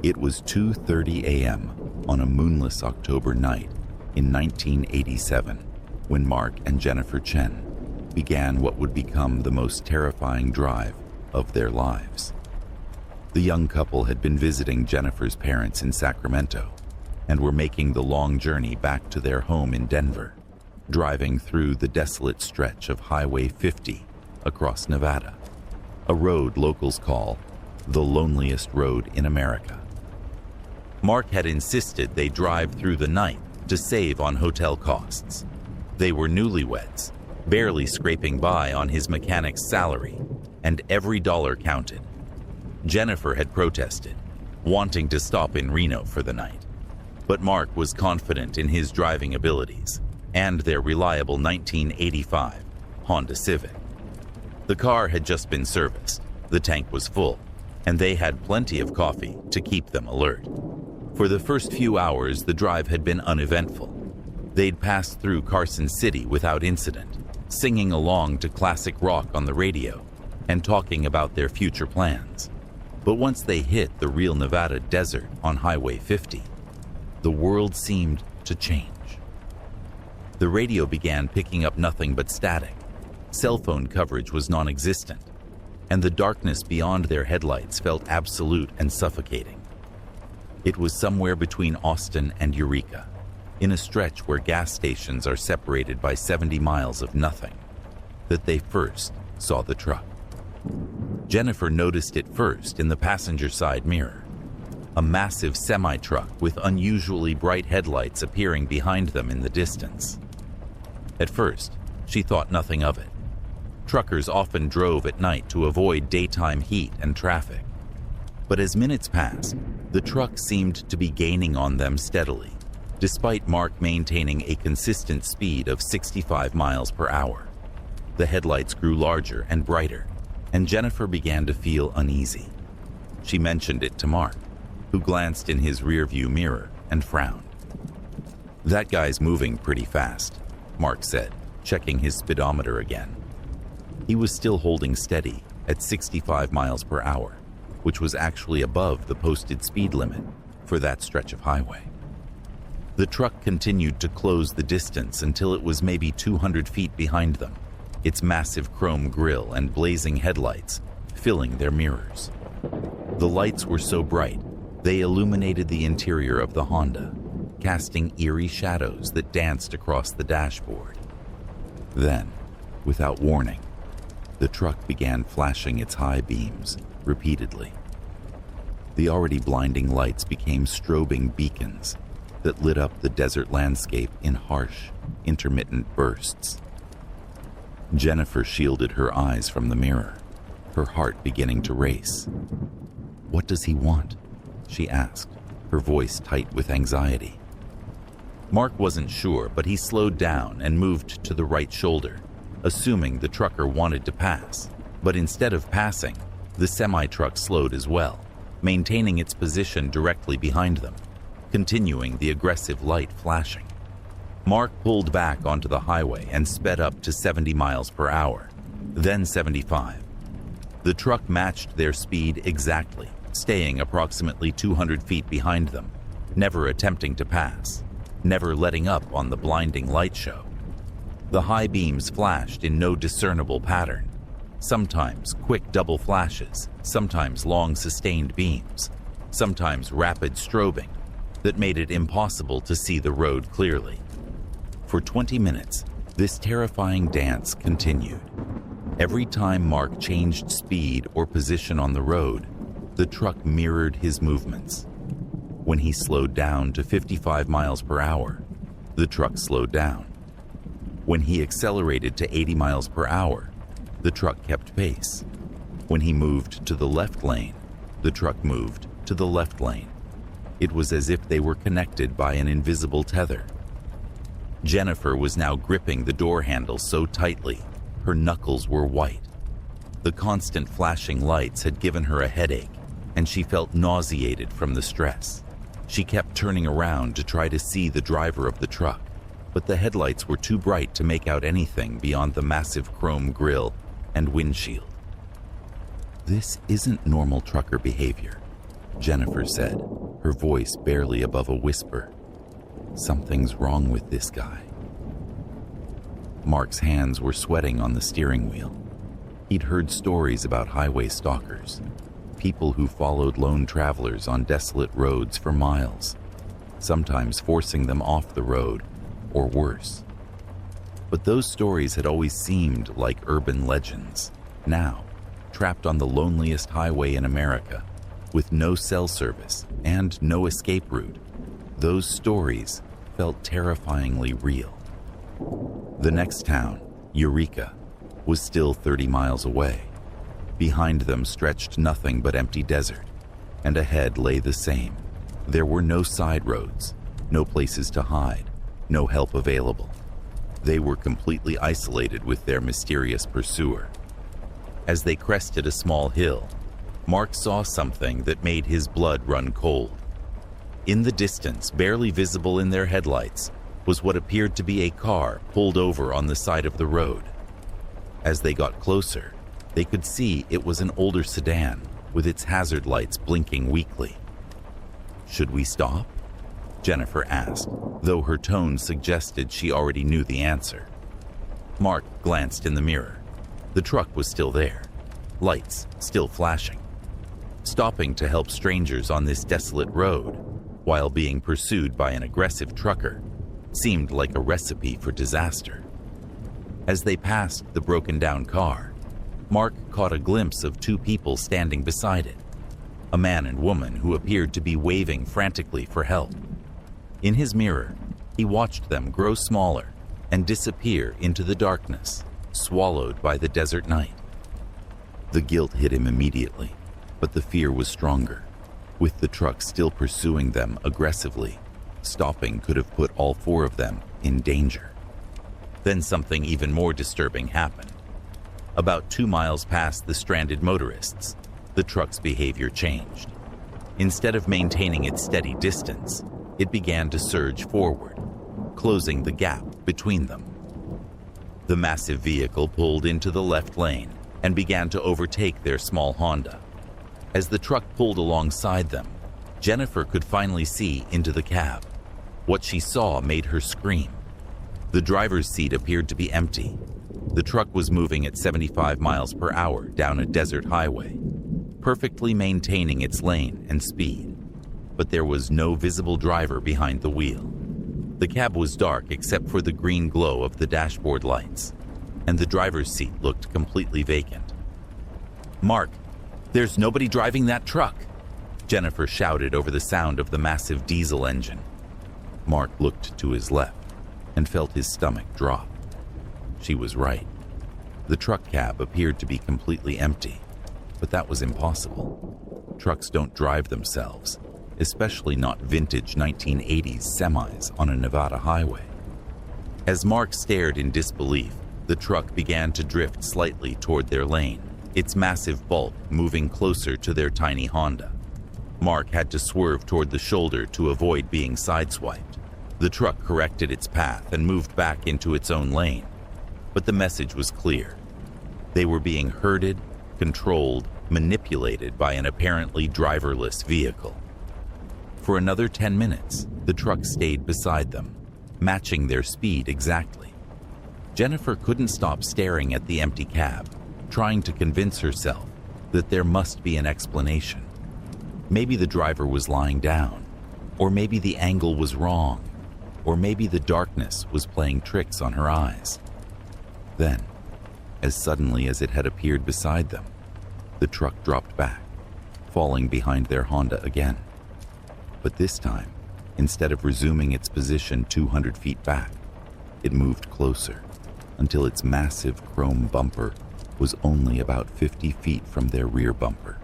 It was 2:30 a.m. on a moonless October night in 1987 when Mark and Jennifer Chen began what would become the most terrifying drive of their lives. The young couple had been visiting Jennifer's parents in Sacramento and were making the long journey back to their home in Denver, driving through the desolate stretch of Highway 50 across Nevada, a road locals call the loneliest road in America. Mark had insisted they drive through the night to save on hotel costs. They were newlyweds, barely scraping by on his mechanic's salary, and every dollar counted. Jennifer had protested, wanting to stop in Reno for the night, but Mark was confident in his driving abilities and their reliable 1985 Honda Civic. The car had just been serviced, the tank was full, and they had plenty of coffee to keep them alert. For the first few hours, the drive had been uneventful. They'd passed through Carson City without incident, singing along to classic rock on the radio and talking about their future plans. But once they hit the real Nevada desert on Highway 50, the world seemed to change. The radio began picking up nothing but static. Cell phone coverage was non-existent, and the darkness beyond their headlights felt absolute and suffocating. It was somewhere between Austin and Eureka, in a stretch where gas stations are separated by 70 miles of nothing, that they first saw the truck. Jennifer noticed it first in the passenger side mirror, a massive semi-truck with unusually bright headlights appearing behind them in the distance. At first, she thought nothing of it. Truckers often drove at night to avoid daytime heat and traffic. But as minutes passed, the truck seemed to be gaining on them steadily, despite Mark maintaining a consistent speed of 65 miles per hour. The headlights grew larger and brighter, and Jennifer began to feel uneasy. She mentioned it to Mark, who glanced in his rearview mirror and frowned. "That guy's moving pretty fast," Mark said, checking his speedometer again. He was still holding steady at 65 miles per hour, which was actually above the posted speed limit for that stretch of highway. The truck continued to close the distance until it was maybe 200 feet behind them, its massive chrome grille and blazing headlights filling their mirrors. The lights were so bright, they illuminated the interior of the Honda, casting eerie shadows that danced across the dashboard. Then, without warning, the truck began flashing its high beams repeatedly. The already blinding lights became strobing beacons that lit up the desert landscape in harsh, intermittent bursts. Jennifer shielded her eyes from the mirror, her heart beginning to race. "What does he want?" she asked, her voice tight with anxiety. Mark wasn't sure, but he slowed down and moved to the right shoulder, assuming the trucker wanted to pass. But instead of passing, the semi-truck slowed as well, maintaining its position directly behind them, continuing the aggressive light flashing. Mark pulled back onto the highway and sped up to 70 miles per hour, then 75. The truck matched their speed exactly, staying approximately 200 feet behind them, never attempting to pass, never letting up on the blinding light show. The high beams flashed in no discernible pattern, sometimes quick double flashes, sometimes long sustained beams, sometimes rapid strobing that made it impossible to see the road clearly. For 20 minutes, this terrifying dance continued. Every time Mark changed speed or position on the road, the truck mirrored his movements. When he slowed down to 55 miles per hour, the truck slowed down. When he accelerated to 80 miles per hour, the truck kept pace. When he moved to the left lane, the truck moved to the left lane. It was as if they were connected by an invisible tether. Jennifer was now gripping the door handle so tightly, her knuckles were white. The constant flashing lights had given her a headache, and she felt nauseated from the stress. She kept turning around to try to see the driver of the truck, but the headlights were too bright to make out anything beyond the massive chrome grille and windshield. "This isn't normal trucker behavior," Jennifer said, her voice barely above a whisper. "Something's wrong with this guy." Mark's hands were sweating on the steering wheel. He'd heard stories about highway stalkers, people who followed lone travelers on desolate roads for miles, sometimes forcing them off the road, or worse. But those stories had always seemed like urban legends. Now, trapped on the loneliest highway in America, with no cell service and no escape route, those stories felt terrifyingly real. The next town, Eureka, was still 30 miles away. Behind them stretched nothing but empty desert, and ahead lay the same. There were no side roads, no places to hide, no help available. They were completely isolated with their mysterious pursuer. As they crested a small hill, Mark saw something that made his blood run cold. In the distance, barely visible in their headlights, was what appeared to be a car pulled over on the side of the road. As they got closer, they could see it was an older sedan with its hazard lights blinking weakly. "Should we stop?" Jennifer asked, though her tone suggested she already knew the answer. Mark glanced in the mirror. The truck was still there, lights still flashing. Stopping to help strangers on this desolate road while being pursued by an aggressive trucker seemed like a recipe for disaster. As they passed the broken-down car, Mark caught a glimpse of two people standing beside it, a man and woman who appeared to be waving frantically for help. In his mirror, he watched them grow smaller and disappear into the darkness, swallowed by the desert night. The guilt hit him immediately, but the fear was stronger. With the truck still pursuing them aggressively, stopping could have put all four of them in danger. Then something even more disturbing happened. About 2 miles past the stranded motorists, the truck's behavior changed. Instead of maintaining its steady distance, it began to surge forward, closing the gap between them. The massive vehicle pulled into the left lane and began to overtake their small Honda. As the truck pulled alongside them, Jennifer could finally see into the cab. What she saw made her scream. The driver's seat appeared to be empty. The truck was moving at 75 miles per hour down a desert highway, perfectly maintaining its lane and speed. But there was no visible driver behind the wheel. The cab was dark except for the green glow of the dashboard lights, and the driver's seat looked completely vacant. "Mark, there's nobody driving that truck!" Jennifer shouted over the sound of the massive diesel engine. Mark looked to his left and felt his stomach drop. She was right. The truck cab appeared to be completely empty, but that was impossible. Trucks don't drive themselves, especially not vintage 1980s semis on a Nevada highway. As Mark stared in disbelief, the truck began to drift slightly toward their lane, its massive bulk moving closer to their tiny Honda. Mark had to swerve toward the shoulder to avoid being sideswiped. The truck corrected its path and moved back into its own lane. But the message was clear. They were being herded, controlled, manipulated by an apparently driverless vehicle. For another 10 minutes, the truck stayed beside them, matching their speed exactly. Jennifer couldn't stop staring at the empty cab, trying to convince herself that there must be an explanation. Maybe the driver was lying down, or maybe the angle was wrong, or maybe the darkness was playing tricks on her eyes. Then, as suddenly as it had appeared beside them, the truck dropped back, falling behind their Honda again. But this time, instead of resuming its position 200 feet back, it moved closer until its massive chrome bumper was only about 50 feet from their rear bumper.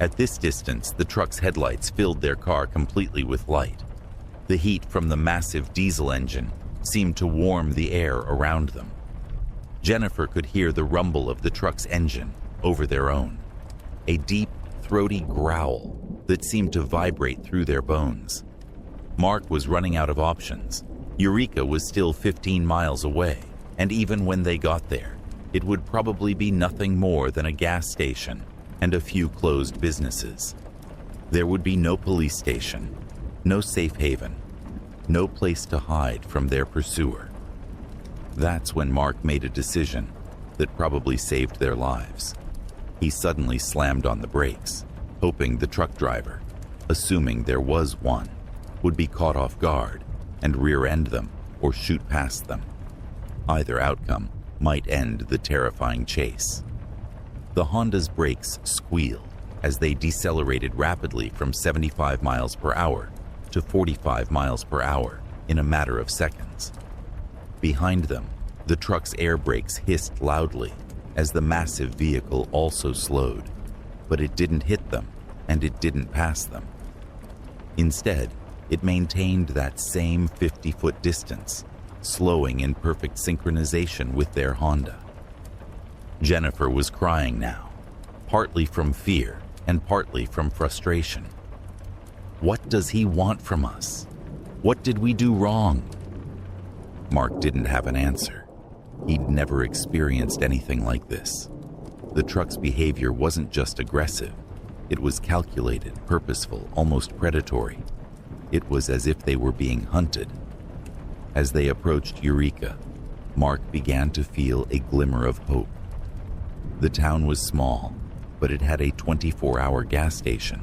At this distance, the truck's headlights filled their car completely with light. The heat from the massive diesel engine seemed to warm the air around them. Jennifer could hear the rumble of the truck's engine over their own, a deep, throaty growl that seemed to vibrate through their bones. Mark was running out of options. Eureka was still 15 miles away, and even when they got there, it would probably be nothing more than a gas station and a few closed businesses. There would be no police station, no safe haven, no place to hide from their pursuer. That's when Mark made a decision that probably saved their lives. He suddenly slammed on the brakes, hoping the truck driver, assuming there was one, would be caught off guard and rear-end them or shoot past them. Either outcome might end the terrifying chase. The Honda's brakes squealed as they decelerated rapidly from 75 miles per hour to 45 miles per hour in a matter of seconds. Behind them, the truck's air brakes hissed loudly as the massive vehicle also slowed, but it didn't hit them and it didn't pass them. Instead, it maintained that same 50-foot distance, slowing in perfect synchronization with their Honda. Jennifer was crying now, partly from fear and partly from frustration. What does he want from us? What did we do wrong? Mark didn't have an answer. He'd never experienced anything like this. The truck's behavior wasn't just aggressive. It was calculated, purposeful, almost predatory. It was as if they were being hunted. As they approached Eureka, Mark began to feel a glimmer of hope. The town was small, but it had a 24-hour gas station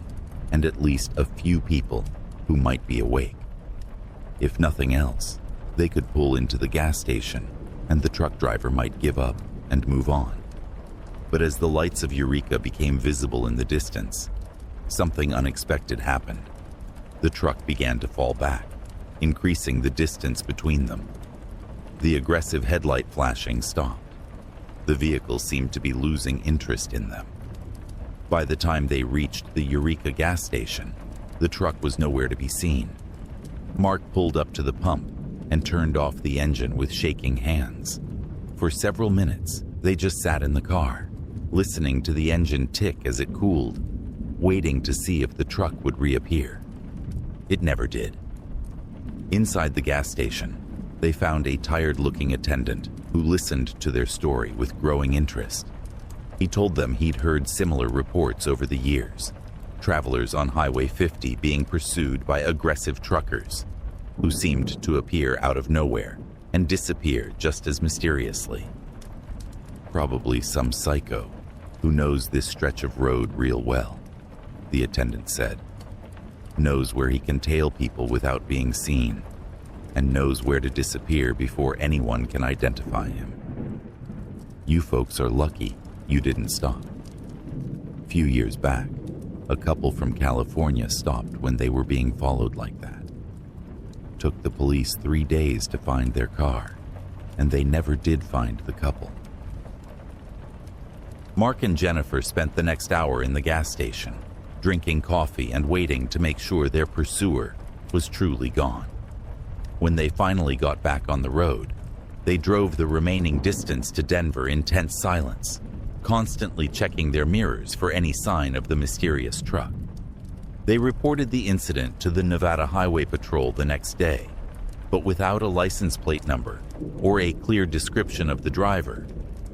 and at least a few people who might be awake. If nothing else, they could pull into the gas station and the truck driver might give up and move on. But as the lights of Eureka became visible in the distance, something unexpected happened. The truck began to fall back, increasing the distance between them. The aggressive headlight flashing stopped. The vehicle seemed to be losing interest in them. By the time they reached the Eureka gas station, the truck was nowhere to be seen. Mark pulled up to the pump and turned off the engine with shaking hands. For several minutes, they just sat in the car, listening to the engine tick as it cooled, waiting to see if the truck would reappear. It never did. Inside the gas station, they found a tired-looking attendant who listened to their story with growing interest. He told them he'd heard similar reports over the years, travelers on Highway 50 being pursued by aggressive truckers who seemed to appear out of nowhere and disappear just as mysteriously. Probably some psycho who knows this stretch of road real well, the attendant said. Knows where he can tail people without being seen, and knows where to disappear before anyone can identify him. You folks are lucky you didn't stop. A few years back, a couple from California stopped when they were being followed like that. Took the police 3 days to find their car, and they never did find the couple. Mark and Jennifer spent the next hour in the gas station, drinking coffee and waiting to make sure their pursuer was truly gone. When they finally got back on the road, they drove the remaining distance to Denver in tense silence, constantly checking their mirrors for any sign of the mysterious truck. They reported the incident to the Nevada Highway Patrol the next day, but without a license plate number or a clear description of the driver,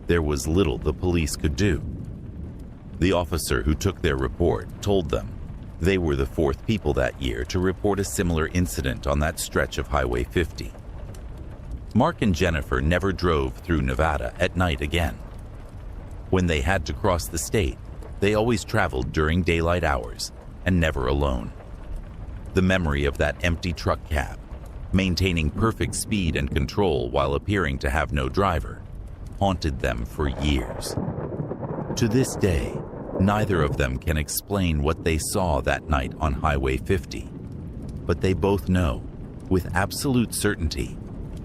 there was little the police could do. The officer who took their report told them they were the fourth people that year to report a similar incident on that stretch of Highway 50. Mark and Jennifer never drove through Nevada at night again. When they had to cross the state, they always traveled during daylight hours and never alone. The memory of that empty truck cab, maintaining perfect speed and control while appearing to have no driver, haunted them for years. To this day, neither of them can explain what they saw that night on Highway 50, but they both know, with absolute certainty,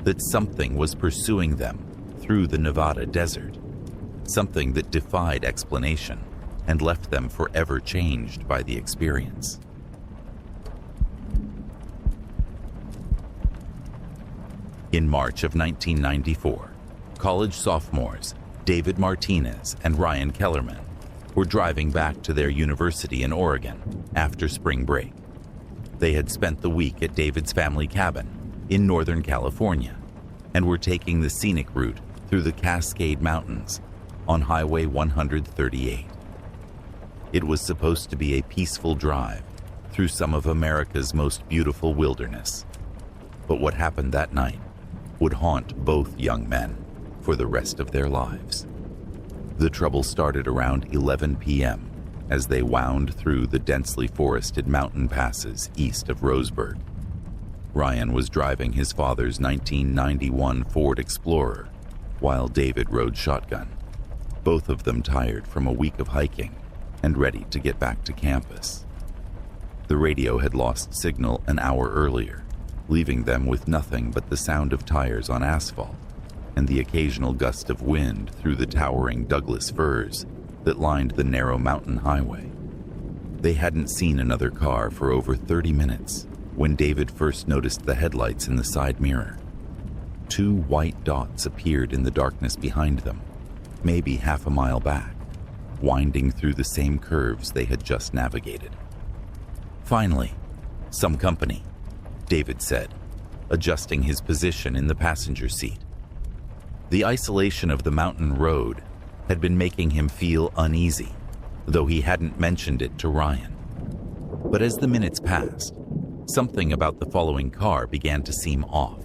that something was pursuing them through the Nevada desert, something that defied explanation and left them forever changed by the experience. In March of 1994, college sophomores David Martinez and Ryan Kellerman were driving back to their university in Oregon after spring break. They had spent the week at David's family cabin in Northern California and were taking the scenic route through the Cascade Mountains on Highway 138. It was supposed to be a peaceful drive through some of America's most beautiful wilderness. But what happened that night would haunt both young men for the rest of their lives. The trouble started around 11 p.m. as they wound through the densely forested mountain passes east of Roseburg. Ryan was driving his father's 1991 Ford Explorer, while David rode shotgun, both of them tired from a week of hiking and ready to get back to campus. The radio had lost signal an hour earlier, leaving them with nothing but the sound of tires on asphalt and the occasional gust of wind through the towering Douglas firs that lined the narrow mountain highway. They hadn't seen another car for over 30 minutes when David first noticed the headlights in the side mirror. 2 white dots appeared in the darkness behind them, maybe half a mile back, winding through the same curves they had just navigated. Finally, some company, David said, adjusting his position in the passenger seat. The isolation of the mountain road had been making him feel uneasy, though he hadn't mentioned it to Ryan. But as the minutes passed, something about the following car began to seem off.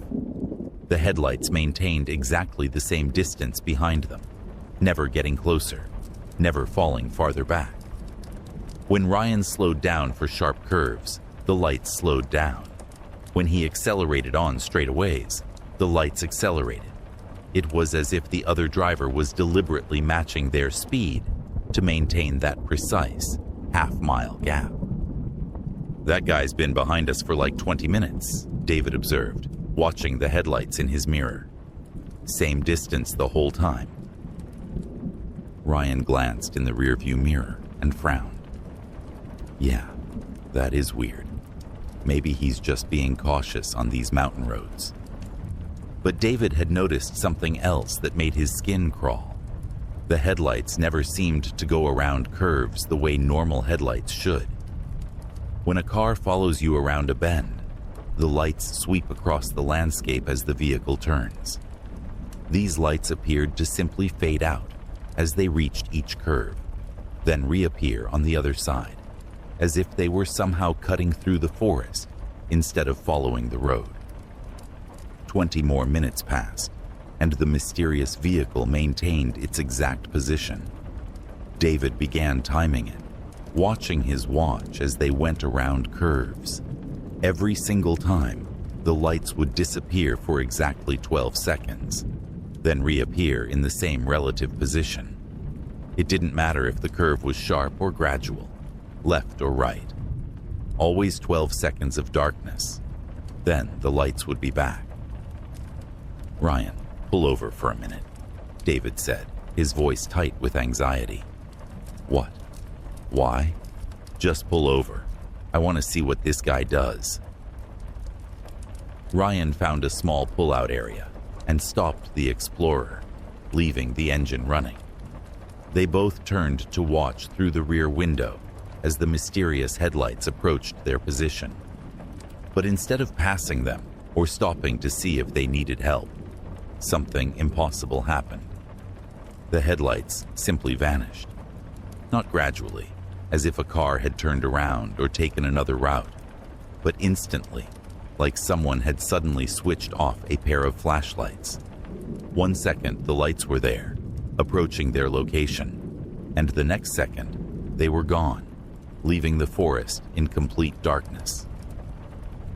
The headlights maintained exactly the same distance behind them, never getting closer, never falling farther back. When Ryan slowed down for sharp curves, the lights slowed down. When he accelerated on straightaways, the lights accelerated. It was as if the other driver was deliberately matching their speed to maintain that precise half-mile gap. "That guy's been behind us for like 20 minutes, David observed, watching the headlights in his mirror. Same distance the whole time. Ryan glanced in the rearview mirror and frowned. Yeah, that is weird. Maybe he's just being cautious on these mountain roads. But David had noticed something else that made his skin crawl. The headlights never seemed to go around curves the way normal headlights should. When a car follows you around a bend, the lights sweep across the landscape as the vehicle turns. These lights appeared to simply fade out as they reached each curve, then reappear on the other side, as if they were somehow cutting through the forest instead of following the road. 20 more minutes passed, and the mysterious vehicle maintained its exact position. David began timing it, watching his watch as they went around curves. Every single time, the lights would disappear for exactly 12 seconds, then reappear in the same relative position. It didn't matter if the curve was sharp or gradual, left or right. Always 12 seconds of darkness. Then the lights would be back. "Ryan, pull over for a minute," David said, his voice tight with anxiety. "What? Why?" "Just pull over. I want to see what this guy does." Ryan found a small pull-out area and stopped the Explorer, leaving the engine running. They both turned to watch through the rear window as the mysterious headlights approached their position. But instead of passing them or stopping to see if they needed help, something impossible happened. The headlights simply vanished. Not gradually, as if a car had turned around or taken another route, but instantly, like someone had suddenly switched off a pair of flashlights. 1 second, the lights were there, approaching their location, and the next second, they were gone, leaving the forest in complete darkness.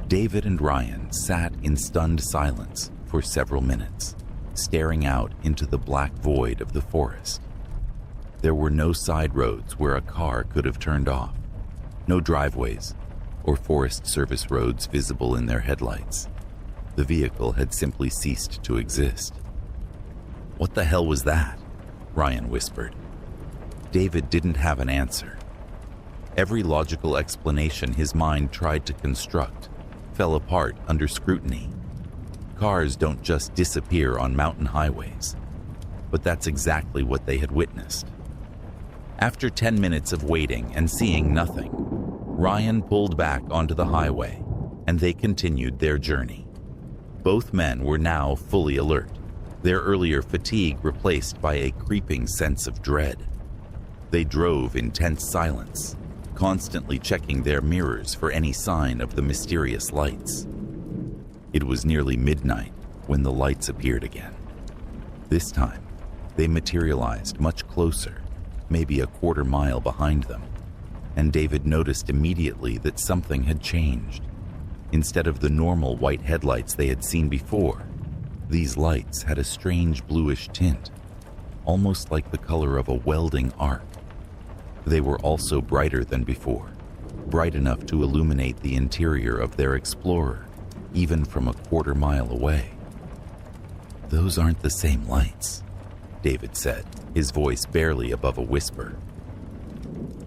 David and Ryan sat in stunned silence for several minutes, staring out into the black void of the forest. There were no side roads where a car could have turned off, no driveways or Forest Service roads visible in their headlights. The vehicle had simply ceased to exist. "What the hell was that?" Ryan whispered. David didn't have an answer. Every logical explanation his mind tried to construct fell apart under scrutiny. Cars don't just disappear on mountain highways, but that's exactly what they had witnessed. After 10 minutes of waiting and seeing nothing, Ryan pulled back onto the highway, and they continued their journey. Both men were now fully alert, their earlier fatigue replaced by a creeping sense of dread. They drove in tense silence, constantly checking their mirrors for any sign of the mysterious lights. It was nearly midnight when the lights appeared again. This time, they materialized much closer, maybe a quarter mile behind them, and David noticed immediately that something had changed. Instead of the normal white headlights they had seen before, these lights had a strange bluish tint, almost like the color of a welding arc. They were also brighter than before, bright enough to illuminate the interior of their Explorer, even from a quarter mile away. "Those aren't the same lights," David said, his voice barely above a whisper.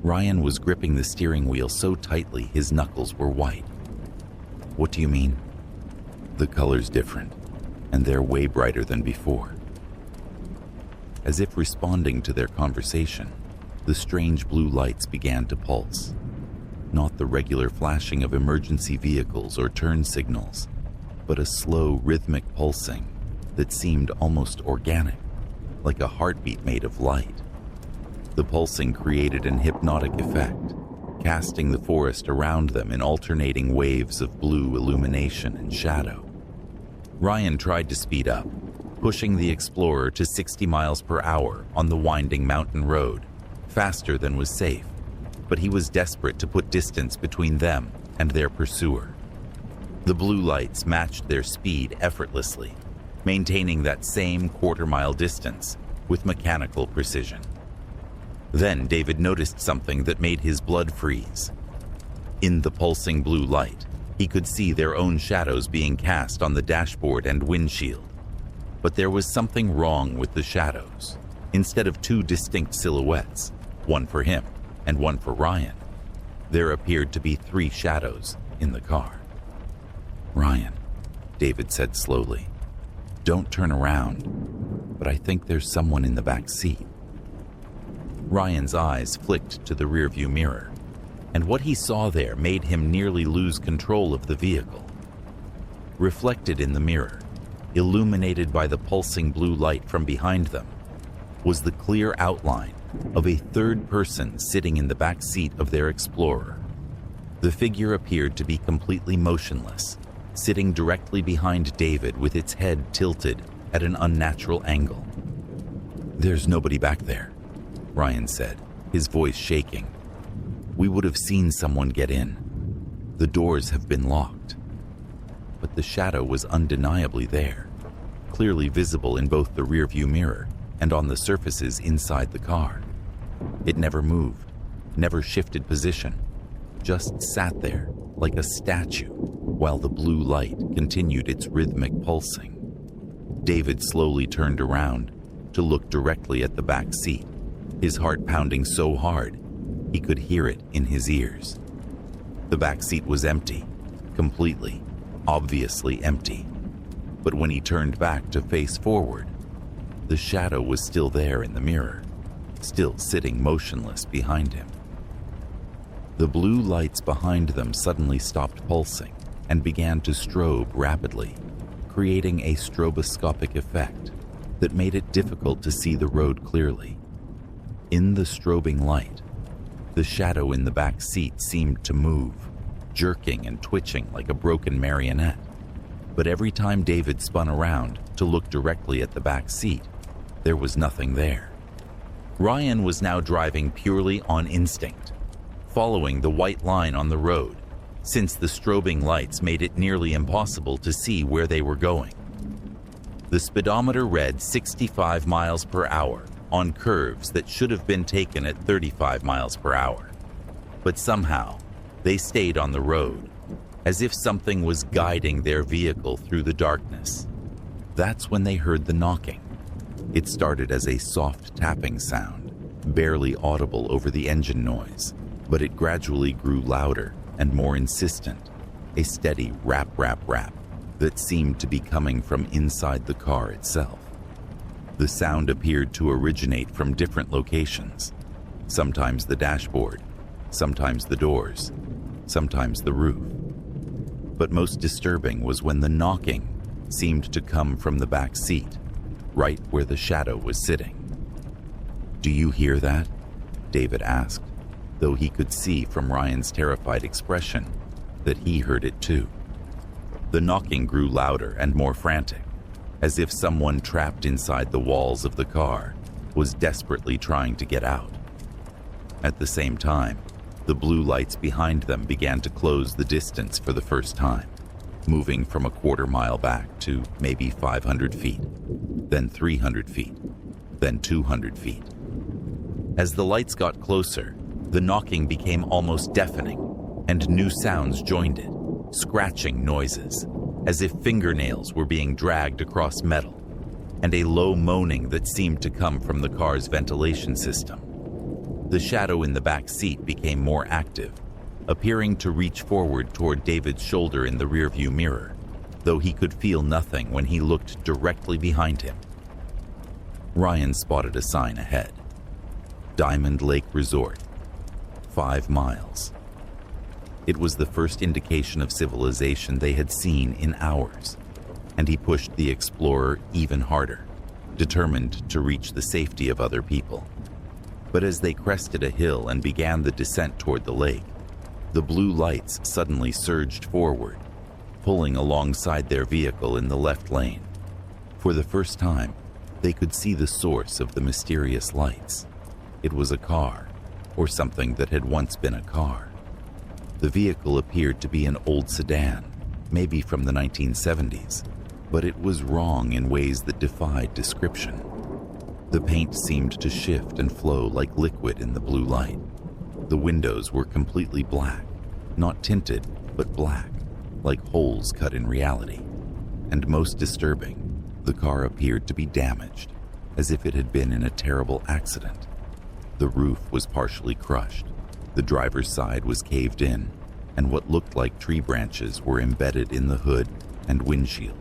Ryan was gripping the steering wheel so tightly his knuckles were white. "What do you mean?" "The color's different, and they're way brighter than before." As if responding to their conversation, the strange blue lights began to pulse. Not the regular flashing of emergency vehicles or turn signals, but a slow, rhythmic pulsing that seemed almost organic, like a heartbeat made of light. The pulsing created an hypnotic effect, casting the forest around them in alternating waves of blue illumination and shadow. Ryan tried to speed up, pushing the Explorer to 60 miles per hour on the winding mountain road, faster than was safe, but he was desperate to put distance between them and their pursuer. The blue lights matched their speed effortlessly, maintaining that same quarter-mile distance with mechanical precision. Then David noticed something that made his blood freeze. In the pulsing blue light, he could see their own shadows being cast on the dashboard and windshield. But there was something wrong with the shadows. Instead of two distinct silhouettes, one for him and one for Ryan, there appeared to be three shadows in the car. "Ryan," David said slowly, "don't turn around, but I think there's someone in the back seat." Ryan's eyes flicked to the rearview mirror, and what he saw there made him nearly lose control of the vehicle. Reflected in the mirror, illuminated by the pulsing blue light from behind them, was the clear outline of a third person sitting in the back seat of their Explorer. The figure appeared to be completely motionless, sitting directly behind David with its head tilted at an unnatural angle. "There's nobody back there," Ryan said, his voice shaking. "We would have seen someone get in. The doors have been locked." But the shadow was undeniably there, clearly visible in both the rearview mirror and on the surfaces inside the car. It never moved, never shifted position, just sat there like a statue while the blue light continued its rhythmic pulsing. David slowly turned around to look directly at the back seat, his heart pounding so hard he could hear it in his ears. The back seat was empty, completely, obviously empty. But when he turned back to face forward, the shadow was still there in the mirror, still sitting motionless behind him. The blue lights behind them suddenly stopped pulsing and began to strobe rapidly, creating a stroboscopic effect that made it difficult to see the road clearly. In the strobing light, the shadow in the back seat seemed to move, jerking and twitching like a broken marionette. But every time David spun around to look directly at the back seat, there was nothing there. Ryan was now driving purely on instinct, following the white line on the road, since the strobing lights made it nearly impossible to see where they were going. The speedometer read 65 miles per hour on curves that should have been taken at 35 miles per hour. But somehow, they stayed on the road, as if something was guiding their vehicle through the darkness. That's when they heard the knocking. It started as a soft tapping sound, barely audible over the engine noise, but it gradually grew louder and more insistent, a steady rap, rap, rap that seemed to be coming from inside the car itself. The sound appeared to originate from different locations, sometimes the dashboard, sometimes the doors, sometimes the roof. But most disturbing was when the knocking seemed to come from the back seat, right where the shadow was sitting. "Do you hear that?" David asked. though he could see from Ryan's terrified expression that he heard it too. The knocking grew louder and more frantic, as if someone trapped inside the walls of the car was desperately trying to get out. At the same time, the blue lights behind them began to close the distance for the first time, moving from a quarter-mile back to maybe 500 feet, then 300 feet, then 200 feet. As the lights got closer, the knocking became almost deafening, and new sounds joined it, scratching noises, as if fingernails were being dragged across metal, and a low moaning that seemed to come from the car's ventilation system. The shadow in the back seat became more active, appearing to reach forward toward David's shoulder in the rearview mirror, though he could feel nothing when he looked directly behind him. Ryan spotted a sign ahead. Diamond Lake Resort, 5 miles. It was the first indication of civilization they had seen in hours, and he pushed the Explorer even harder, determined to reach the safety of other people. But as they crested a hill and began the descent toward the lake, the blue lights suddenly surged forward, pulling alongside their vehicle in the left lane. For the first time, they could see the source of the mysterious lights. It was a car, or something that had once been a car. The vehicle appeared to be an old sedan, maybe from the 1970s, but it was wrong in ways that defied description. The paint seemed to shift and flow like liquid in the blue light. The windows were completely black, not tinted, but black, like holes cut in reality. And most disturbing, the car appeared to be damaged, as if it had been in a terrible accident. The roof was partially crushed, the driver's side was caved in, and what looked like tree branches were embedded in the hood and windshield.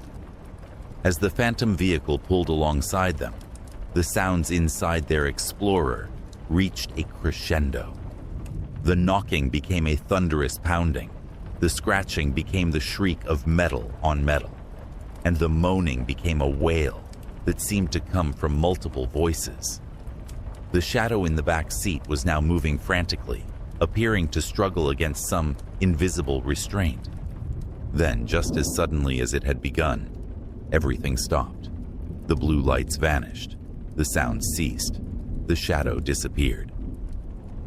As the phantom vehicle pulled alongside them, the sounds inside their Explorer reached a crescendo. The knocking became a thunderous pounding, the scratching became the shriek of metal on metal, and the moaning became a wail that seemed to come from multiple voices. The shadow in the back seat was now moving frantically, appearing to struggle against some invisible restraint. Then, just as suddenly as it had begun, everything stopped. The blue lights vanished. The sound ceased. The shadow disappeared.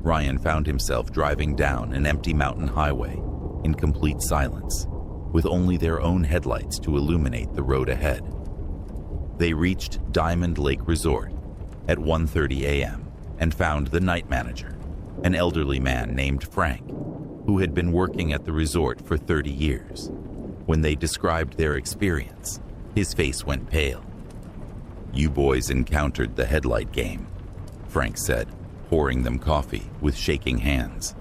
Ryan found himself driving down an empty mountain highway in complete silence, with only their own headlights to illuminate the road ahead. They reached Diamond Lake Resort at 1:30 a.m. and found the night manager, an elderly man named Frank, who had been working at the resort for 30 years. When they described their experience, his face went pale. "You boys encountered the headlight game," Frank said, pouring them coffee with shaking hands.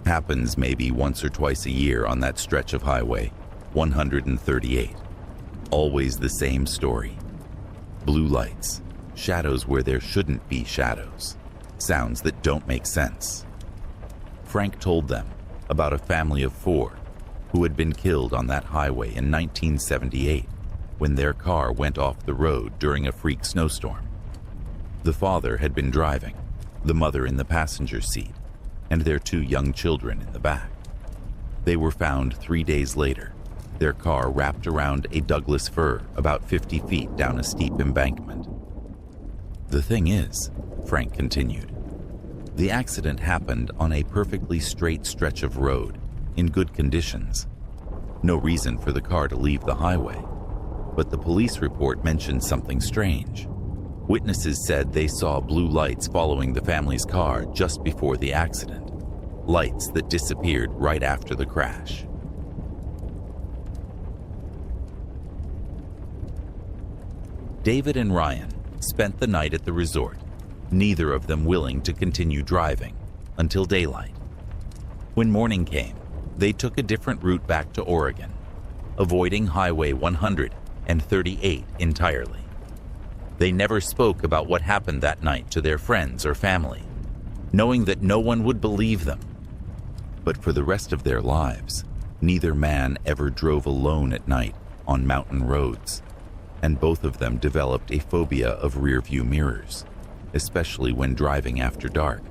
"Happens maybe once or twice a year on that stretch of highway, 138. Always the same story. Blue lights, shadows where there shouldn't be shadows, sounds that don't make sense." Frank told them about a family of 4 who had been killed on that highway in 1978 when their car went off the road during a freak snowstorm. The father had been driving, the mother in the passenger seat, and their 2 young children in the back. They were found 3 days later, their car wrapped around a Douglas fir about 50 feet down a steep embankment. "The thing is," Frank continued, "the accident happened on a perfectly straight stretch of road in good conditions. No reason for the car to leave the highway. But the police report mentioned something strange. Witnesses said they saw blue lights following the family's car just before the accident, lights that disappeared right after the crash." David and Ryan spent the night at the resort, neither of them willing to continue driving until daylight. When morning came, they took a different route back to Oregon, avoiding Highway 138 entirely. They never spoke about what happened that night to their friends or family, knowing that no one would believe them. But for the rest of their lives, neither man ever drove alone at night on mountain roads, and both of them developed a phobia of rear-view mirrors, especially when driving after dark.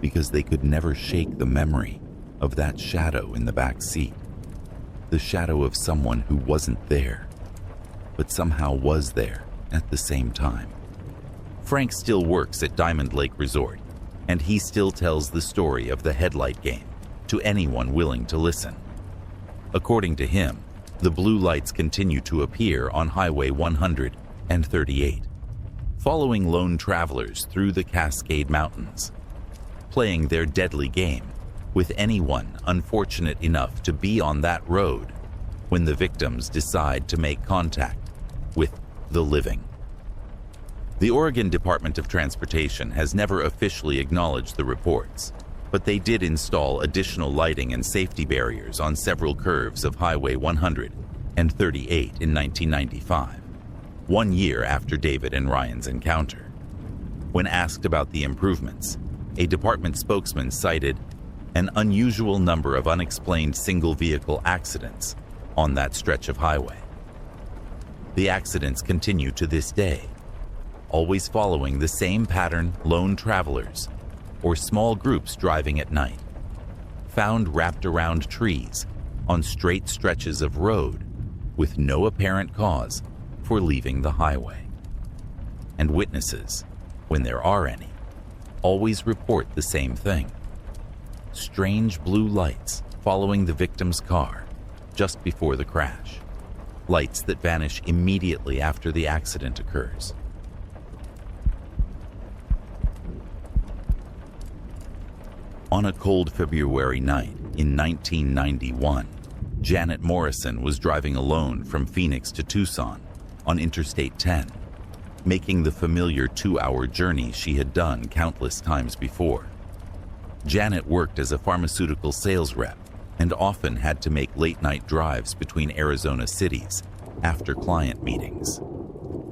because they could never shake the memory of that shadow in the back seat. The shadow of someone who wasn't there, but somehow was there at the same time. Frank still works at Diamond Lake Resort, and he still tells the story of the headlight game to anyone willing to listen. According to him, the blue lights continue to appear on Highway 138, following lone travelers through the Cascade Mountains, playing their deadly game with anyone unfortunate enough to be on that road when the victims decide to make contact with the living. The Oregon Department of Transportation has never officially acknowledged the reports, but they did install additional lighting and safety barriers on several curves of Highway 138 in 1995, 1 year after David and Ryan's encounter. When asked about the improvements, a department spokesman cited an unusual number of unexplained single-vehicle accidents on that stretch of highway. The accidents continue to this day, always following the same pattern: lone travelers or small groups driving at night, found wrapped around trees on straight stretches of road with no apparent cause for leaving the highway. And witnesses, when there are any, always report the same thing: strange blue lights following the victim's car just before the crash, lights that vanish immediately after the accident occurs. On a cold February night in 1991, Janet Morrison was driving alone from Phoenix to Tucson on Interstate 10, making the familiar 2-hour journey she had done countless times before. Janet worked as a pharmaceutical sales rep and often had to make late-night drives between Arizona cities after client meetings.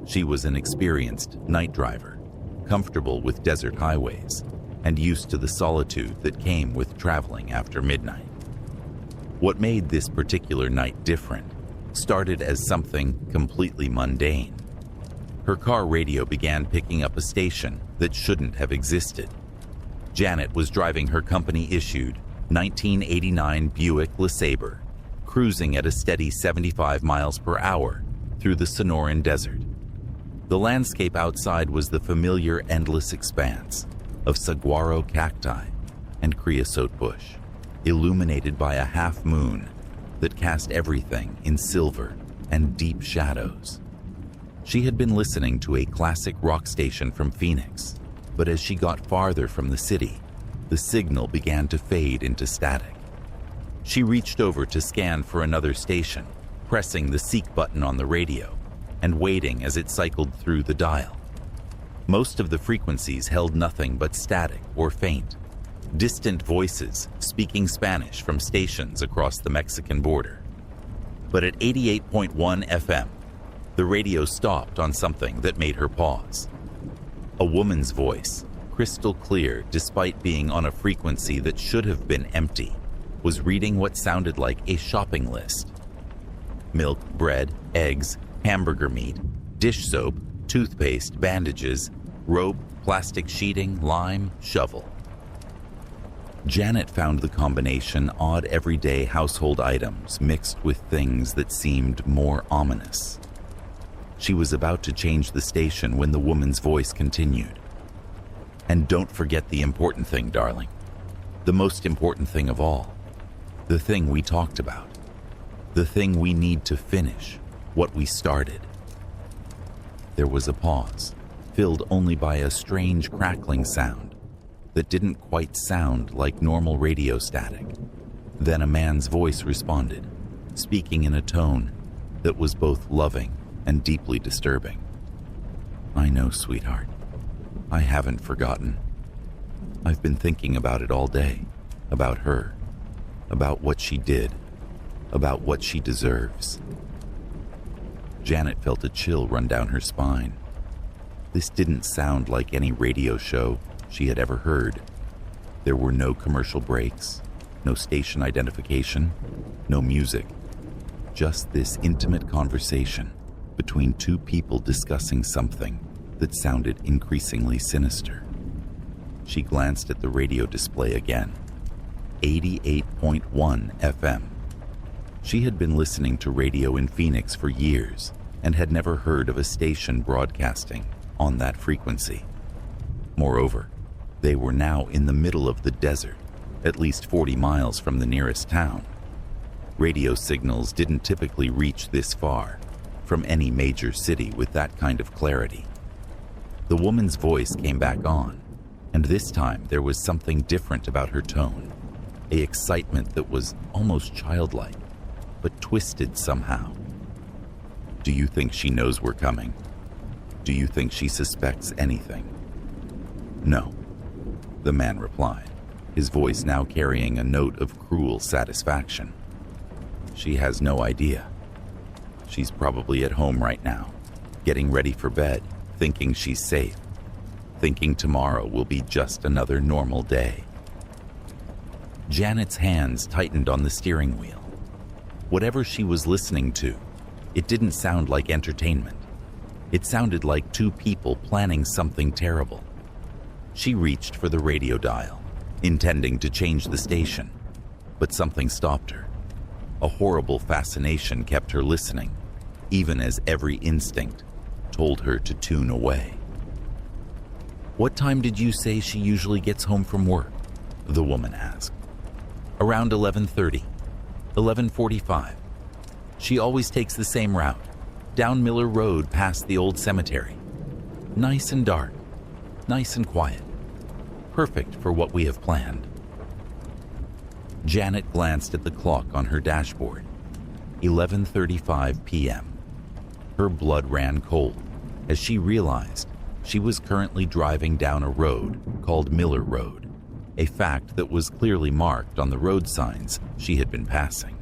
She was an experienced night driver, comfortable with desert highways, and used to the solitude that came with traveling after midnight. What made this particular night different started as something completely mundane. Her car radio began picking up a station that shouldn't have existed. Janet was driving her company-issued 1989 Buick LeSabre, cruising at a steady 75 miles per hour through the Sonoran Desert. The landscape outside was the familiar endless expanse of saguaro cacti and creosote bush, illuminated by a half moon that cast everything in silver and deep shadows. She had been listening to a classic rock station from Phoenix, but as she got farther from the city, the signal began to fade into static. She reached over to scan for another station, pressing the seek button on the radio and waiting as it cycled through the dial. Most of the frequencies held nothing but static or faint, distant voices speaking Spanish from stations across the Mexican border. But at 88.1 FM, the radio stopped on something that made her pause. A woman's voice, crystal clear despite being on a frequency that should have been empty, was reading what sounded like a shopping list. Milk, bread, eggs, hamburger meat, dish soap, toothpaste, bandages, rope, plastic sheeting, lime, shovel. Janet found the combination odd everyday household items mixed with things that seemed more ominous. She was about to change the station when the woman's voice continued. And don't forget the important thing, darling. The most important thing of all. The thing we talked about. The thing we need to finish what we started. There was a pause, filled only by a strange crackling sound that didn't quite sound like normal radio static. Then a man's voice responded, speaking in a tone that was both loving and deeply disturbing. "I know, sweetheart. I haven't forgotten. I've been thinking about it all day, about her, about what she did, about what she deserves." Janet felt a chill run down her spine. This didn't sound like any radio show she had ever heard. There were no commercial breaks, no station identification, no music. Just this intimate conversation between two people discussing something that sounded increasingly sinister. She glanced at the radio display again. 88.1 FM. She had been listening to radio in Phoenix for years and had never heard of a station broadcasting on that frequency. Moreover, they were now in the middle of the desert, at least 40 miles from the nearest town. Radio signals didn't typically reach this far from any major city with that kind of clarity. The woman's voice came back on, and this time there was something different about her tone, an excitement that was almost childlike, but twisted somehow. Do you think she knows we're coming? Do you think she suspects anything? No, the man replied, his voice now carrying a note of cruel satisfaction. She has no idea. She's probably at home right now, getting ready for bed, thinking she's safe, thinking tomorrow will be just another normal day. Janet's hands tightened on the steering wheel. Whatever she was listening to, it didn't sound like entertainment. It sounded like two people planning something terrible. She reached for the radio dial, intending to change the station, but something stopped her. A horrible fascination kept her listening, even as every instinct told her to tune away. What time did you say she usually gets home from work? The woman asked. Around 11:30, 11:45. She always takes the same route, down Miller Road past the old cemetery. Nice and dark, nice and quiet. Perfect for what we have planned. Janet glanced at the clock on her dashboard. 11:35 p.m. Her blood ran cold as she realized she was currently driving down a road called Miller Road, a fact that was clearly marked on the road signs she had been passing.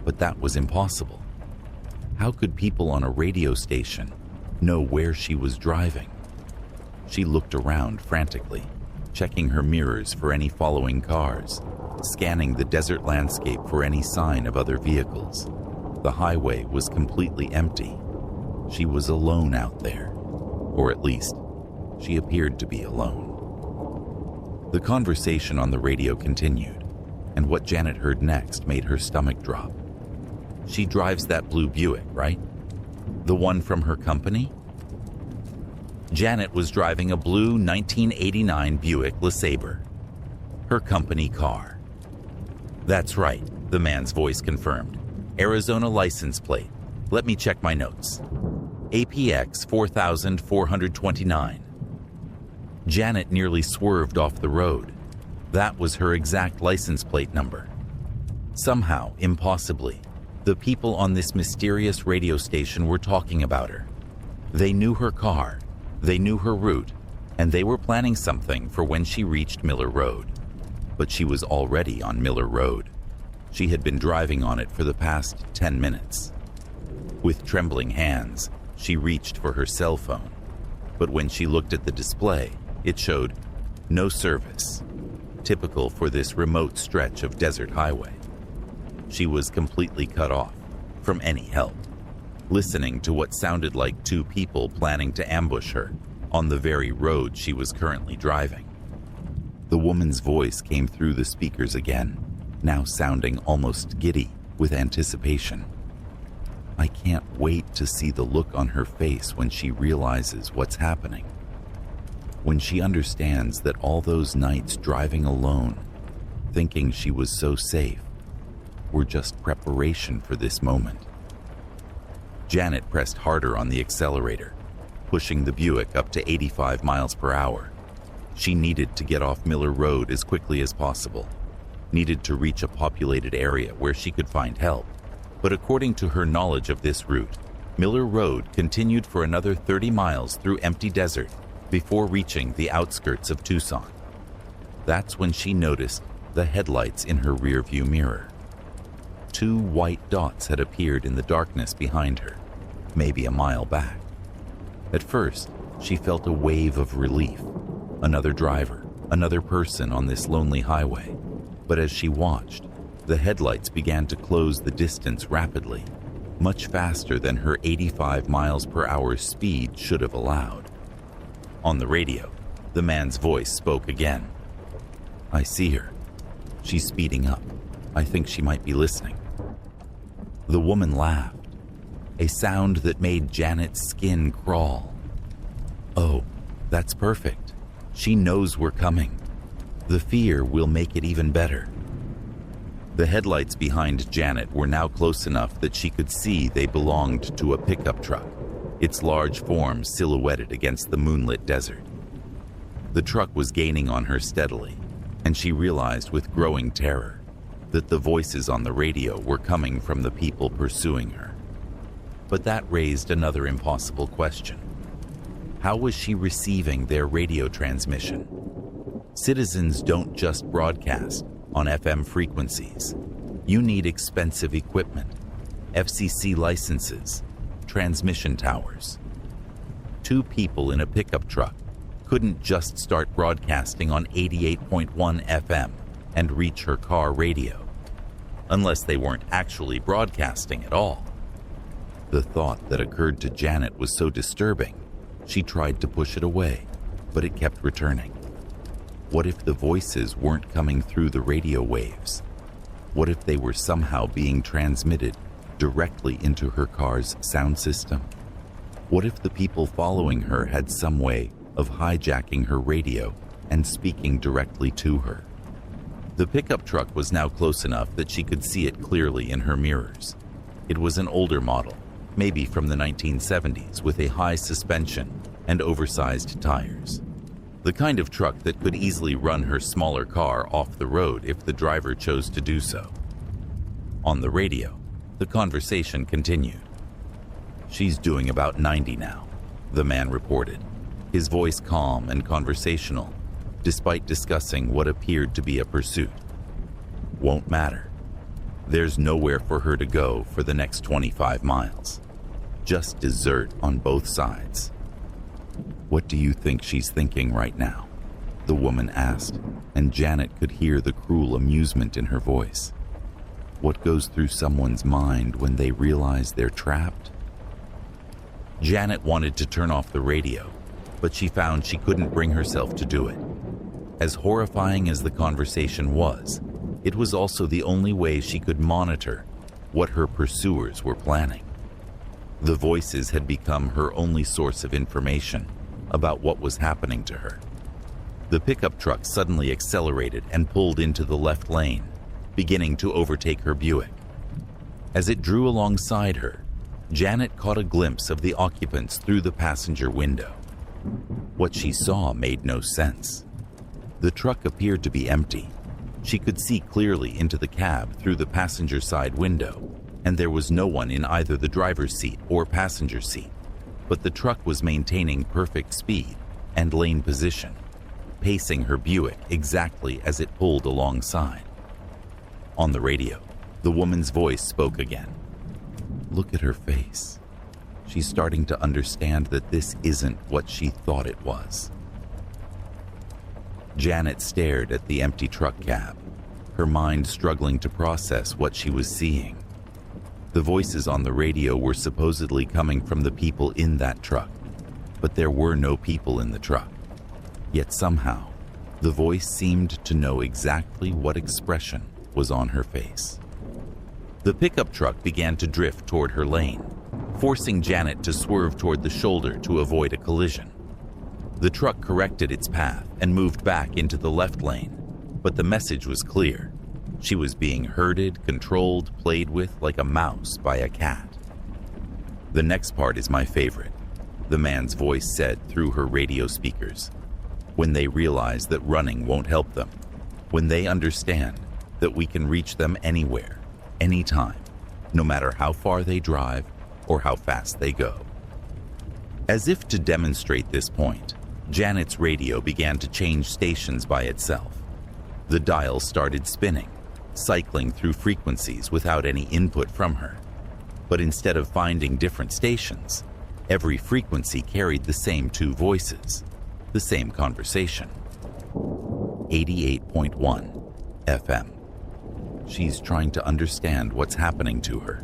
But that was impossible. How could people on a radio station know where she was driving? She looked around frantically, checking her mirrors for any following cars, scanning the desert landscape for any sign of other vehicles. The highway was completely empty. She was alone out there, or at least, she appeared to be alone. The conversation on the radio continued, and what Janet heard next made her stomach drop. She drives that blue Buick, right? The one from her company? Janet was driving a blue 1989 Buick LeSabre, her company car. That's right, the man's voice confirmed. Arizona license plate. Let me check my notes. APX 4429. Janet nearly swerved off the road. That was her exact license plate number. Somehow, impossibly, the people on this mysterious radio station were talking about her. They knew her car, they knew her route, and they were planning something for when she reached Miller Road. But she was already on Miller Road. She had been driving on it for the past 10 minutes. With trembling hands, she reached for her cell phone. But when she looked at the display, it showed no service, typical for this remote stretch of desert highway. She was completely cut off from any help, listening to what sounded like two people planning to ambush her on the very road she was currently driving. The woman's voice came through the speakers again, now sounding almost giddy with anticipation. I can't wait to see the look on her face when she realizes what's happening. When she understands that all those nights driving alone, thinking she was so safe, were just preparation for this moment. Janet pressed harder on the accelerator, pushing the Buick up to 85 miles per hour. She needed to get off Miller Road as quickly as possible, needed to reach a populated area where she could find help. But according to her knowledge of this route, Miller Road continued for another 30 miles through empty desert before reaching the outskirts of Tucson. That's when she noticed the headlights in her rearview mirror. Two white dots had appeared in the darkness behind her, maybe a mile back. At first, she felt a wave of relief. Another driver, another person on this lonely highway. But as she watched, the headlights began to close the distance rapidly, much faster than her 85 miles per hour speed should have allowed. On the radio, The man's voice spoke again. "I see her. She's speeding up. I think she might be listening." The woman laughed, a sound that made Janet's skin crawl. "Oh, that's perfect. She knows we're coming. The fear will make it even better." The headlights behind Janet were now close enough that she could see they belonged to a pickup truck, its large form silhouetted against the moonlit desert. The truck was gaining on her steadily, and she realized with growing terror that the voices on the radio were coming from the people pursuing her. But that raised another impossible question. How was she receiving their radio transmission? Citizens don't just broadcast on FM frequencies. You need expensive equipment, FCC licenses, transmission towers. Two people in a pickup truck couldn't just start broadcasting on 88.1 FM and reach her car radio, unless they weren't actually broadcasting at all. The thought that occurred to Janet was so disturbing, she tried to push it away, but it kept returning. What if the voices weren't coming through the radio waves? What if they were somehow being transmitted directly into her car's sound system? What if the people following her had some way of hijacking her radio and speaking directly to her? The pickup truck was now close enough that she could see it clearly in her mirrors. It was an older model, maybe from the 1970s, with a high suspension and oversized tires. The kind of truck that could easily run her smaller car off the road if the driver chose to do so. On the radio, the conversation continued. "She's doing about 90 now," the man reported, his voice calm and conversational, despite discussing what appeared to be a pursuit. "Won't matter. There's nowhere for her to go for the next 25 miles. Just desert on both sides." "What do you think she's thinking right now?" the woman asked, and Janet could hear the cruel amusement in her voice. What goes through someone's mind when they realize they're trapped? Janet wanted to turn off the radio, but she found she couldn't bring herself to do it. As horrifying as the conversation was, it was also the only way she could monitor what her pursuers were planning. The voices had become her only source of information about what was happening to her. The pickup truck suddenly accelerated and pulled into the left lane, beginning to overtake her Buick. As it drew alongside her, Janet caught a glimpse of the occupants through the passenger window. What she saw made no sense. The truck appeared to be empty. She could see clearly into the cab through the passenger side window, and there was no one in either the driver's seat or passenger seat. But the truck was maintaining perfect speed and lane position, pacing her Buick exactly as it pulled alongside. On the radio, the woman's voice spoke again. "Look at her face. She's starting to understand that this isn't what she thought it was." Janet stared at the empty truck cab, her mind struggling to process what she was seeing. The voices on the radio were supposedly coming from the people in that truck, but there were no people in the truck. Yet somehow, the voice seemed to know exactly what expression was on her face. The pickup truck began to drift toward her lane, forcing Janet to swerve toward the shoulder to avoid a collision. The truck corrected its path and moved back into the left lane, but the message was clear. She was being herded, controlled, played with like a mouse by a cat. "The next part is my favorite," the man's voice said through her radio speakers. "When they realize that running won't help them, when they understand that we can reach them anywhere, anytime, no matter how far they drive or how fast they go." As if to demonstrate this point, Janet's radio began to change stations by itself. The dial started spinning, cycling through frequencies without any input from her. But instead of finding different stations, every frequency carried the same two voices, the same conversation. 88.1 FM. She's trying to understand what's happening to her.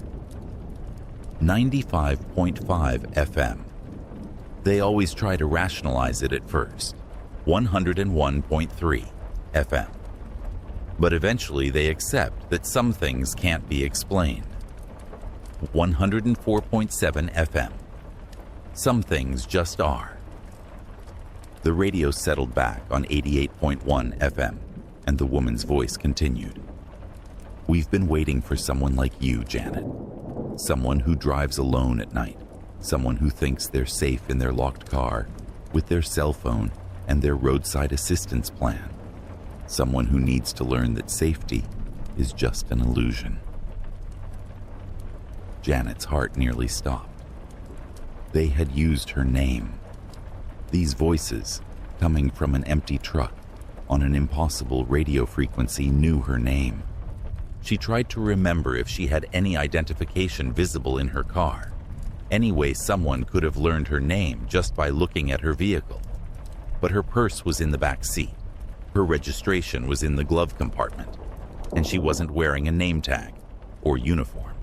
95.5 FM. They always try to rationalize it at first. 101.3 FM. But eventually they accept that some things can't be explained. 104.7 FM. Some things just are. The radio settled back on 88.1 FM, and the woman's voice continued. We've been waiting for someone like you, Janet. Someone who drives alone at night. Someone who thinks they're safe in their locked car, with their cell phone and their roadside assistance plan. Someone who needs to learn that safety is just an illusion. Janet's heart nearly stopped. They had used her name. These voices, coming from an empty truck on an impossible radio frequency, knew her name. She tried to remember if she had any identification visible in her car. Any way someone could have learned her name just by looking at her vehicle. But her purse was in the back seat. Her registration was in the glove compartment, and she wasn't wearing a name tag or uniform.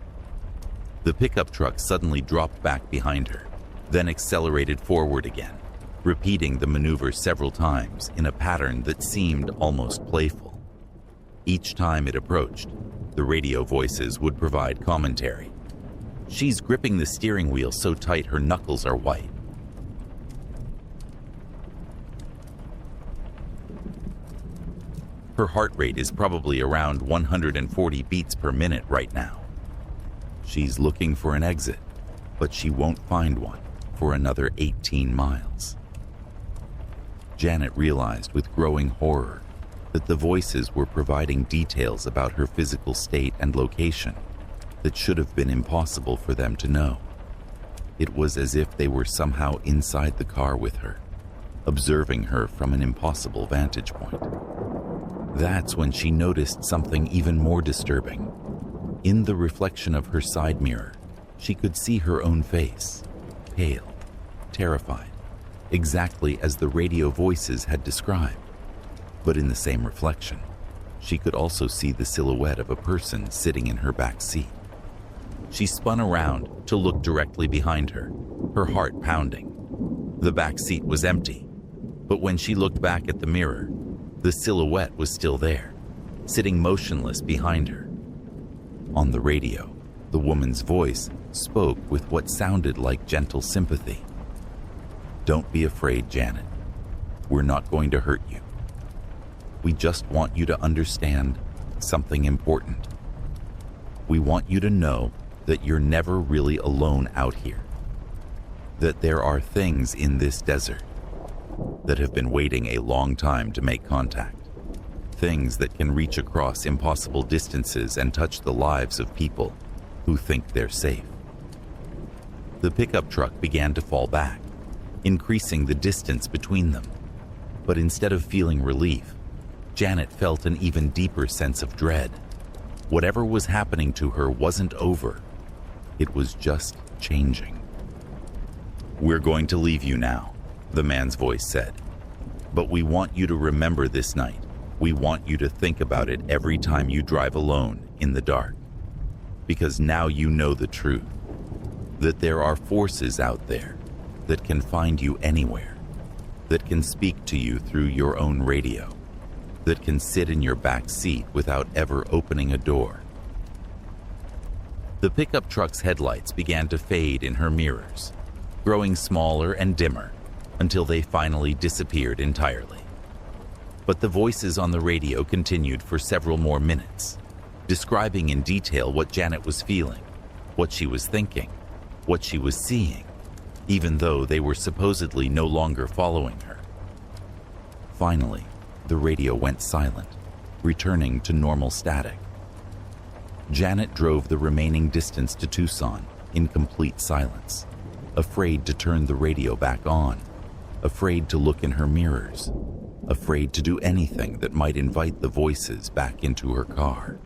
The pickup truck suddenly dropped back behind her, then accelerated forward again, repeating the maneuver several times in a pattern that seemed almost playful. Each time it approached, the radio voices would provide commentary. She's gripping the steering wheel so tight her knuckles are white. Her heart rate is probably around 140 beats per minute right now. She's looking for an exit, but she won't find one for another 18 miles. Janet realized with growing horror that the voices were providing details about her physical state and location that should have been impossible for them to know. It was as if they were somehow inside the car with her, observing her from an impossible vantage point. That's when she noticed something even more disturbing. In the reflection of her side mirror, she could see her own face, pale, terrified, exactly as the radio voices had described. But in the same reflection, she could also see the silhouette of a person sitting in her back seat. She spun around to look directly behind her, her heart pounding. The back seat was empty, but when she looked back at the mirror, the silhouette was still there, sitting motionless behind her. On the radio, the woman's voice spoke with what sounded like gentle sympathy. Don't be afraid, Janet. We're not going to hurt you. We just want you to understand something important. We want you to know that you're never really alone out here. That there are things in this desert that have been waiting a long time to make contact. Things that can reach across impossible distances and touch the lives of people who think they're safe. The pickup truck began to fall back, increasing the distance between them. But instead of feeling relief, Janet felt an even deeper sense of dread. Whatever was happening to her wasn't over. It was just changing. We're going to leave you now, the man's voice said. But we want you to remember this night. We want you to think about it every time you drive alone in the dark. Because now you know the truth. That there are forces out there that can find you anywhere. That can speak to you through your own radio. That can sit in your back seat without ever opening a door. The pickup truck's headlights began to fade in her mirrors, growing smaller and dimmer until they finally disappeared entirely. But the voices on the radio continued for several more minutes, describing in detail what Janet was feeling, what she was thinking, what she was seeing, even though they were supposedly no longer following her. Finally, the radio went silent, returning to normal static. Janet drove the remaining distance to Tucson in complete silence, afraid to turn the radio back on, afraid to look in her mirrors, afraid to do anything that might invite the voices back into her car.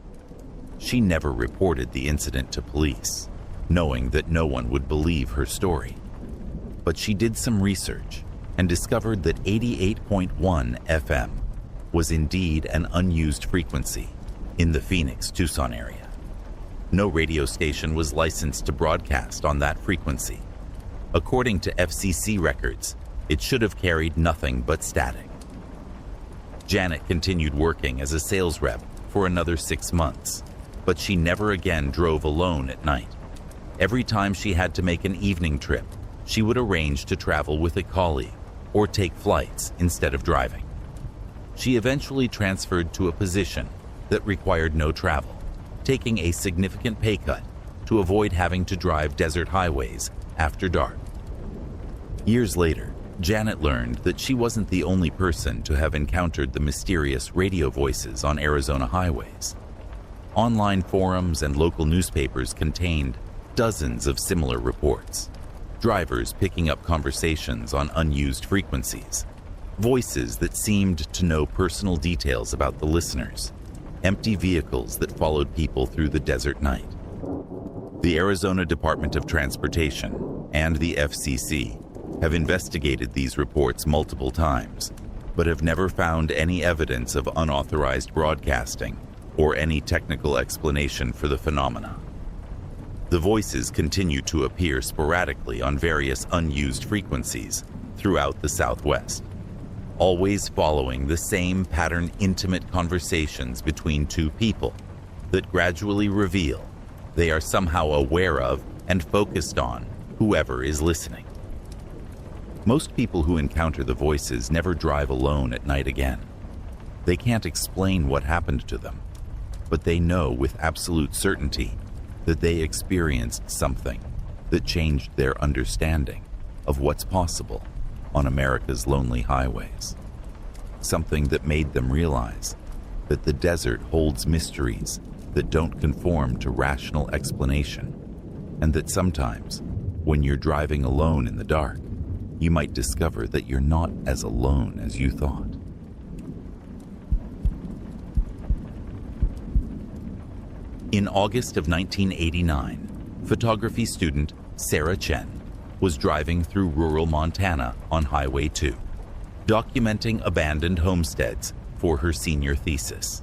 She never reported the incident to police, knowing that no one would believe her story. But she did some research and discovered that 88.1 FM was indeed an unused frequency in the Phoenix-Tucson area. No radio station was licensed to broadcast on that frequency. According to FCC records, it should have carried nothing but static. Janet continued working as a sales rep for another 6 months, but she never again drove alone at night. Every time she had to make an evening trip, she would arrange to travel with a colleague or take flights instead of driving. She eventually transferred to a position that required no travel, taking a significant pay cut to avoid having to drive desert highways after dark. Years later, Janet learned that she wasn't the only person to have encountered the mysterious radio voices on Arizona highways. Online forums and local newspapers contained dozens of similar reports. Drivers picking up conversations on unused frequencies, voices that seemed to know personal details about the listeners, empty vehicles that followed people through the desert night. The Arizona Department of Transportation and the FCC have investigated these reports multiple times, but have never found any evidence of unauthorized broadcasting or any technical explanation for the phenomena. The voices continue to appear sporadically on various unused frequencies throughout the Southwest, always following the same pattern: intimate conversations between two people that gradually reveal they are somehow aware of and focused on whoever is listening. Most people who encounter the voices never drive alone at night again. They can't explain what happened to them, but they know with absolute certainty that they experienced something that changed their understanding of what's possible on America's lonely highways. Something that made them realize that the desert holds mysteries that don't conform to rational explanation, and that sometimes, when you're driving alone in the dark, you might discover that you're not as alone as you thought. In August of 1989, photography student Sarah Chen was driving through rural Montana on Highway 2, documenting abandoned homesteads for her senior thesis.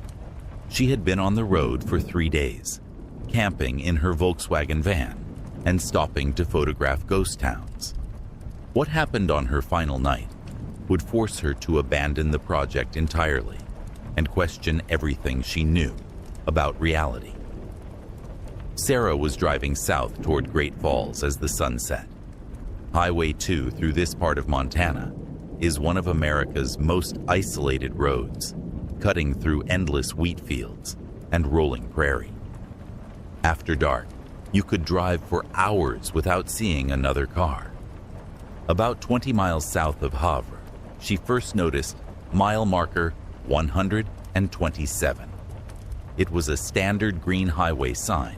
She had been on the road for 3 days, camping in her Volkswagen van and stopping to photograph ghost towns. What happened on her final night would force her to abandon the project entirely and question everything she knew about reality. Sarah was driving south toward Great Falls as the sun set. Highway 2 through this part of Montana is one of America's most isolated roads, cutting through endless wheat fields and rolling prairie. After dark, you could drive for hours without seeing another car. About 20 miles south of Havre, she first noticed mile marker 127. It was a standard green highway sign,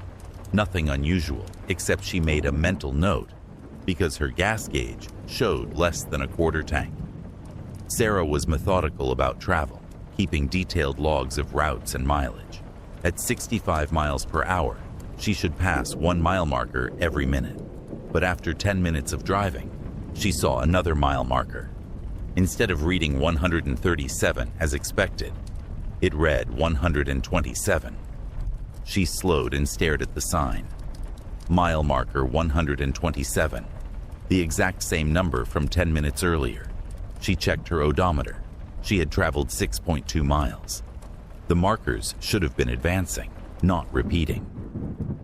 nothing unusual, except she made a mental note because her gas gauge showed less than a quarter tank. Sarah was methodical about travel, keeping detailed logs of routes and mileage. At 65 miles per hour, she should pass 1 mile marker every minute. But after 10 minutes of driving, she saw another mile marker. Instead of reading 137 as expected, it read 127. She slowed and stared at the sign. Mile marker 127, the exact same number from 10 minutes earlier. She checked her odometer. She had traveled 6.2 miles. The markers should have been advancing, not repeating.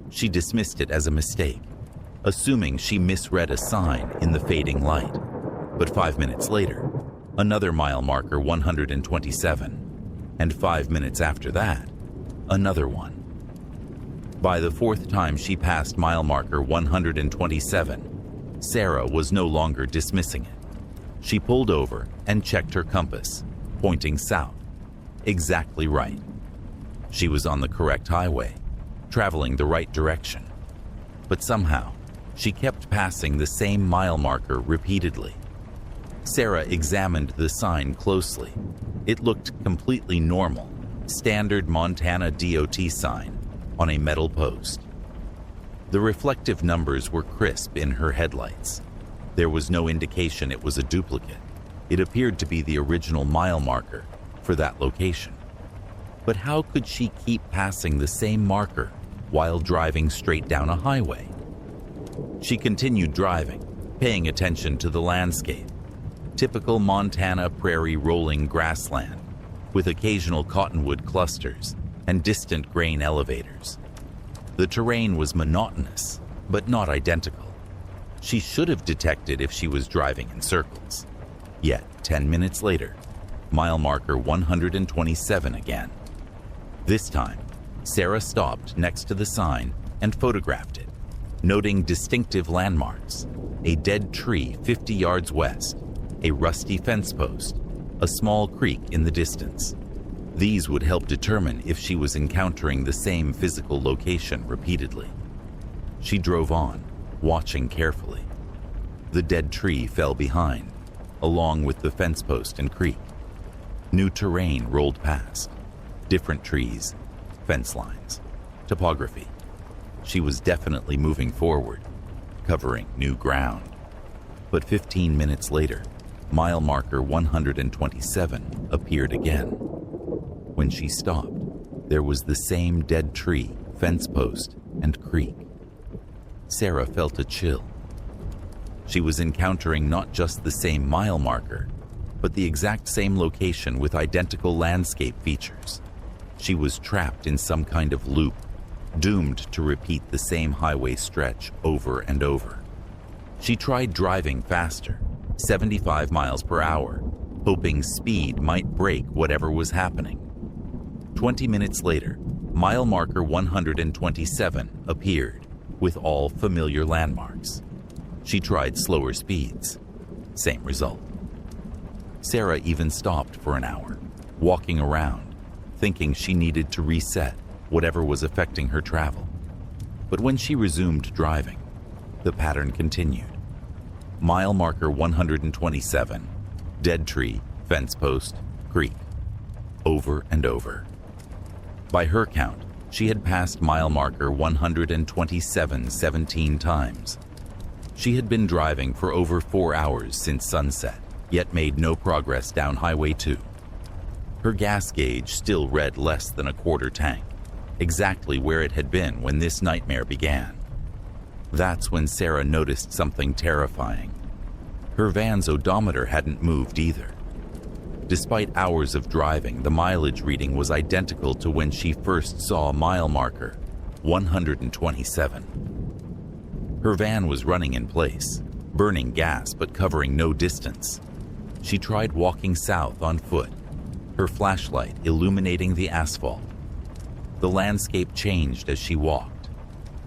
She dismissed it as a mistake, assuming she misread a sign in the fading light. But 5 minutes later, another mile marker 127, and 5 minutes after that, another one. By the fourth time she passed mile marker 127, Sarah was no longer dismissing it. She pulled over and checked her compass, pointing south. Exactly right. She was on the correct highway, traveling the right direction. But somehow, she kept passing the same mile marker repeatedly. Sarah examined the sign closely. It looked completely normal, standard Montana DOT sign on a metal post. The reflective numbers were crisp in her headlights. There was no indication it was a duplicate. It appeared to be the original mile marker for that location. But how could she keep passing the same marker while driving straight down a highway? She continued driving, paying attention to the landscape. Typical Montana prairie rolling grassland, with occasional cottonwood clusters and distant grain elevators. The terrain was monotonous, but not identical. She should have detected if she was driving in circles. Yet, 10 minutes later, mile marker 127 again. This time, Sarah stopped next to the sign and photographed it, noting distinctive landmarks: a dead tree 50 yards west, a rusty fence post, a small creek in the distance. These would help determine if she was encountering the same physical location repeatedly. She drove on, watching carefully. The dead tree fell behind, along with the fence post and creek. New terrain rolled past. Different trees, fence lines, topography. She was definitely moving forward, covering new ground. But 15 minutes later, mile marker 127 appeared again. When she stopped, there was the same dead tree, fence post, and creek. Sarah felt a chill. She was encountering not just the same mile marker, but the exact same location with identical landscape features. She was trapped in some kind of loop, doomed to repeat the same highway stretch over and over. She tried driving faster, 75 miles per hour, hoping speed might break whatever was happening. 20 minutes later, mile marker 127 appeared, with all familiar landmarks. She tried slower speeds. Same result. Sarah even stopped for an hour, walking around, thinking she needed to reset whatever was affecting her travel. But when she resumed driving, the pattern continued. Mile marker 127, dead tree, fence post, creek. Over and over. By her count, she had passed mile marker 127 17 times. She had been driving for over 4 hours since sunset, yet made no progress down Highway 2. Her gas gauge still read less than a quarter tank, exactly where it had been when this nightmare began. That's when Sarah noticed something terrifying. Her van's odometer hadn't moved either. Despite hours of driving, the mileage reading was identical to when she first saw mile marker 127. Her van was running in place, burning gas but covering no distance. She tried walking south on foot, her flashlight illuminating the asphalt. The landscape changed as she walked.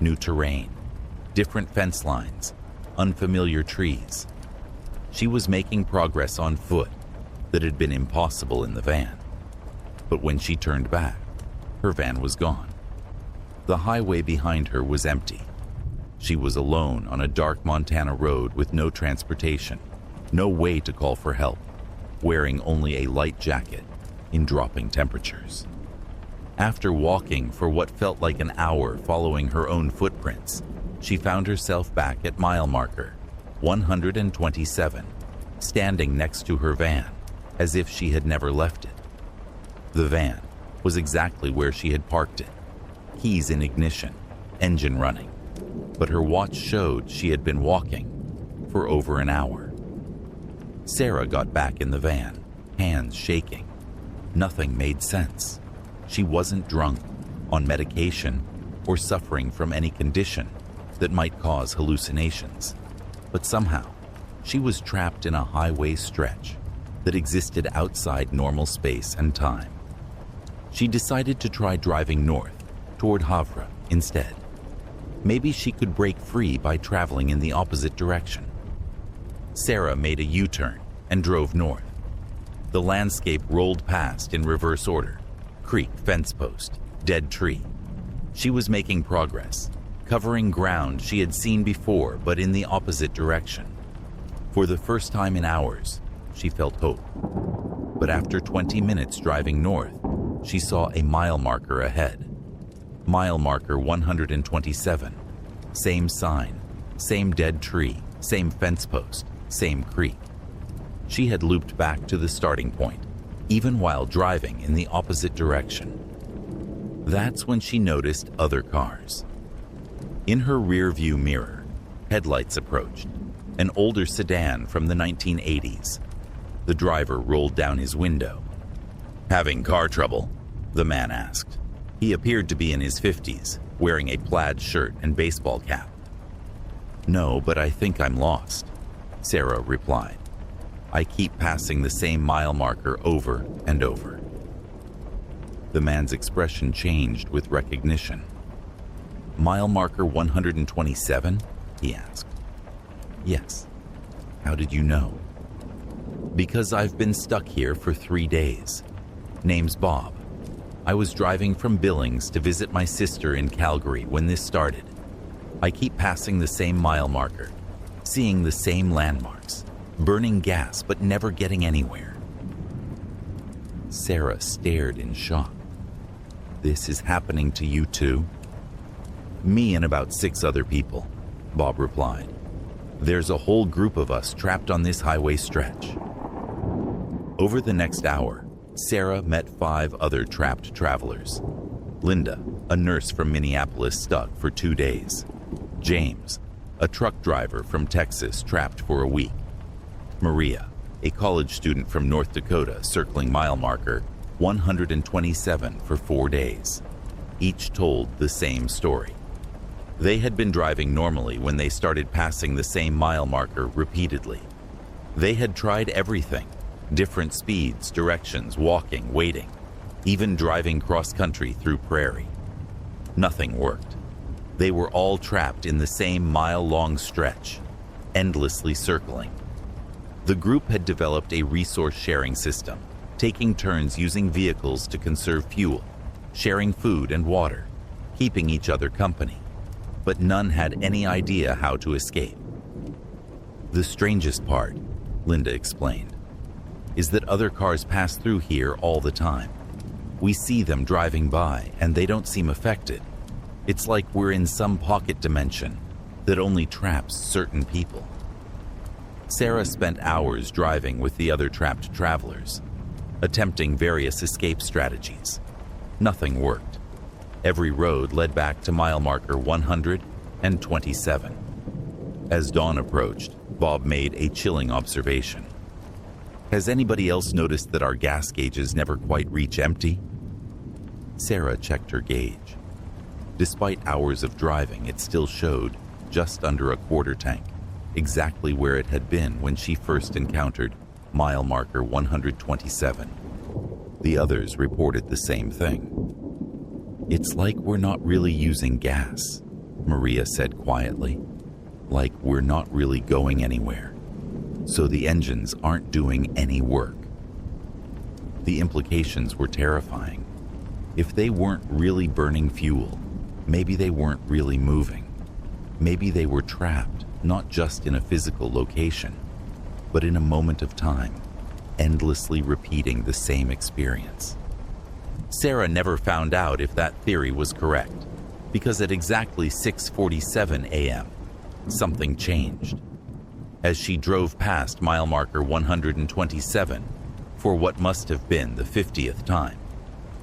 New terrain, different fence lines, unfamiliar trees. She was making progress on foot that had been impossible in the van. But when she turned back, her van was gone. The highway behind her was empty. She was alone on a dark Montana road with no transportation, no way to call for help, wearing only a light jacket in dropping temperatures. After walking for what felt like an hour following her own footprints, she found herself back at mile marker 127, standing next to her van, as if she had never left it. The van was exactly where she had parked it, keys in ignition, engine running, but her watch showed she had been walking for over an hour. Sarah got back in the van, hands shaking. Nothing made sense. She wasn't drunk, on medication, or suffering from any condition that might cause hallucinations. But somehow, she was trapped in a highway stretch that existed outside normal space and time. She decided to try driving north, toward Havre, instead. Maybe she could break free by traveling in the opposite direction. Sarah made a U-turn and drove north. The landscape rolled past in reverse order: creek, fence post, dead tree. She was making progress, covering ground she had seen before but in the opposite direction. For the first time in hours, she felt hope. But after 20 minutes driving north, she saw a mile marker ahead. Mile marker 127. Same sign, same dead tree, same fence post, same creek. She had looped back to the starting point, even while driving in the opposite direction. That's when she noticed other cars. In her rear-view mirror, headlights approached, an older sedan from the 1980s. The driver rolled down his window. Having car trouble? The man asked. He appeared to be in his 50s, wearing a plaid shirt and baseball cap. No, but I think I'm lost, Sarah replied. I keep passing the same mile marker over and over. The man's expression changed with recognition. Mile marker 127? He asked. Yes. How did you know? Because I've been stuck here for 3 days. Name's Bob. I was driving from Billings to visit my sister in Calgary when this started. I keep passing the same mile marker, seeing the same landmarks, burning gas but never getting anywhere. Sarah stared in shock. This is happening to you too? Me and about 6 other people, Bob replied. There's a whole group of us trapped on this highway stretch. Over the next hour, Sarah met 5 other trapped travelers. Linda, a nurse from Minneapolis, stuck for 2 days. James, a truck driver from Texas, trapped for a week. Maria, a college student from North Dakota, circling mile marker 127 for 4 days. Each told the same story. They had been driving normally when they started passing the same mile marker repeatedly. They had tried everything, different speeds, directions, walking, waiting, even driving cross-country through prairie. Nothing worked. They were all trapped in the same mile-long stretch, endlessly circling. The group had developed a resource-sharing system, taking turns using vehicles to conserve fuel, sharing food and water, keeping each other company. But none had any idea how to escape. The strangest part, Linda explained, is that other cars pass through here all the time. We see them driving by and they don't seem affected. It's like we're in some pocket dimension that only traps certain people. Sarah spent hours driving with the other trapped travelers, attempting various escape strategies. Nothing worked. Every road led back to mile marker 127. As dawn approached, Bob made a chilling observation. Has anybody else noticed that our gas gauges never quite reach empty? Sarah checked her gauge. Despite hours of driving, it still showed just under a quarter tank, exactly where it had been when she first encountered mile marker 127. The others reported the same thing. It's like we're not really using gas, Maria said quietly. Like we're not really going anywhere. So the engines aren't doing any work. The implications were terrifying. If they weren't really burning fuel, maybe they weren't really moving. Maybe they were trapped, not just in a physical location, but in a moment of time, endlessly repeating the same experience. Sarah never found out if that theory was correct, because at exactly 6:47 a.m., something changed. As she drove past mile marker 127 for what must have been the 50th time,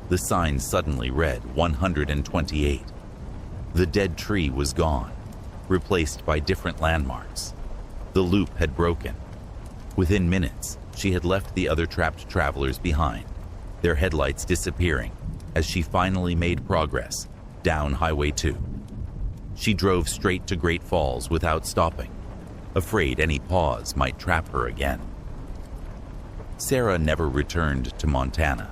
the sign suddenly read 128. The dead tree was gone, replaced by different landmarks. The loop had broken. Within minutes, she had left the other trapped travelers behind, their headlights disappearing as she finally made progress down Highway 2. She drove straight to Great Falls without stopping, afraid any pause might trap her again. Sarah never returned to Montana,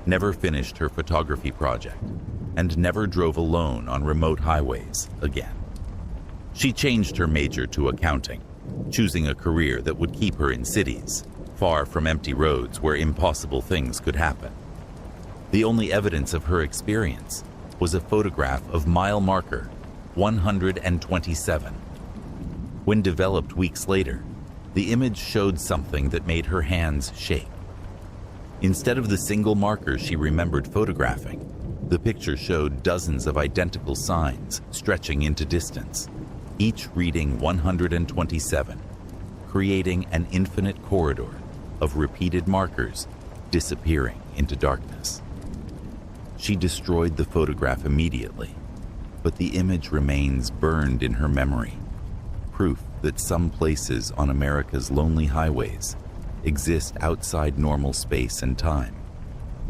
never finished her photography project, and never drove alone on remote highways again. She changed her major to accounting, choosing a career that would keep her in cities, far from empty roads where impossible things could happen. The only evidence of her experience was a photograph of mile marker 127. When developed weeks later, the image showed something that made her hands shake. Instead of the single marker she remembered photographing, the picture showed dozens of identical signs stretching into distance, each reading 127, creating an infinite corridor of repeated markers disappearing into darkness. She destroyed the photograph immediately, but the image remains burned in her memory, proof that some places on America's lonely highways exist outside normal space and time,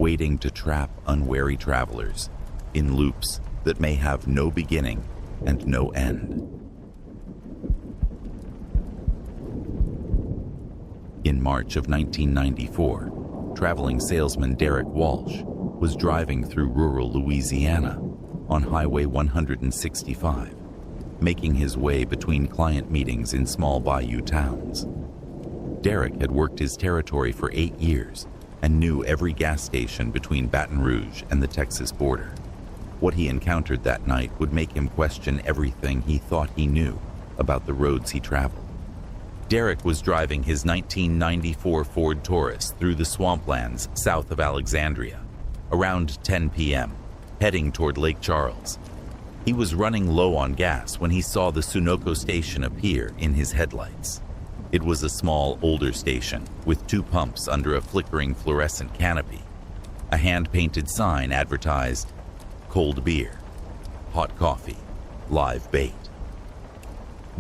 waiting to trap unwary travelers in loops that may have no beginning and no end. In March of 1994, traveling salesman Derek Walsh was driving through rural Louisiana on Highway 165, making his way between client meetings in small bayou towns. Derek had worked his territory for 8 years and knew every gas station between Baton Rouge and the Texas border. What he encountered that night would make him question everything he thought he knew about the roads he traveled. Derek was driving his 1994 Ford Taurus through the swamplands south of Alexandria around 10 p.m., heading toward Lake Charles. He was running low on gas when he saw the Sunoco station appear in his headlights. It was a small, older station with 2 pumps under a flickering fluorescent canopy. A hand-painted sign advertised cold beer, hot coffee, live bait.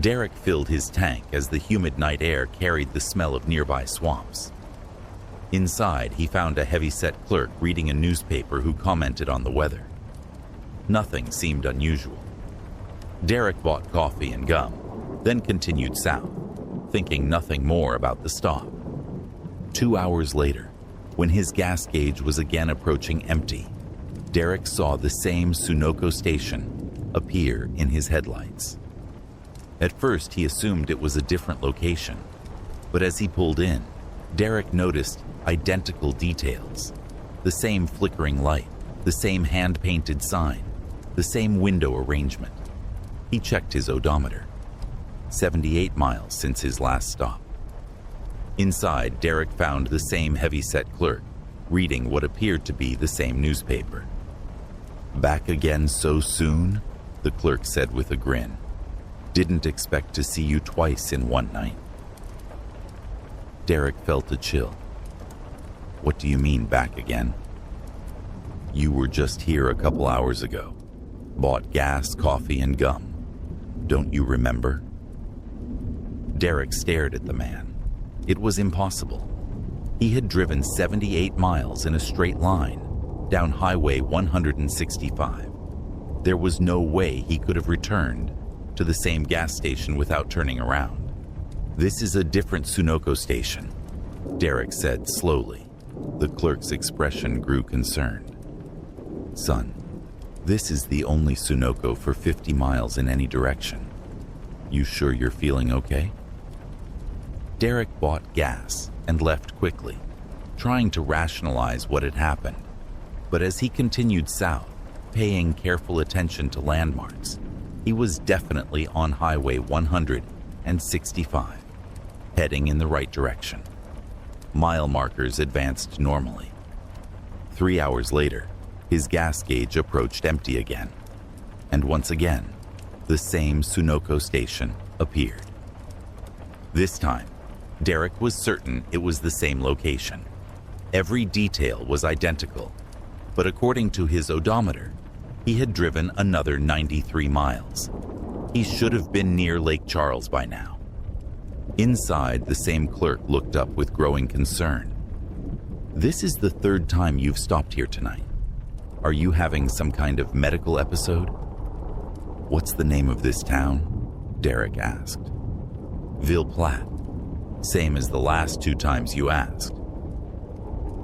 Derek filled his tank as the humid night air carried the smell of nearby swamps. Inside, he found a heavy-set clerk reading a newspaper who commented on the weather. Nothing seemed unusual. Derek bought coffee and gum, then continued south, thinking nothing more about the stop. 2 hours later, when his gas gauge was again approaching empty, Derek saw the same Sunoco station appear in his headlights. At first, he assumed it was a different location, but as he pulled in, Derek noticed identical details. The same flickering light, the same hand-painted sign, the same window arrangement. He checked his odometer. 78 miles since his last stop. Inside, Derek found the same heavy-set clerk, reading what appeared to be the same newspaper. "Back again so soon?" the clerk said with a grin. "Didn't expect to see you twice in one night." Derek felt a chill. "What do you mean, back again?" "You were just here a couple hours ago. Bought gas, coffee, and gum. Don't you remember?" Derek stared at the man. It was impossible. He had driven 78 miles in a straight line down Highway 165. There was no way he could have returned to the same gas station without turning around. "This is a different Sunoco station," Derek said slowly. The clerk's expression grew concerned. "Son, this is the only Sunoco for 50 miles in any direction. You sure you're feeling okay?" Derek bought gas and left quickly, trying to rationalize what had happened. But as he continued south, paying careful attention to landmarks, he was definitely on Highway 165, heading in the right direction. Mile markers advanced normally. 3 hours later, his gas gauge approached empty again. And once again, the same Sunoco station appeared. This time, Derek was certain it was the same location. Every detail was identical, but according to his odometer, he had driven another 93 miles. He should have been near Lake Charles by now. Inside, the same clerk looked up with growing concern. "This is the 3rd time you've stopped here tonight. Are you having some kind of medical episode?" "What's the name of this town?" Derek asked. "Ville Platte. Same as the last 2 times you asked."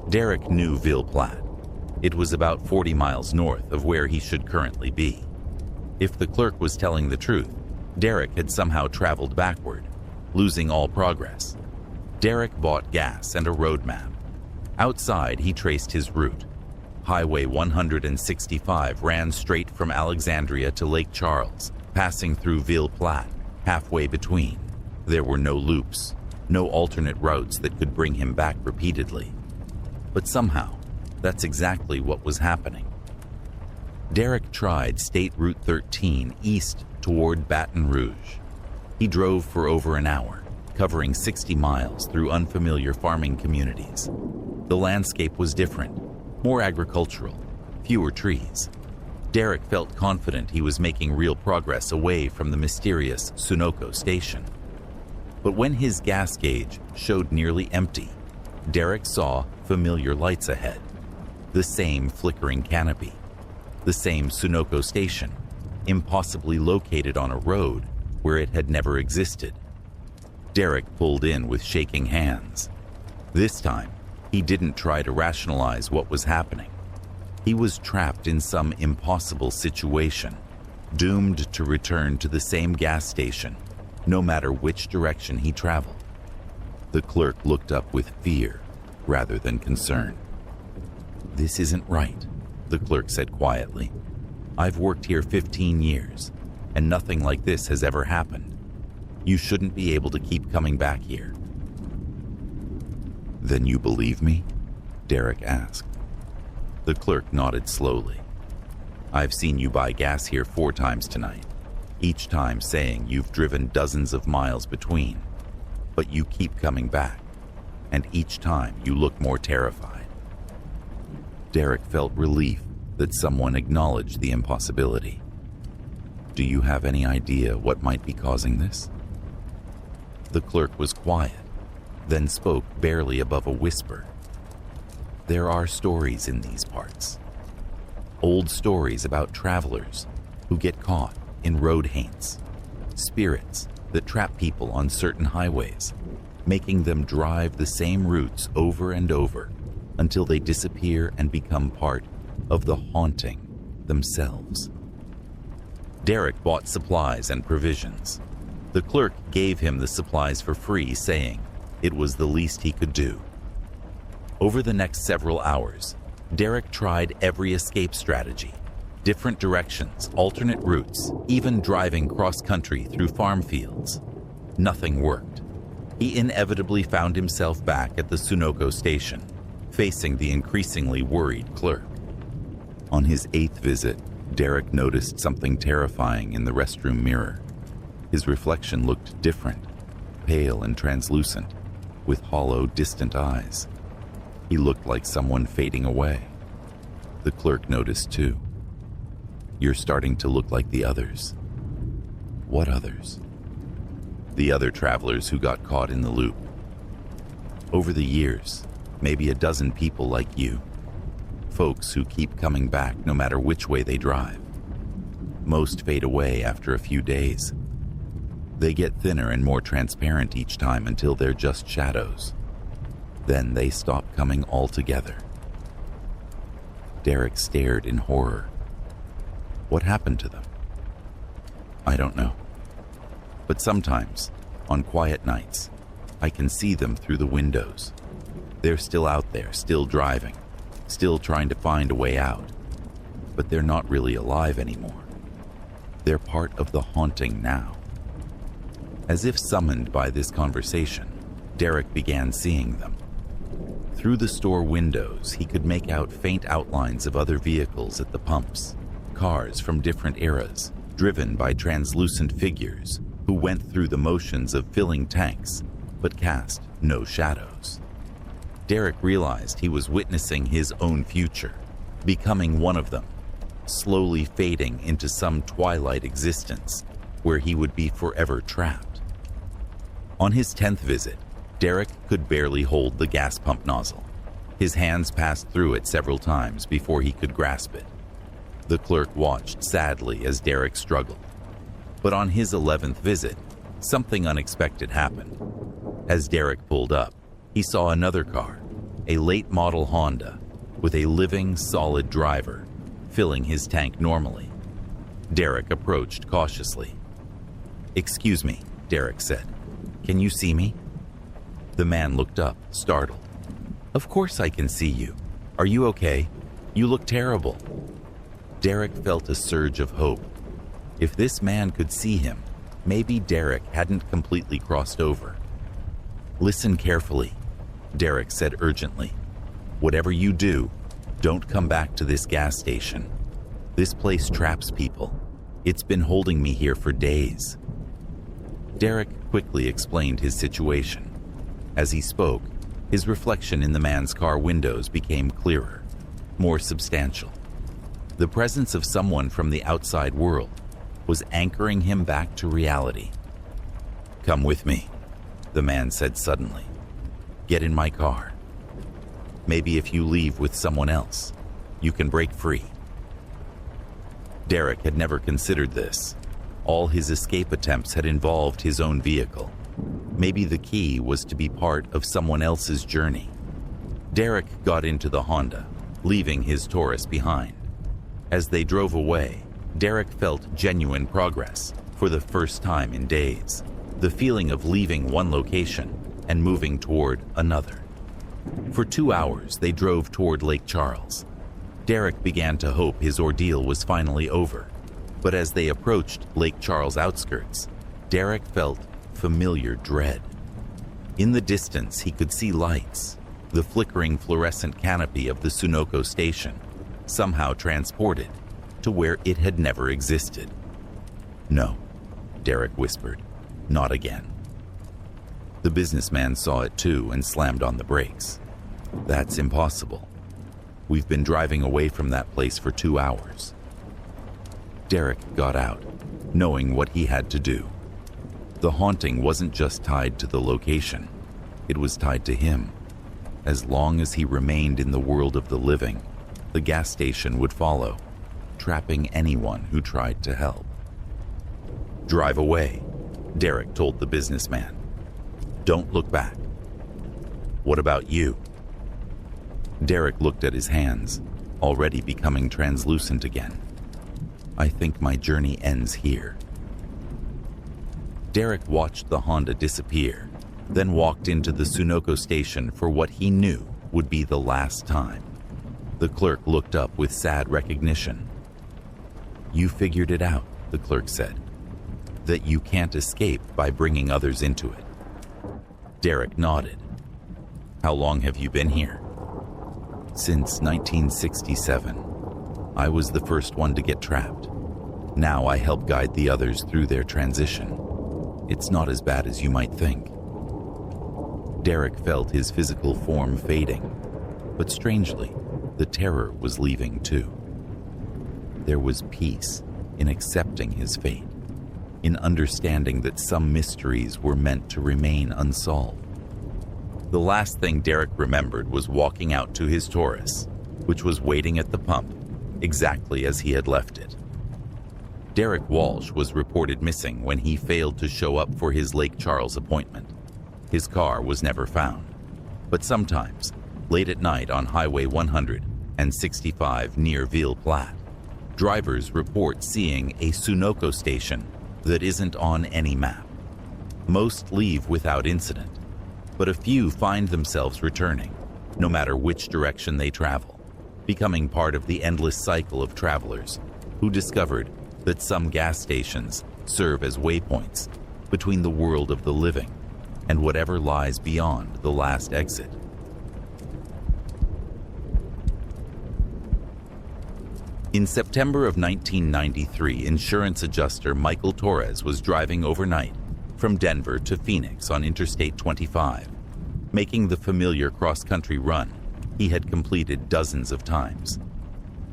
Derek knew Ville Platte. It was about 40 miles north of where he should currently be. If the clerk was telling the truth, Derek had somehow traveled backward, losing all progress. Derek bought gas and a road map. Outside, he traced his route. Highway 165 ran straight from Alexandria to Lake Charles, passing through Ville Platte, halfway between. There were no loops, no alternate routes that could bring him back repeatedly. But somehow, that's exactly what was happening. Derek tried State Route 13 east toward Baton Rouge. He drove for over an hour, covering 60 miles through unfamiliar farming communities. The landscape was different, more agricultural, fewer trees. Derek felt confident he was making real progress away from the mysterious Sunoco station. But when his gas gauge showed nearly empty, Derek saw familiar lights ahead. The same flickering canopy. The same Sunoco station, impossibly located on a road where it had never existed. Derek pulled in with shaking hands. This time, he didn't try to rationalize what was happening. He was trapped in some impossible situation, doomed to return to the same gas station, no matter which direction he traveled. The clerk looked up with fear rather than concern. "This isn't right," the clerk said quietly. "I've worked here 15 years, and nothing like this has ever happened. You shouldn't be able to keep coming back here." "Then you believe me?" Derek asked. The clerk nodded slowly. "I've seen you buy gas here 4 times tonight, each time saying you've driven dozens of miles between, but you keep coming back, and each time you look more terrified." Derek felt relief that someone acknowledged the impossibility. "Do you have any idea what might be causing this?" The clerk was quiet, then spoke barely above a whisper. "There are stories in these parts. Old stories about travelers who get caught in road haunts, spirits that trap people on certain highways, making them drive the same routes over and over until they disappear and become part of the haunting themselves." Derek bought supplies and provisions. The clerk gave him the supplies for free, saying it was the least he could do. Over the next several hours, Derek tried every escape strategy, different directions, alternate routes, even driving cross-country through farm fields. Nothing worked. He inevitably found himself back at the Sunoco station, facing the increasingly worried clerk. On his 8th visit, Derek noticed something terrifying in the restroom mirror. His reflection looked different, pale and translucent, with hollow, distant eyes. He looked like someone fading away. The clerk noticed too. "You're starting to look like the others." "What others?" "The other travelers who got caught in the loop. Over the years, maybe a dozen people like you. Folks who keep coming back no matter which way they drive. Most fade away after a few days. They get thinner and more transparent each time until they're just shadows. Then they stop coming altogether." Derek stared in horror. "What happened to them?" "I don't know. But sometimes, on quiet nights, I can see them through the windows. They're still out there, still driving, still trying to find a way out. But they're not really alive anymore. They're part of the haunting now." As if summoned by this conversation, Derek began seeing them. Through the store windows, he could make out faint outlines of other vehicles at the pumps, cars from different eras, driven by translucent figures who went through the motions of filling tanks, but cast no shadows. Derek realized he was witnessing his own future, becoming one of them, slowly fading into some twilight existence where he would be forever trapped. On his 10th visit, Derek could barely hold the gas pump nozzle. His hands passed through it several times before he could grasp it. The clerk watched sadly as Derek struggled. But on his 11th visit, something unexpected happened. As Derek pulled up, he saw another car, a late-model Honda, with a living, solid driver, filling his tank normally. Derek approached cautiously. "Excuse me," Derek said. "Can you see me?" The man looked up, startled. "Of course I can see you. Are you okay? You look terrible." Derek felt a surge of hope. If this man could see him, maybe Derek hadn't completely crossed over. "Listen carefully," Derek said urgently. "Whatever you do, don't come back to this gas station. This place traps people. It's been holding me here for days." Derek quickly explained his situation. As he spoke, his reflection in the man's car windows became clearer, more substantial. The presence of someone from the outside world was anchoring him back to reality. "Come with me," the man said suddenly. "Get in my car. Maybe if you leave with someone else, you can break free. Derek had never considered this. All his escape attempts had involved his own vehicle. Maybe the key was to be part of someone else's journey. Derek got into the Honda, leaving his Taurus behind. As they drove away, Derek felt genuine progress for the first time in days. The feeling of leaving one location and moving toward another. For 2 hours, they drove toward Lake Charles. Derek began to hope his ordeal was finally over, but as they approached Lake Charles' outskirts, Derek felt familiar dread. In the distance, he could see lights, the flickering fluorescent canopy of the Sunoco station, somehow transported to where it had never existed. "No," Derek whispered, "not again." The businessman saw it too and slammed on the brakes. "That's impossible. We've been driving away from that place for 2 hours." Derek got out, knowing what he had to do. The haunting wasn't just tied to the location. It was tied to him. As long as he remained in the world of the living, the gas station would follow, trapping anyone who tried to help. "Drive away," Derek told the businessman. "Don't look back." "What about you?" Derek looked at his hands, already becoming translucent again. "I think my journey ends here." Derek watched the Honda disappear, then walked into the Sunoco station for what he knew would be the last time. The clerk looked up with sad recognition. "You figured it out," the clerk said, "that you can't escape by bringing others into it." Derek nodded. "How long have you been here?" "Since 1967. I was the first one to get trapped. Now I help guide the others through their transition. It's not as bad as you might think." Derek felt his physical form fading, but strangely, the terror was leaving too. There was peace in accepting his fate, in understanding that some mysteries were meant to remain unsolved. The last thing Derek remembered was walking out to his Taurus, which was waiting at the pump, exactly as he had left it. Derek Walsh was reported missing when he failed to show up for his Lake Charles appointment. His car was never found, but sometimes, late at night on Highway 165 near Ville Platte, drivers report seeing a Sunoco station that isn't on any map. Most leave without incident, but a few find themselves returning, no matter which direction they travel, becoming part of the endless cycle of travelers who discovered that some gas stations serve as waypoints between the world of the living and whatever lies beyond the last exit. In September of 1993, insurance adjuster Michael Torres was driving overnight from Denver to Phoenix on Interstate 25, making the familiar cross-country run he had completed dozens of times.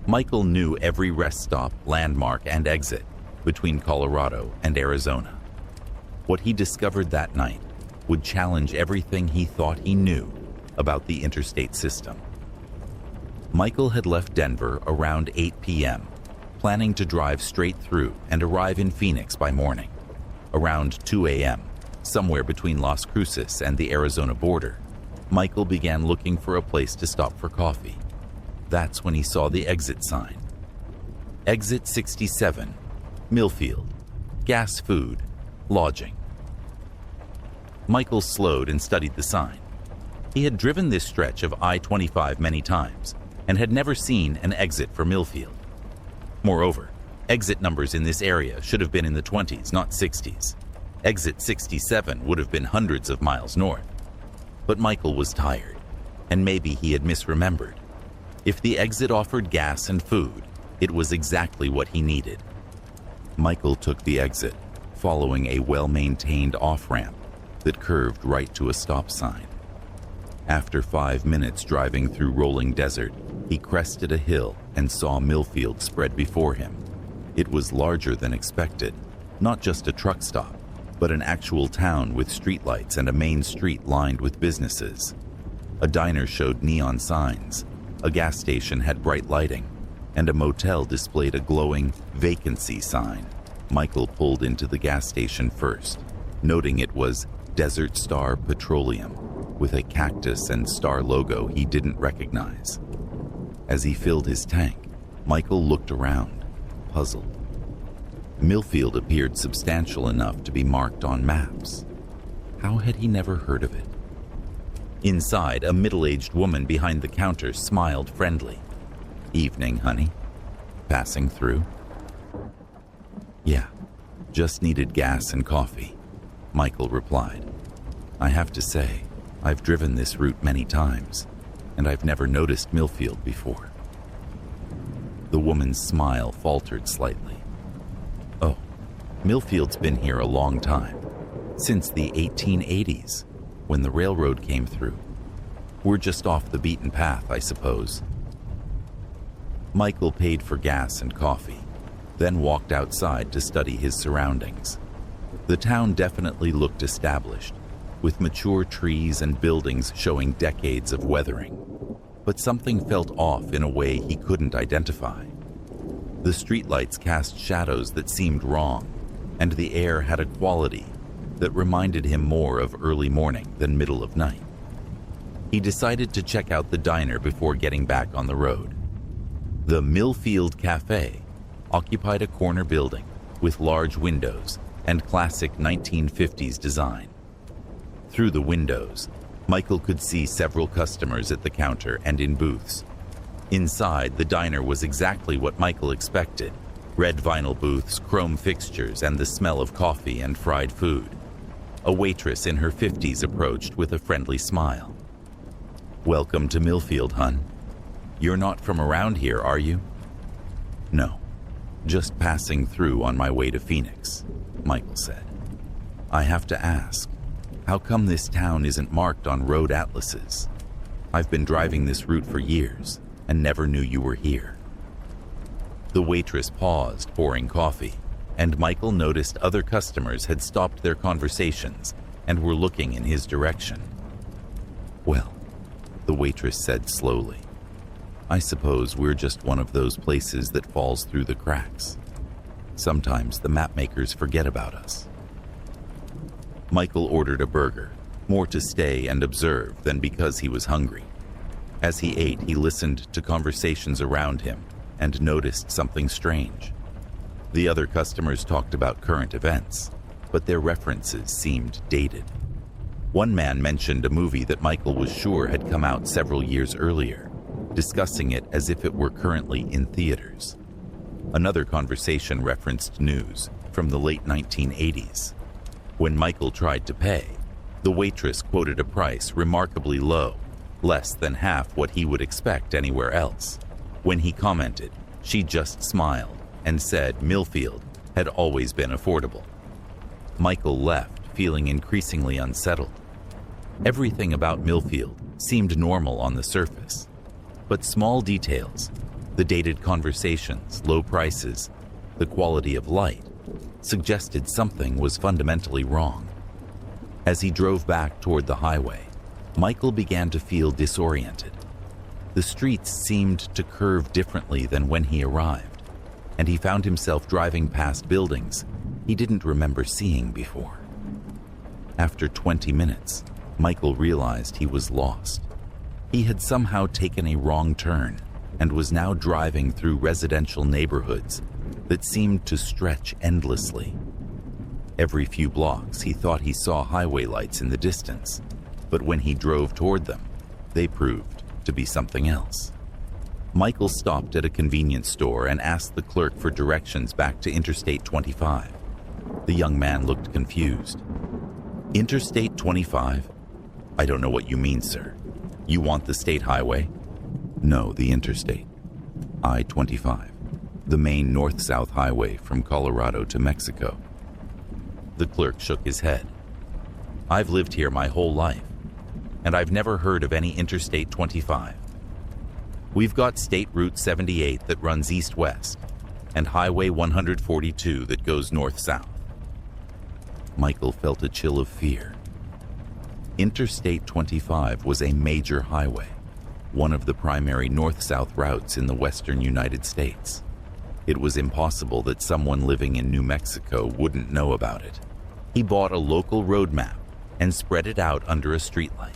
Michael knew every rest stop, landmark, and exit between Colorado and Arizona. What he discovered that night would challenge everything he thought he knew about the interstate system. Michael had left Denver around 8 p.m., planning to drive straight through and arrive in Phoenix by morning. Around 2 a.m., somewhere between Las Cruces and the Arizona border, Michael began looking for a place to stop for coffee. That's when he saw the exit sign. Exit 67, Millfield, gas, food, lodging. Michael slowed and studied the sign. He had driven this stretch of I-25 many times and had never seen an exit for Millfield. Moreover, exit numbers in this area should have been in the 20s, not 60s. Exit 67 would have been hundreds of miles north. But Michael was tired, and maybe he had misremembered. If the exit offered gas and food, it was exactly what he needed. Michael took the exit, following a well-maintained off-ramp that curved right to a stop sign. After 5 minutes driving through rolling desert, he crested a hill and saw Millfield spread before him. It was larger than expected, not just a truck stop, but an actual town with streetlights and a main street lined with businesses. A diner showed neon signs, A gas station had bright lighting, and a motel displayed a glowing vacancy sign. Michael pulled into the gas station first, noting it was Desert Star Petroleum, with a cactus and star logo he didn't recognize. As he filled his tank, Michael looked around, puzzled. Millfield appeared substantial enough to be marked on maps. How had he never heard of it? Inside, a middle-aged woman behind the counter smiled friendly. "Evening, honey. Passing through?" "Yeah, just needed gas and coffee," Michael replied. "I have to say, I've driven this route many times, and I've never noticed Millfield before." The woman's smile faltered slightly. "Oh, Millfield's been here a long time, since the 1880s, when the railroad came through. We're just off the beaten path, I suppose." Michael paid for gas and coffee, then walked outside to study his surroundings. The town definitely looked established, with mature trees and buildings showing decades of weathering. But something felt off in a way he couldn't identify. The streetlights cast shadows that seemed wrong, and the air had a quality that reminded him more of early morning than middle of night. He decided to check out the diner before getting back on the road. The Millfield Cafe occupied a corner building with large windows and classic 1950s design. Through the windows, Michael could see several customers at the counter and in booths. Inside, the diner was exactly what Michael expected: red vinyl booths, chrome fixtures, and the smell of coffee and fried food. A waitress in her 50s approached with a friendly smile. "Welcome to Millfield, hun. You're not from around here, are you?" "No, just passing through on my way to Phoenix," Michael said. "I have to ask, how come this town isn't marked on road atlases? I've been driving this route for years and never knew you were here." The waitress paused, pouring coffee, and Michael noticed other customers had stopped their conversations and were looking in his direction. "Well," the waitress said slowly, "I suppose we're just one of those places that falls through the cracks. Sometimes the mapmakers forget about us." Michael ordered a burger, more to stay and observe than because he was hungry. As he ate, he listened to conversations around him and noticed something strange. The other customers talked about current events, but their references seemed dated. One man mentioned a movie that Michael was sure had come out several years earlier, discussing it as if it were currently in theaters. Another conversation referenced news from the late 1980s. When Michael tried to pay, the waitress quoted a price remarkably low, less than half what he would expect anywhere else. When he commented, she just smiled and said Millfield had always been affordable. Michael left, feeling increasingly unsettled. Everything about Millfield seemed normal on the surface, but small details, the dated conversations, low prices, the quality of light, suggested something was fundamentally wrong. As he drove back toward the highway, Michael began to feel disoriented. The streets seemed to curve differently than when he arrived, and he found himself driving past buildings he didn't remember seeing before. After 20 minutes, Michael realized he was lost. He had somehow taken a wrong turn and was now driving through residential neighborhoods that seemed to stretch endlessly. Every few blocks, he thought he saw highway lights in the distance, but when he drove toward them, they proved to be something else. Michael stopped at a convenience store and asked the clerk for directions back to Interstate 25. The young man looked confused. "Interstate 25? I don't know what you mean, sir. You want the state highway?" "No, the interstate. I-25, the main north-south highway from Colorado to Mexico." The clerk shook his head. "I've lived here my whole life, and I've never heard of any Interstate 25. We've got State Route 78 that runs east-west, and Highway 142 that goes north-south." Michael felt a chill of fear. Interstate 25 was a major highway, one of the primary north-south routes in the western United States. It was impossible that someone living in New Mexico wouldn't know about it. He bought a local road map and spread it out under a streetlight.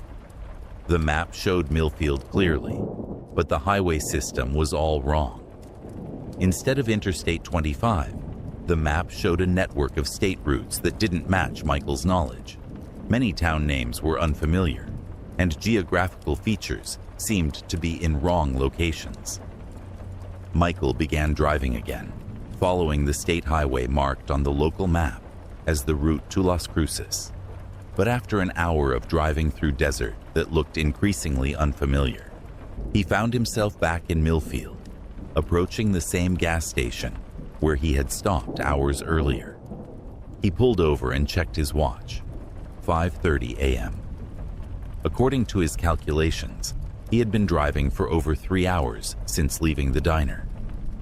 The map showed Millfield clearly, but the highway system was all wrong. Instead of Interstate 25, the map showed a network of state routes that didn't match Michael's knowledge. Many town names were unfamiliar, and geographical features seemed to be in wrong locations. Michael began driving again, following the state highway marked on the local map as the route to Las Cruces. But after an hour of driving through desert that looked increasingly unfamiliar, he found himself back in Millfield, approaching the same gas station where he had stopped hours earlier. He pulled over and checked his watch. 5:30 a.m. According to his calculations, he had been driving for over 3 hours since leaving the diner,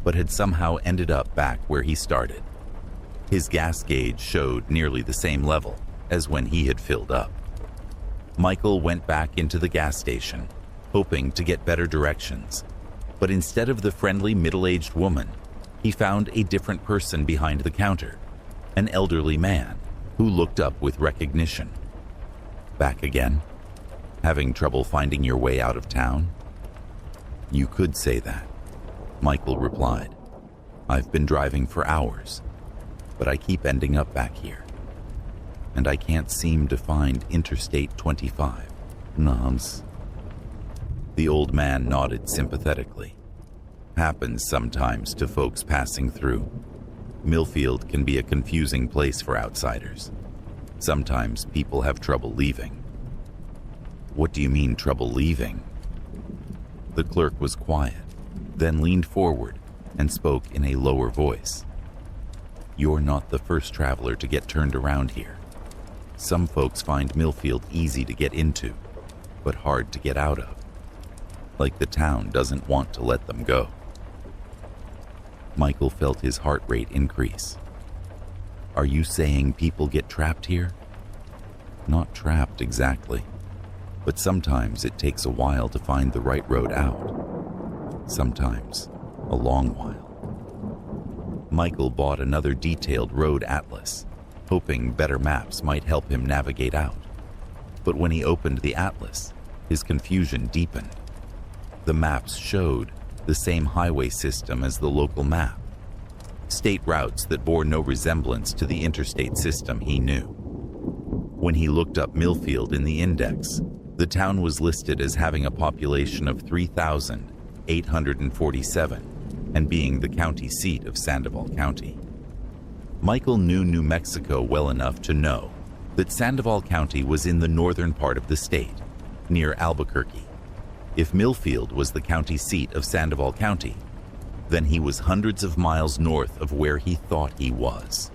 but had somehow ended up back where he started. His gas gauge showed nearly the same level as when he had filled up. Michael went back into the gas station, hoping to get better directions, but instead of the friendly middle-aged woman, he found a different person behind the counter, an elderly man who looked up with recognition. "Back again? Having trouble finding your way out of town?" "You could say that," Michael replied. "I've been driving for hours, but I keep ending up back here. And I can't seem to find Interstate 25. Nums." The old man nodded sympathetically. "Happens sometimes to folks passing through. Millfield can be a confusing place for outsiders. Sometimes people have trouble leaving." "What do you mean, trouble leaving?" The clerk was quiet, then leaned forward and spoke in a lower voice. "You're not the first traveler to get turned around here. Some folks find Millfield easy to get into, but hard to get out of. Like the town doesn't want to let them go." Michael felt his heart rate increase. "Are you saying people get trapped here?" "Not trapped exactly, but sometimes it takes a while to find the right road out. Sometimes a long while." Michael bought another detailed road atlas, hoping better maps might help him navigate out. But when he opened the atlas, his confusion deepened. The maps showed the same highway system as the local map, state routes that bore no resemblance to the interstate system he knew. When he looked up Millfield in the index, the town was listed as having a population of 3,847 and being the county seat of Sandoval County. Michael knew New Mexico well enough to know that Sandoval County was in the northern part of the state, near Albuquerque. If Millfield was the county seat of Sandoval County, then he was hundreds of miles north of where he thought he was.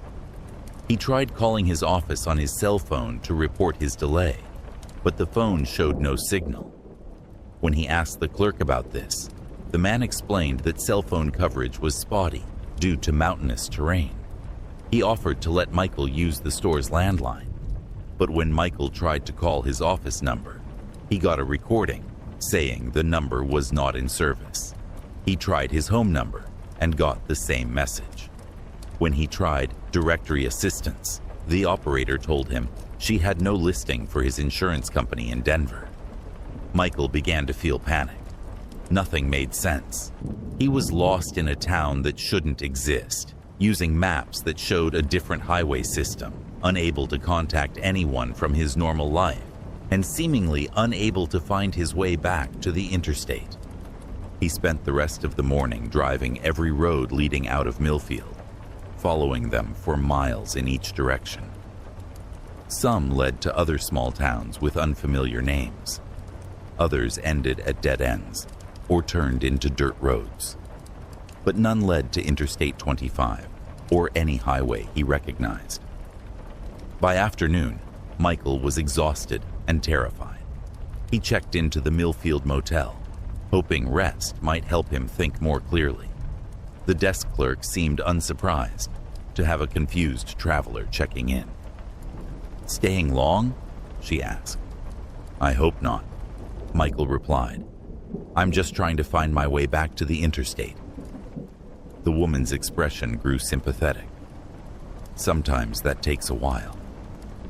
He tried calling his office on his cell phone to report his delay, but the phone showed no signal. When he asked the clerk about this, the man explained that cell phone coverage was spotty due to mountainous terrain. He offered to let Michael use the store's landline, but when Michael tried to call his office number, he got a recording saying the number was not in service. He tried his home number and got the same message. When he tried directory assistance, the operator told him she had no listing for his insurance company in Denver. Michael began to feel panic. Nothing made sense. He was lost in a town that shouldn't exist, using maps that showed a different highway system, unable to contact anyone from his normal life, and seemingly unable to find his way back to the interstate. He spent the rest of the morning driving every road leading out of Millfield, following them for miles in each direction. Some led to other small towns with unfamiliar names. Others ended at dead ends or turned into dirt roads. But none led to Interstate 25 or any highway he recognized. By afternoon, Michael was exhausted and terrified. He checked into the Millfield Motel, hoping rest might help him think more clearly. The desk clerk seemed unsurprised to have a confused traveler checking in. "Staying long?" she asked. "I hope not," Michael replied, I'm just trying to find my way back to the interstate." The woman's expression grew sympathetic. Sometimes that takes a while.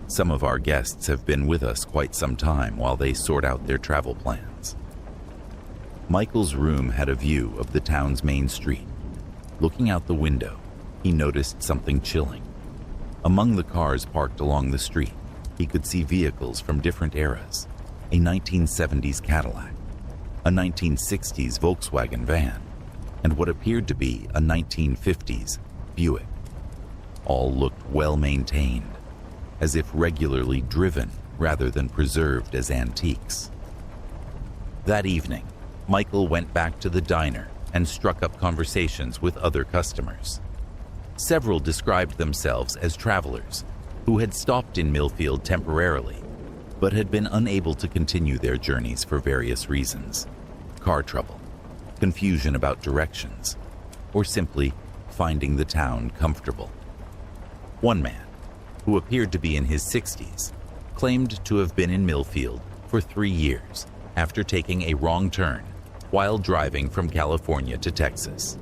Some of our guests have been with us quite some time while they sort out their travel plans. Michael's room had a view of the town's main street. Looking out the window, he noticed something chilling. Among the cars parked along the street, he could see vehicles from different eras: a 1970s Cadillac, a 1960s Volkswagen van, and what appeared to be a 1950s Buick. All looked well maintained, as if regularly driven rather than preserved as antiques. That evening, Michael went back to the diner and struck up conversations with other customers. Several described themselves as travelers who had stopped in Millfield temporarily, but had been unable to continue their journeys for various reasons: car trouble, confusion about directions, or simply finding the town comfortable. One man, who appeared to be in his 60s, claimed to have been in Millfield for 3 years after taking a wrong turn while driving from California to Texas.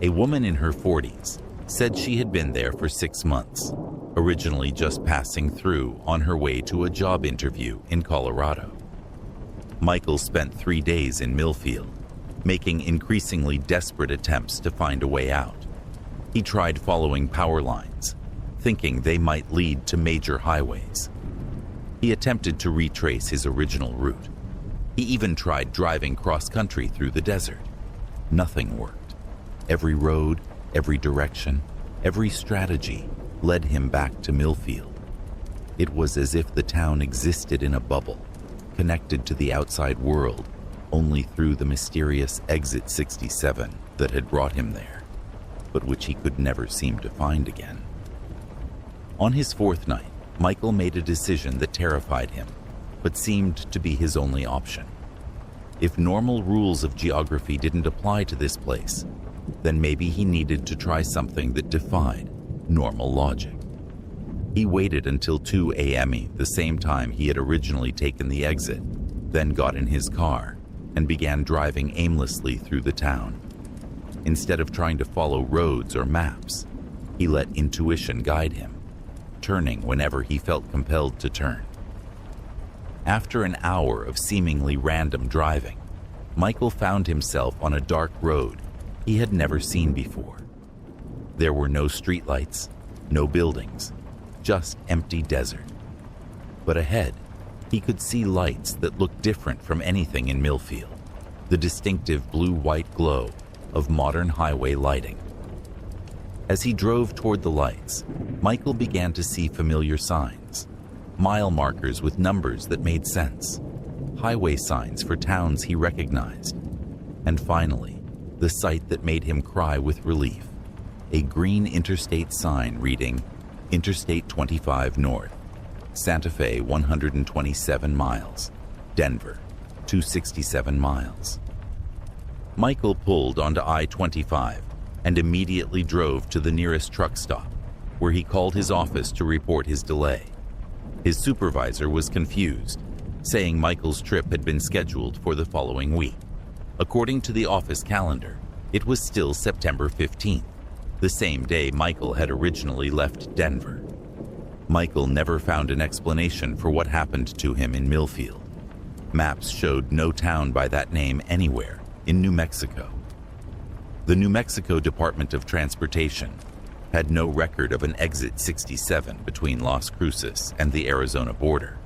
A woman in her 40s said she had been there for 6 months, originally just passing through on her way to a job interview in Colorado. Michael spent 3 days in Millfield, making increasingly desperate attempts to find a way out. He tried following power lines, thinking they might lead to major highways. He attempted to retrace his original route. He even tried driving cross-country through the desert. Nothing worked. Every road, every direction, every strategy led him back to Millfield. It was as if the town existed in a bubble, connected to the outside world only through the mysterious Exit 67 that had brought him there, but which he could never seem to find again. On his 4th night, Michael made a decision that terrified him, but seemed to be his only option. If normal rules of geography didn't apply to this place, then maybe he needed to try something that defied normal logic. He waited until 2 a.m., the same time he had originally taken the exit, then got in his car and began driving aimlessly through the town. Instead of trying to follow roads or maps, he let intuition guide him, turning whenever he felt compelled to turn. After an hour of seemingly random driving, Michael found himself on a dark road he had never seen before. There were no streetlights, no buildings, just empty desert. But ahead, he could see lights that looked different from anything in Millfield, the distinctive blue-white glow of modern highway lighting. As he drove toward the lights, Michael began to see familiar signs, mile markers with numbers that made sense, highway signs for towns he recognized, and finally, the sight that made him cry with relief: a green interstate sign reading Interstate 25 North, Santa Fe 127 miles, Denver 267 miles. Michael pulled onto I-25 and immediately drove to the nearest truck stop, where he called his office to report his delay. His supervisor was confused, saying Michael's trip had been scheduled for the following week. According to the office calendar, it was still September 15th, the same day Michael had originally left Denver. Michael never found an explanation for what happened to him in Millfield. Maps showed no town by that name anywhere in New Mexico. The New Mexico Department of Transportation had no record of an Exit 67 between Las Cruces and the Arizona border.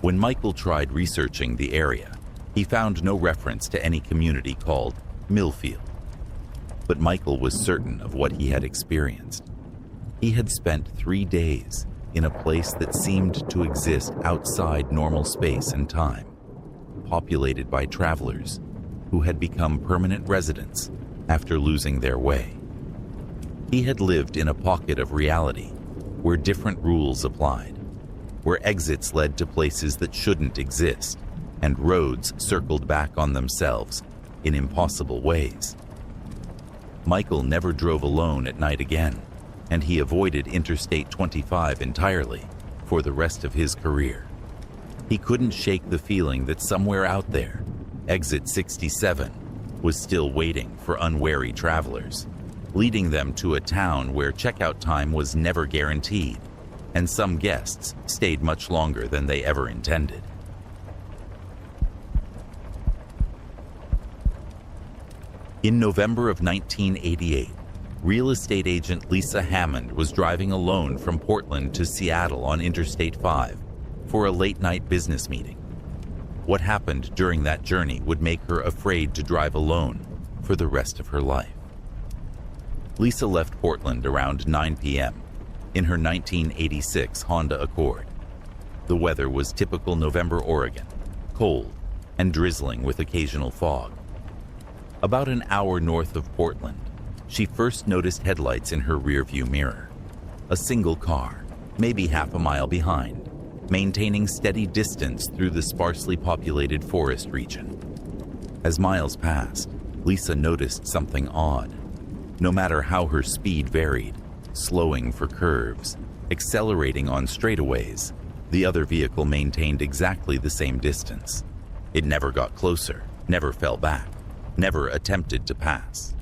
When Michael tried researching the area, he found no reference to any community called Millfield. But Michael was certain of what he had experienced. He had spent 3 days in a place that seemed to exist outside normal space and time, populated by travelers who had become permanent residents after losing their way. He had lived in a pocket of reality where different rules applied, where exits led to places that shouldn't exist, and roads circled back on themselves in impossible ways. Michael never drove alone at night again, and he avoided Interstate 25 entirely for the rest of his career. He couldn't shake the feeling that somewhere out there, Exit 67 was still waiting for unwary travelers, leading them to a town where checkout time was never guaranteed, and some guests stayed much longer than they ever intended. In November of 1988, real estate agent Lisa Hammond was driving alone from Portland to Seattle on Interstate 5 for a late-night business meeting. What happened during that journey would make her afraid to drive alone for the rest of her life. Lisa left Portland around 9 p.m. in her 1986 Honda Accord. The weather was typical November Oregon, cold and drizzling with occasional fog. About an hour north of Portland, she first noticed headlights in her rearview mirror. A single car, maybe half a mile behind, maintaining steady distance through the sparsely populated forest region. As miles passed, Lisa noticed something odd. No matter how her speed varied, slowing for curves, accelerating on straightaways, the other vehicle maintained exactly the same distance. It never got closer, never fell back, never attempted to pass.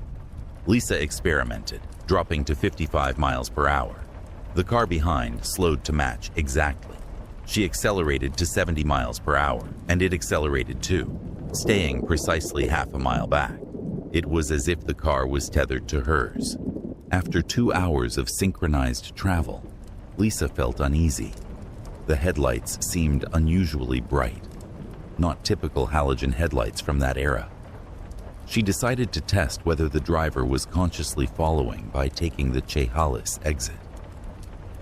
Lisa experimented, dropping to 55 miles per hour. The car behind slowed to match exactly. She accelerated to 70 miles per hour, and it accelerated too, staying precisely half a mile back. It was as if the car was tethered to hers. After 2 hours of synchronized travel, Lisa felt uneasy. The headlights seemed unusually bright, not typical halogen headlights from that era. She decided to test whether the driver was consciously following by taking the Chehalis exit.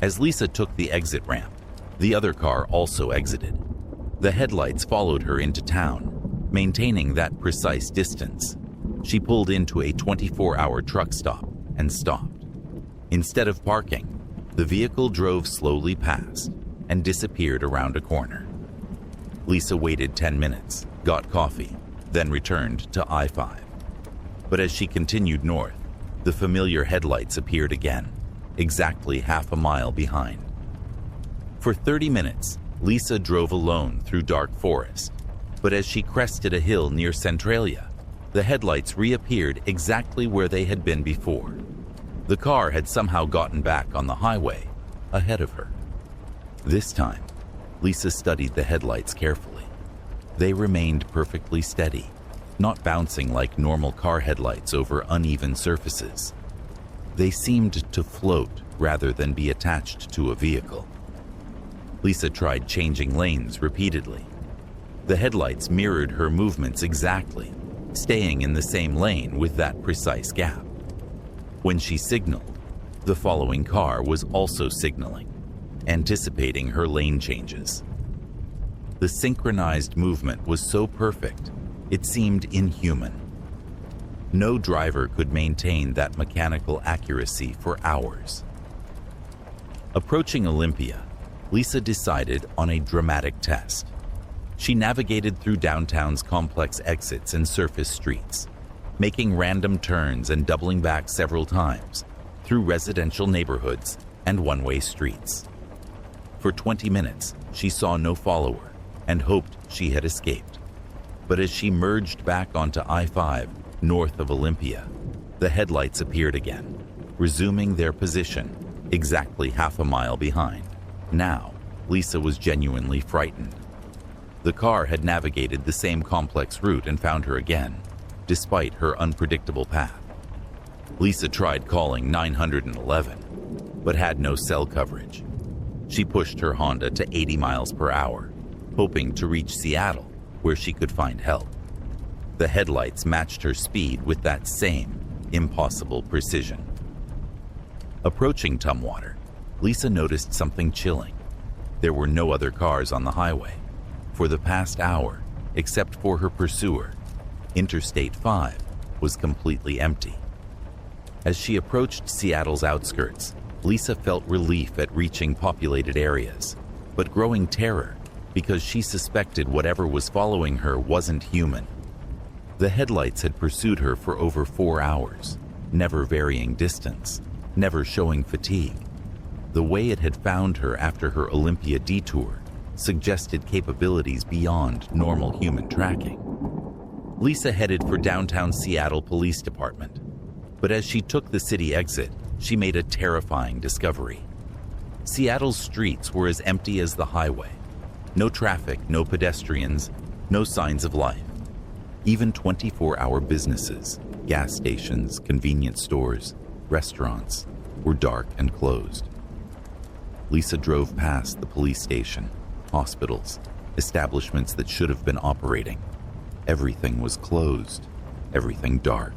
As Lisa took the exit ramp, the other car also exited. The headlights followed her into town, maintaining that precise distance. She pulled into a 24-hour truck stop and stopped. Instead of parking, the vehicle drove slowly past and disappeared around a corner. Lisa waited 10 minutes, got coffee, then returned to I-5. But as she continued north, the familiar headlights appeared again, exactly half a mile behind. For 30 minutes, Lisa drove alone through dark forest, but as she crested a hill near Centralia, the headlights reappeared exactly where they had been before. The car had somehow gotten back on the highway ahead of her. This time, Lisa studied the headlights carefully. They remained perfectly steady, not bouncing like normal car headlights over uneven surfaces. They seemed to float rather than be attached to a vehicle. Lisa tried changing lanes repeatedly. The headlights mirrored her movements exactly, staying in the same lane with that precise gap. When she signaled, the following car was also signaling, anticipating her lane changes. The synchronized movement was so perfect, it seemed inhuman. No driver could maintain that mechanical accuracy for hours. Approaching Olympia, Lisa decided on a dramatic test. She navigated through downtown's complex exits and surface streets, making random turns and doubling back several times through residential neighborhoods and one-way streets. For 20 minutes, she saw no follower and hoped she had escaped. But as she merged back onto I-5 north of Olympia, the headlights appeared again, resuming their position exactly half a mile behind. Now, Lisa was genuinely frightened. The car had navigated the same complex route and found her again, despite her unpredictable path. Lisa tried calling 911, but had no cell coverage. She pushed her Honda to 80 miles per hour, hoping to reach Seattle, where she could find help. The headlights matched her speed with that same impossible precision. Approaching Tumwater, Lisa noticed something chilling. There were no other cars on the highway. For the past hour, except for her pursuer, Interstate 5 was completely empty. As she approached Seattle's outskirts, Lisa felt relief at reaching populated areas, but growing terror because she suspected whatever was following her wasn't human. The headlights had pursued her for over 4 hours, never varying distance, never showing fatigue. The way it had found her after her Olympia detour suggested capabilities beyond normal human tracking. Lisa headed for downtown Seattle Police Department. But as she took the city exit, she made a terrifying discovery. Seattle's streets were as empty as the highway. No traffic, no pedestrians, no signs of life. Even 24-hour businesses, gas stations, convenience stores, restaurants were dark and closed. Lisa drove past the police station, hospitals, establishments that should have been operating. Everything was closed, everything dark.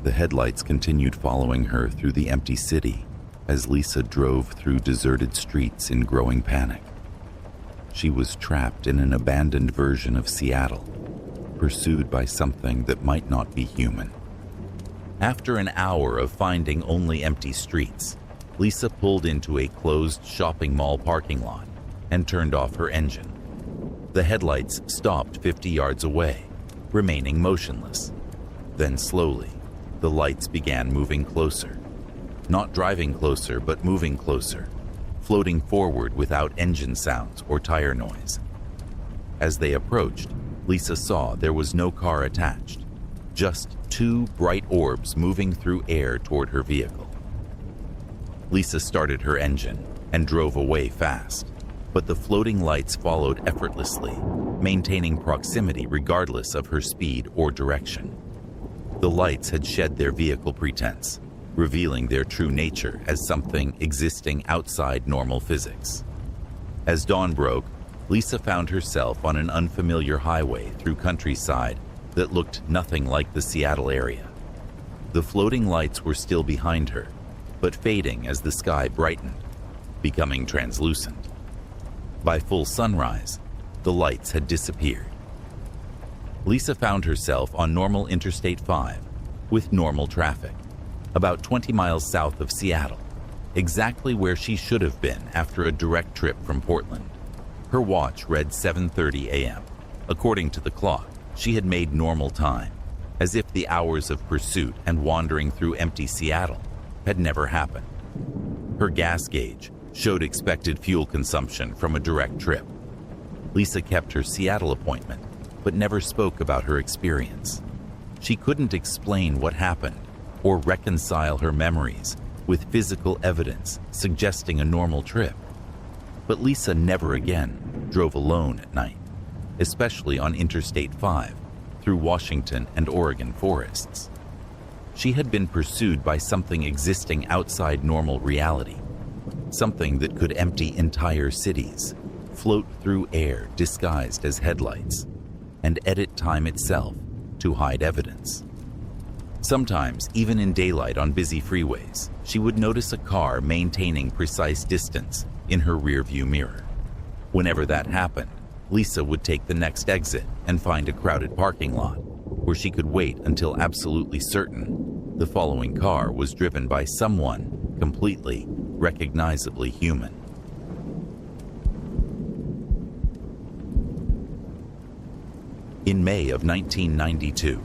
The headlights continued following her through the empty city as Lisa drove through deserted streets in growing panic. She was trapped in an abandoned version of Seattle, pursued by something that might not be human. After an hour of finding only empty streets, Lisa pulled into a closed shopping mall parking lot and turned off her engine. The headlights stopped 50 yards away, remaining motionless. Then slowly, the lights began moving closer. Not driving closer, but moving closer, floating forward without engine sounds or tire noise. As they approached, Lisa saw there was no car attached, just two bright orbs moving through air toward her vehicle. Lisa started her engine and drove away fast, but the floating lights followed effortlessly, maintaining proximity regardless of her speed or direction. The lights had shed their vehicle pretense, revealing their true nature as something existing outside normal physics. As dawn broke, Lisa found herself on an unfamiliar highway through countryside that looked nothing like the Seattle area. The floating lights were still behind her, but fading as the sky brightened, becoming translucent. By full sunrise, the lights had disappeared. Lisa found herself on normal Interstate 5 with normal traffic, about 20 miles south of Seattle, exactly where she should have been after a direct trip from Portland. Her watch read 7:30 a.m. According to the clock, she had made normal time, as if the hours of pursuit and wandering through empty Seattle had never happened. Her gas gauge showed expected fuel consumption from a direct trip. Lisa kept her Seattle appointment, but never spoke about her experience. She couldn't explain what happened or reconcile her memories with physical evidence suggesting a normal trip. But Lisa never again drove alone at night, especially on Interstate 5 through Washington and Oregon forests. She had been pursued by something existing outside normal reality, something that could empty entire cities, float through air disguised as headlights, and edit time itself to hide evidence. Sometimes, even in daylight on busy freeways, she would notice a car maintaining precise distance in her rearview mirror. Whenever that happened, Lisa would take the next exit and find a crowded parking lot where she could wait until absolutely certain the following car was driven by someone completely, recognizably human. In May of 1992,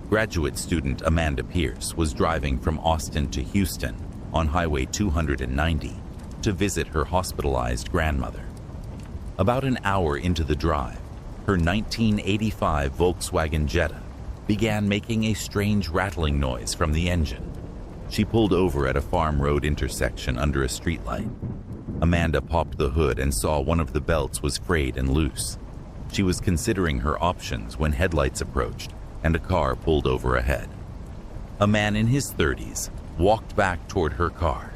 graduate student Amanda Pierce was driving from Austin to Houston on Highway 290 to visit her hospitalized grandmother. About an hour into the drive, her 1985 Volkswagen Jetta began making a strange rattling noise from the engine. She pulled over at a farm road intersection under a streetlight. Amanda popped the hood and saw one of the belts was frayed and loose. She was considering her options when headlights approached and a car pulled over ahead. A man in his 30s walked back toward her car.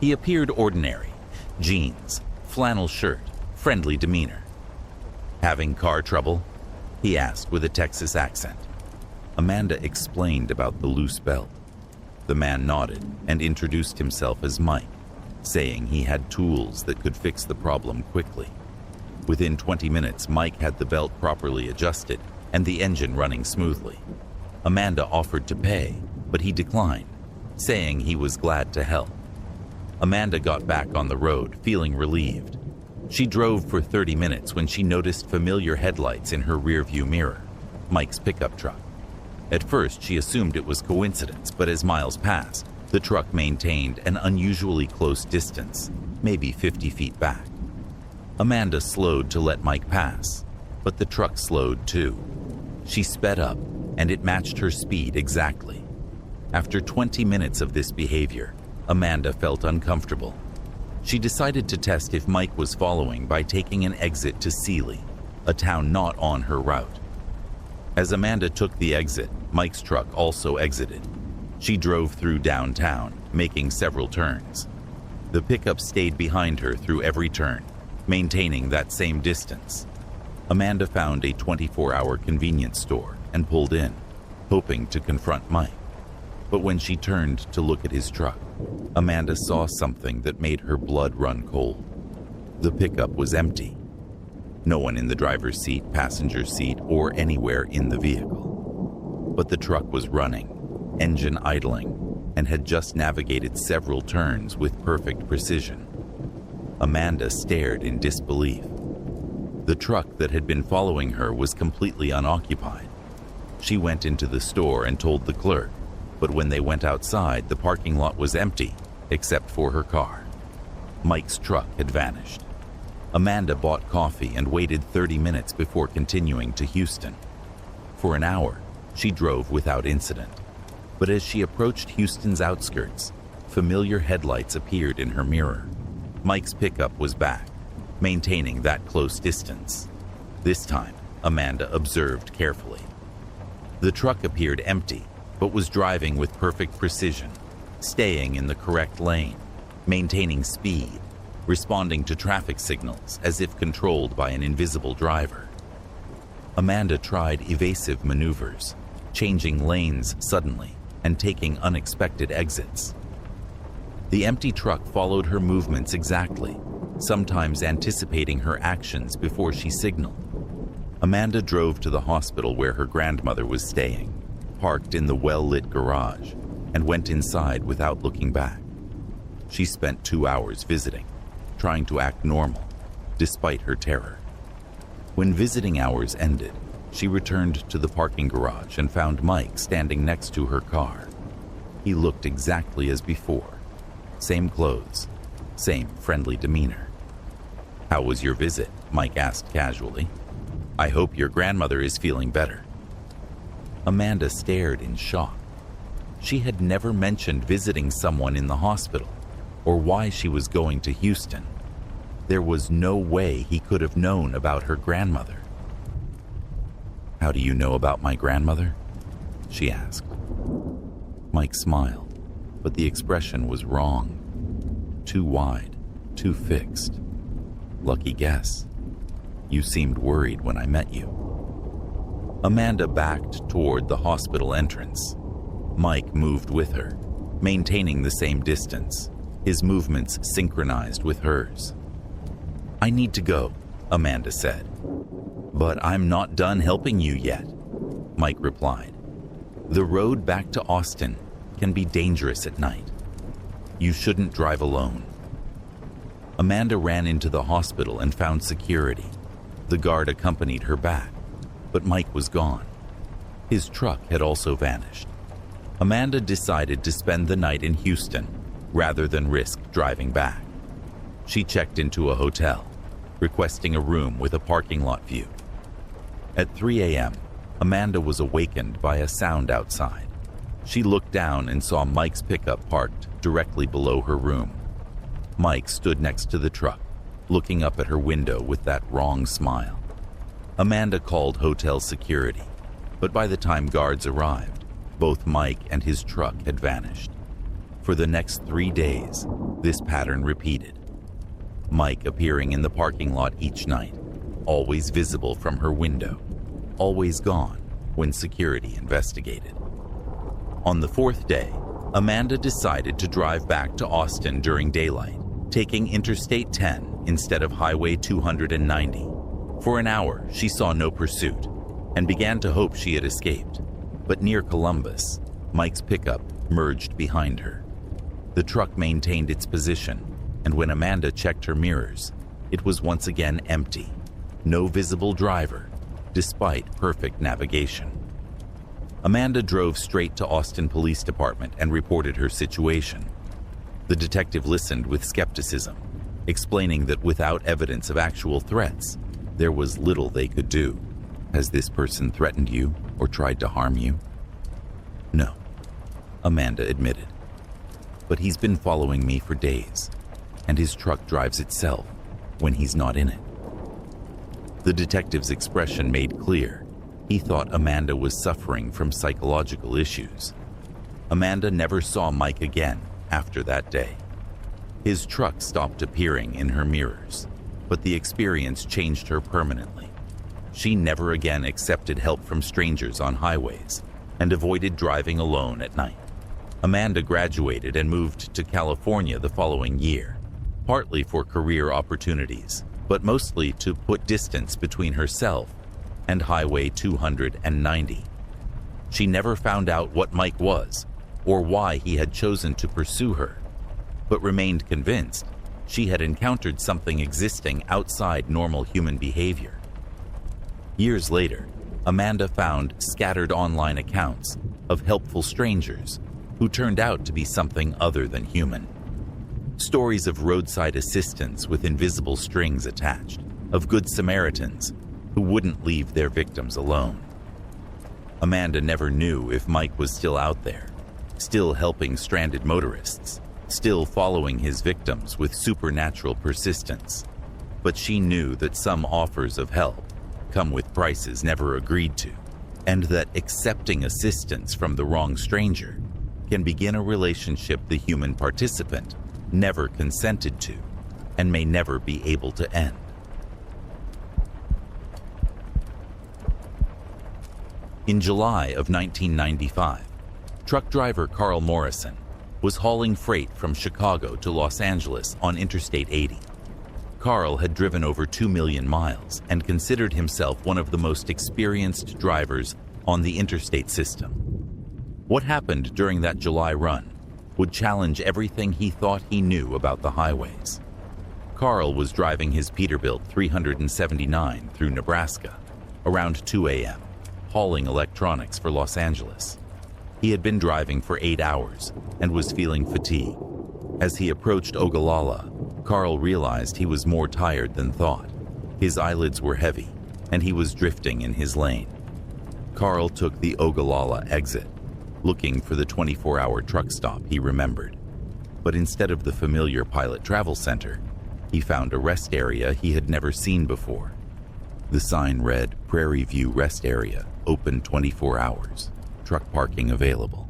He appeared ordinary: jeans, flannel shirt, friendly demeanor. "Having car trouble?" he asked with a Texas accent. Amanda explained about the loose belt. The man nodded and introduced himself as Mike, saying he had tools that could fix the problem quickly. Within 20 minutes, Mike had the belt properly adjusted and the engine running smoothly. Amanda offered to pay, but he declined, saying he was glad to help. Amanda got back on the road, feeling relieved. She drove for 30 minutes when she noticed familiar headlights in her rearview mirror, Mike's pickup truck. At first, she assumed it was coincidence, but as miles passed, the truck maintained an unusually close distance, maybe 50 feet back. Amanda slowed to let Mike pass, but the truck slowed too. She sped up, and it matched her speed exactly. After 20 minutes of this behavior, Amanda felt uncomfortable. She decided to test if Mike was following by taking an exit to Sealy, a town not on her route. As Amanda took the exit, Mike's truck also exited. She drove through downtown, making several turns. The pickup stayed behind her through every turn, maintaining that same distance. Amanda found a 24-hour convenience store and pulled in, hoping to confront Mike. But when she turned to look at his truck, Amanda saw something that made her blood run cold. The pickup was empty. No one in the driver's seat, passenger seat, or anywhere in the vehicle. But the truck was running, engine idling, and had just navigated several turns with perfect precision. Amanda stared in disbelief. The truck that had been following her was completely unoccupied. She went into the store and told the clerk, but when they went outside, the parking lot was empty, except for her car. Mike's truck had vanished. Amanda bought coffee and waited 30 minutes before continuing to Houston. For an hour, she drove without incident. But as she approached Houston's outskirts, familiar headlights appeared in her mirror. Mike's pickup was back, maintaining that close distance. This time, Amanda observed carefully. The truck appeared empty, but was driving with perfect precision, staying in the correct lane, maintaining speed, responding to traffic signals as if controlled by an invisible driver. Amanda tried evasive maneuvers, changing lanes suddenly and taking unexpected exits. The empty truck followed her movements exactly, sometimes anticipating her actions before she signaled. Amanda drove to the hospital where her grandmother was staying, parked in the well-lit garage, and went inside without looking back. She spent 2 hours visiting, trying to act normal, despite her terror. When visiting hours ended, she returned to the parking garage and found Mike standing next to her car. He looked exactly as before. Same clothes, same friendly demeanor. "How was your visit?" Mike asked casually. "I hope your grandmother is feeling better." Amanda stared in shock. She had never mentioned visiting someone in the hospital or why she was going to Houston. There was no way he could have known about her grandmother. "How do you know about my grandmother?" she asked. Mike smiled, but the expression was wrong. Too wide, too fixed. "Lucky guess. You seemed worried when I met you." Amanda backed toward the hospital entrance. Mike moved with her, maintaining the same distance, his movements synchronized with hers. "I need to go," Amanda said. "But I'm not done helping you yet," Mike replied. "The road back to Austin can be dangerous at night. You shouldn't drive alone." Amanda ran into the hospital and found security. The guard accompanied her back, but Mike was gone. His truck had also vanished. Amanda decided to spend the night in Houston rather than risk driving back. She checked into a hotel, requesting a room with a parking lot view. At 3 a.m., Amanda was awakened by a sound outside. She looked down and saw Mike's pickup parked directly below her room. Mike stood next to the truck, looking up at her window with that wrong smile. Amanda called hotel security, but by the time guards arrived, both Mike and his truck had vanished. For the next 3 days, this pattern repeated. Mike appearing in the parking lot each night, always visible from her window, always gone when security investigated. On the 4th day, Amanda decided to drive back to Austin during daylight, taking Interstate 10 instead of Highway 290. For an hour, she saw no pursuit and began to hope she had escaped. But near Columbus, Mike's pickup merged behind her. The truck maintained its position, and when Amanda checked her mirrors, it was once again empty. No visible driver, despite perfect navigation. Amanda drove straight to Austin Police Department and reported her situation. The detective listened with skepticism, explaining that without evidence of actual threats, there was little they could do. Has this person threatened you or tried to harm you? No, Amanda admitted. But he's been following me for days, and his truck drives itself when he's not in it. The detective's expression made clear he thought Amanda was suffering from psychological issues. Amanda never saw Mike again after that day. His truck stopped appearing in her mirrors, but the experience changed her permanently. She never again accepted help from strangers on highways and avoided driving alone at night. Amanda graduated and moved to California the following year, partly for career opportunities, but mostly to put distance between herself and Highway 290. She never found out what Mike was or why he had chosen to pursue her, but remained convinced she had encountered something existing outside normal human behavior. Years later, Amanda found scattered online accounts of helpful strangers who turned out to be something other than human. Stories of roadside assistance with invisible strings attached, of good Samaritans who wouldn't leave their victims alone. Amanda never knew if Mike was still out there, still helping stranded motorists, still following his victims with supernatural persistence. But she knew that some offers of help come with prices never agreed to, and that accepting assistance from the wrong stranger can begin a relationship the human participant never consented to and may never be able to end. In July of 1995, truck driver Carl Morrison was hauling freight from Chicago to Los Angeles on Interstate 80. Carl had driven over 2 million miles and considered himself one of the most experienced drivers on the interstate system. What happened during that July run would challenge everything he thought he knew about the highways. Carl was driving his Peterbilt 379 through Nebraska around 2 a.m., hauling electronics for Los Angeles. He had been driving for 8 hours and was feeling fatigue. As he approached Ogallala, Carl realized he was more tired than thought. His eyelids were heavy, and he was drifting in his lane. Carl took the Ogallala exit, looking for the 24-hour truck stop he remembered. But instead of the familiar Pilot Travel Center, he found a rest area he had never seen before. The sign read, "Prairie View Rest Area, open 24 hours, truck parking available."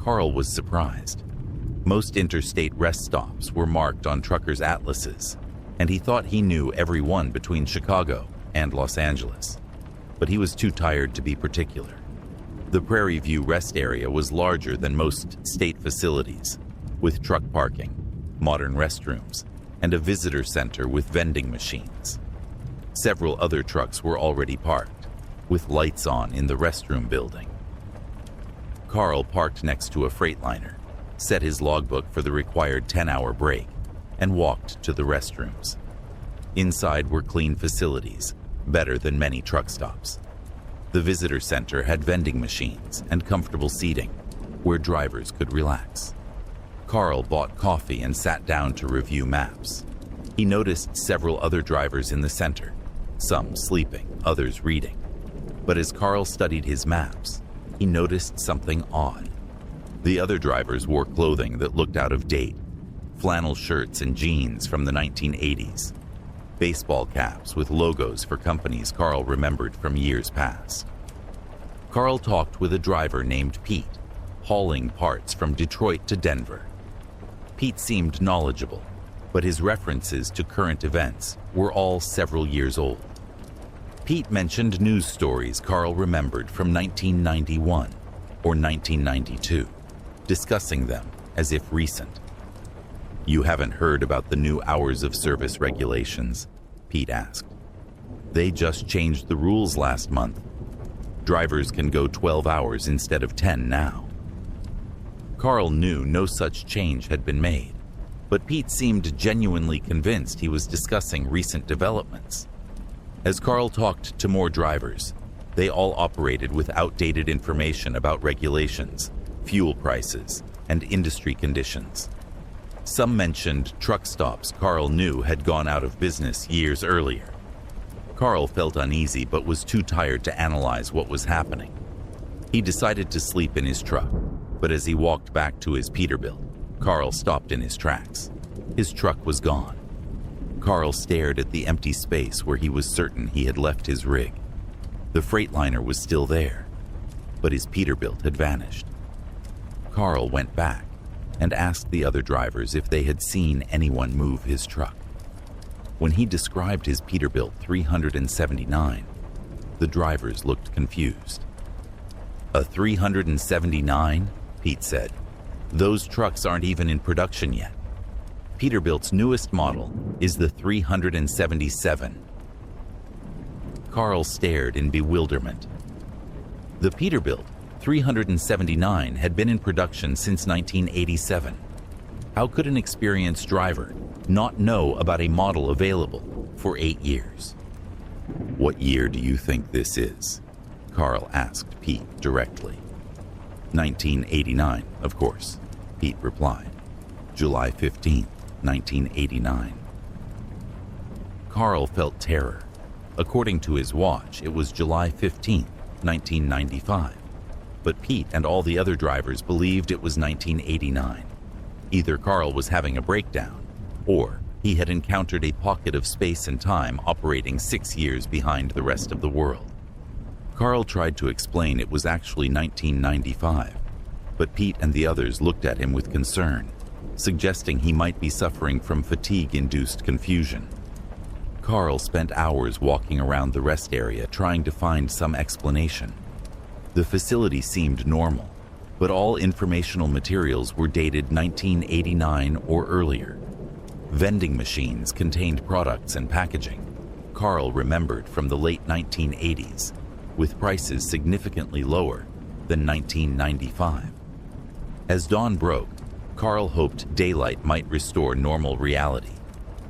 Carl was surprised. Most interstate rest stops were marked on truckers' atlases, and he thought he knew every one between Chicago and Los Angeles. But he was too tired to be particular. The Prairie View Rest Area was larger than most state facilities, with truck parking, modern restrooms, and a visitor center with vending machines. Several other trucks were already parked, with lights on in the restroom building. Carl parked next to a Freightliner, set his logbook for the required 10-hour break, and walked to the restrooms. Inside were clean facilities, better than many truck stops. The visitor center had vending machines and comfortable seating, where drivers could relax. Carl bought coffee and sat down to review maps. He noticed several other drivers in the center, some sleeping, others reading. But as Carl studied his maps, he noticed something odd. The other drivers wore clothing that looked out of date, flannel shirts and jeans from the 1980s, baseball caps with logos for companies Carl remembered from years past. Carl talked with a driver named Pete, hauling parts from Detroit to Denver. Pete seemed knowledgeable, but his references to current events were all several years old. Pete mentioned news stories Carl remembered from 1991 or 1992, discussing them as if recent. "You haven't heard about the new hours of service regulations?" Pete asked. "They just changed the rules last month. Drivers can go 12 hours instead of 10 now." Carl knew no such change had been made, but Pete seemed genuinely convinced he was discussing recent developments. As Carl talked to more drivers, they all operated with outdated information about regulations, fuel prices, and industry conditions. Some mentioned truck stops Carl knew had gone out of business years earlier. Carl felt uneasy but was too tired to analyze what was happening. He decided to sleep in his truck, but as he walked back to his Peterbilt, Carl stopped in his tracks. His truck was gone. Carl stared at the empty space where he was certain he had left his rig. The Freightliner was still there, but his Peterbilt had vanished. Carl went back and asked the other drivers if they had seen anyone move his truck. When he described his Peterbilt 379, the drivers looked confused. "A 379?" Pete said. "Those trucks aren't even in production yet. Peterbilt's newest model is the 377. Carl stared in bewilderment. The Peterbilt 379 had been in production since 1987. How could an experienced driver not know about a model available for 8 years? "What year do you think this is?" Carl asked Pete directly. 1989, of course," Pete replied. "July 15th, 1989. Carl felt terror. According to his watch, it was July 15th, 1995. But Pete and all the other drivers believed it was 1989. Either Carl was having a breakdown, or he had encountered a pocket of space and time operating 6 years behind the rest of the world. Carl tried to explain it was actually 1995, but Pete and the others looked at him with concern, suggesting he might be suffering from fatigue-induced confusion. Carl spent hours walking around the rest area trying to find some explanation. The facility seemed normal, but all informational materials were dated 1989 or earlier. Vending machines contained products and packaging Carl remembered from the late 1980s, with prices significantly lower than 1995. As dawn broke, Carl hoped daylight might restore normal reality,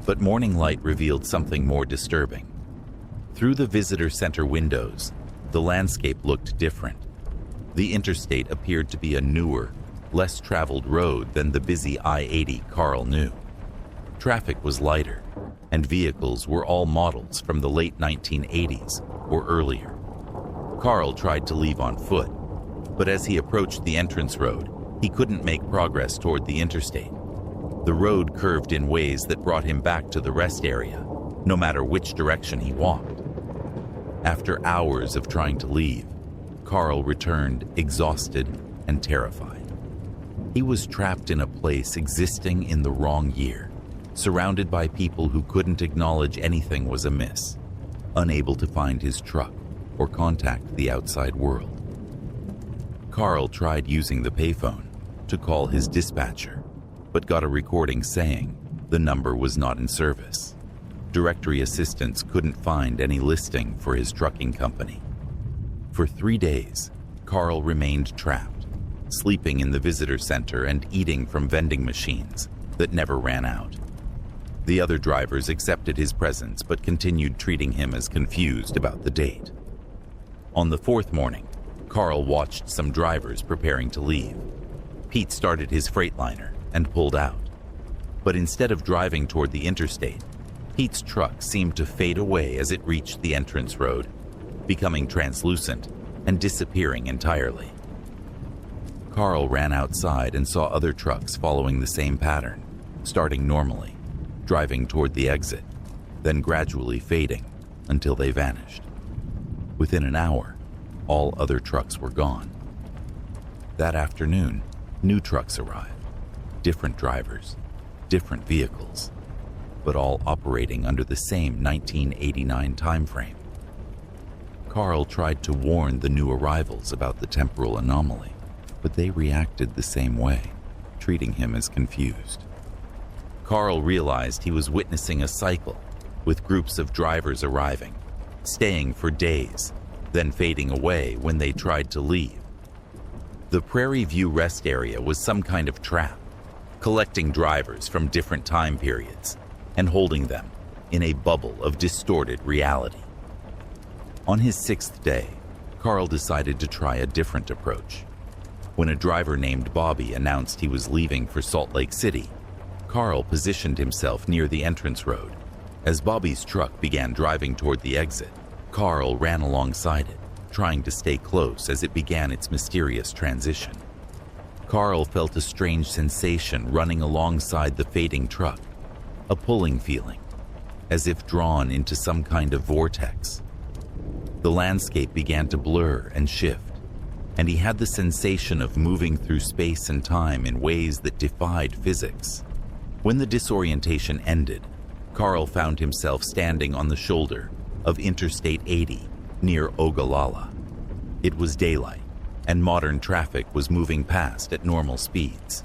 but morning light revealed something more disturbing. Through the visitor center windows, the landscape looked different. The interstate appeared to be a newer, less traveled road than the busy I-80 Carl knew. Traffic was lighter, and vehicles were all models from the late 1980s or earlier. Carl tried to leave on foot, but as he approached the entrance road, he couldn't make progress toward the interstate. The road curved in ways that brought him back to the rest area, no matter which direction he walked. After hours of trying to leave, Carl returned exhausted and terrified. He was trapped in a place existing in the wrong year, surrounded by people who couldn't acknowledge anything was amiss, unable to find his truck or contact the outside world. Carl tried using the payphone to call his dispatcher, but got a recording saying the number was not in service. Directory assistants couldn't find any listing for his trucking company. For 3 days, Carl remained trapped, sleeping in the visitor center and eating from vending machines that never ran out. The other drivers accepted his presence but continued treating him as confused about the date. On the 4th morning, Carl watched some drivers preparing to leave. Pete started his Freightliner and pulled out. But instead of driving toward the interstate, Pete's truck seemed to fade away as it reached the entrance road, becoming translucent and disappearing entirely. Carl ran outside and saw other trucks following the same pattern, starting normally, driving toward the exit, then gradually fading until they vanished. Within an hour, all other trucks were gone. That afternoon, new trucks arrived, different drivers, different vehicles, but all operating under the same 1989 timeframe. Carl tried to warn the new arrivals about the temporal anomaly, but they reacted the same way, treating him as confused. Carl realized he was witnessing a cycle, with groups of drivers arriving, staying for days, then fading away when they tried to leave. The Prairie View rest area was some kind of trap, collecting drivers from different time periods and holding them in a bubble of distorted reality. On his 6th day, Carl decided to try a different approach. When a driver named Bobby announced he was leaving for Salt Lake City, Carl positioned himself near the entrance road, As Bobby's truck began driving toward the exit, Carl ran alongside it, trying to stay close as it began its mysterious transition. Carl felt a strange sensation running alongside the fading truck, a pulling feeling, as if drawn into some kind of vortex. The landscape began to blur and shift, and he had the sensation of moving through space and time in ways that defied physics. When the disorientation ended, Carl found himself standing on the shoulder of Interstate 80 near Ogallala. It was daylight, and modern traffic was moving past at normal speeds.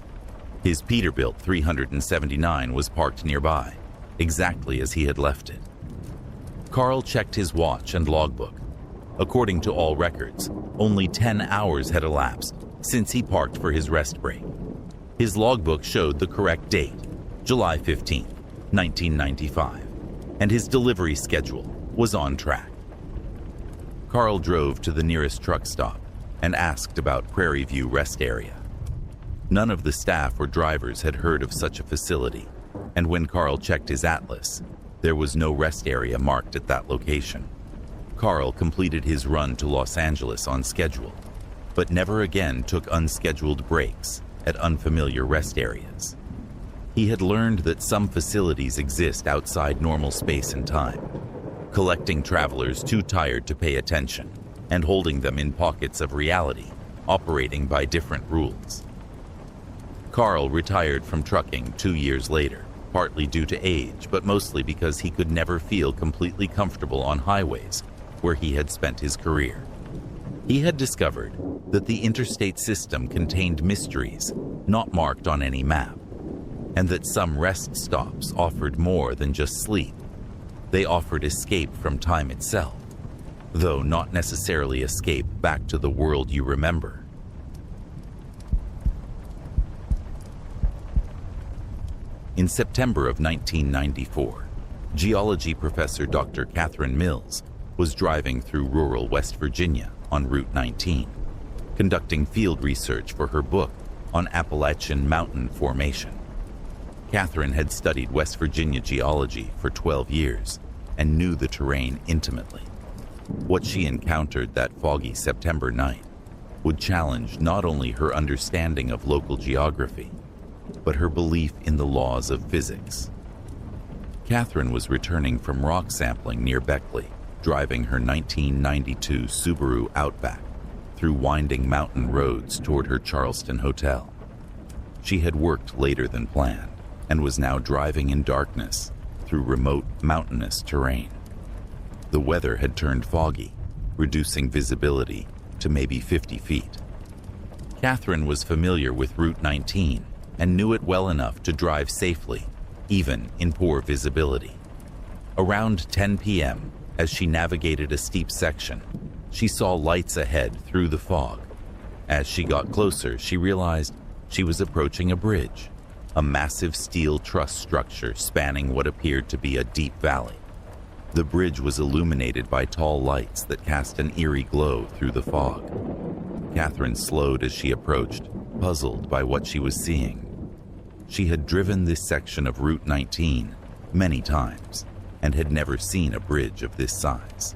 His Peterbilt 379 was parked nearby, exactly as he had left it. Carl checked his watch and logbook. According to all records, only 10 hours had elapsed since he parked for his rest break. His logbook showed the correct date, July 15, 1995, and his delivery schedule was on track. Carl drove to the nearest truck stop and asked about Prairie View Rest Area. None of the staff or drivers had heard of such a facility, and when Carl checked his atlas, there was no rest area marked at that location. Carl completed his run to Los Angeles on schedule, but never again took unscheduled breaks at unfamiliar rest areas. He had learned that some facilities exist outside normal space and time, collecting travelers too tired to pay attention and holding them in pockets of reality, operating by different rules. Carl retired from trucking 2 years later, partly due to age, but mostly because he could never feel completely comfortable on highways where he had spent his career. He had discovered that the interstate system contained mysteries not marked on any map, and that some rest stops offered more than just sleep. They offered escape from time itself, though not necessarily escape back to the world you remember. In September of 1994, geology professor Dr. Catherine Mills was driving through rural West Virginia on Route 19, conducting field research for her book on Appalachian Mountain Formation. Catherine had studied West Virginia geology for 12 years and knew the terrain intimately. What she encountered that foggy September night would challenge not only her understanding of local geography, but her belief in the laws of physics. Catherine was returning from rock sampling near Beckley, driving her 1992 Subaru Outback through winding mountain roads toward her Charleston hotel. She had worked later than planned and was now driving in darkness through remote mountainous terrain. The weather had turned foggy, reducing visibility to maybe 50 feet. Catherine was familiar with Route 19 and knew it well enough to drive safely, even in poor visibility. Around 10 p.m., as she navigated a steep section, she saw lights ahead through the fog. As she got closer, she realized she was approaching a bridge, a massive steel truss structure spanning what appeared to be a deep valley. The bridge was illuminated by tall lights that cast an eerie glow through the fog. Catherine slowed as she approached, puzzled by what she was seeing. She had driven this section of Route 19 many times and had never seen a bridge of this size.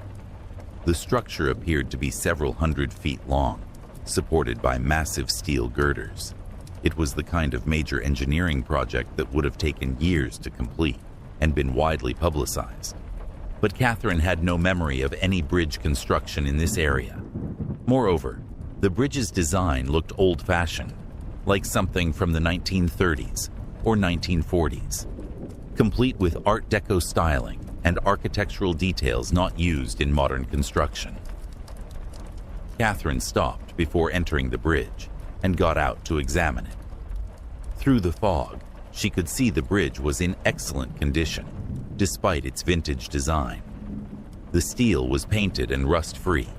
The structure appeared to be several hundred feet long, supported by massive steel girders. It was the kind of major engineering project that would have taken years to complete and been widely publicized. But Catherine had no memory of any bridge construction in this area. Moreover, the bridge's design looked old-fashioned, like something from the 1930s or 1940s, complete with Art Deco styling and architectural details not used in modern construction. Catherine stopped before entering the bridge and got out to examine it. Through the fog, she could see the bridge was in excellent condition, despite its vintage design. The steel was painted and rust-free,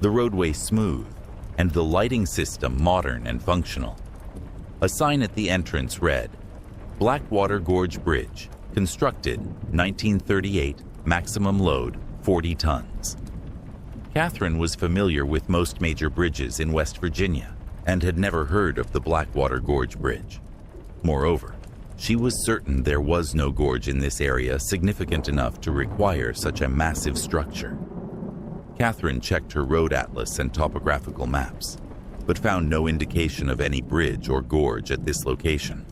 the roadway smooth, and the lighting system modern and functional. A sign at the entrance read, "Blackwater Gorge Bridge, constructed 1938, maximum load 40 tons. Catherine was familiar with most major bridges in West Virginia and had never heard of the Blackwater Gorge Bridge. Moreover, She was certain there was no gorge in this area significant enough to require such a massive structure. Catherine checked her road atlas and topographical maps, but found no indication of any bridge or gorge at this location.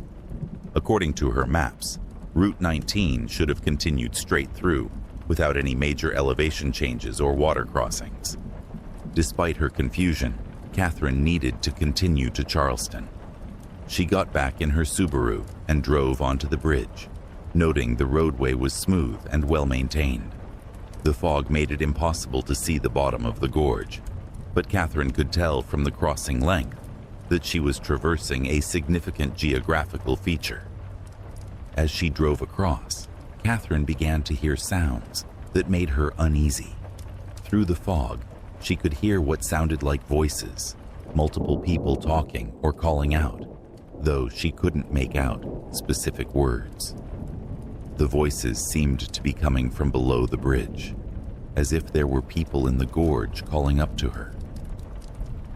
According to her maps, Route 19 should have continued straight through without any major elevation changes or water crossings. Despite her confusion, Catherine needed to continue to Charleston. She got back in her Subaru and drove onto the bridge, noting the roadway was smooth and well-maintained. The fog made it impossible to see the bottom of the gorge, but Catherine could tell from the crossing length that she was traversing a significant geographical feature. As she drove across, Catherine began to hear sounds that made her uneasy. Through the fog, she could hear what sounded like voices, multiple people talking or calling out, though she couldn't make out specific words. The voices seemed to be coming from below the bridge, as if there were people in the gorge calling up to her.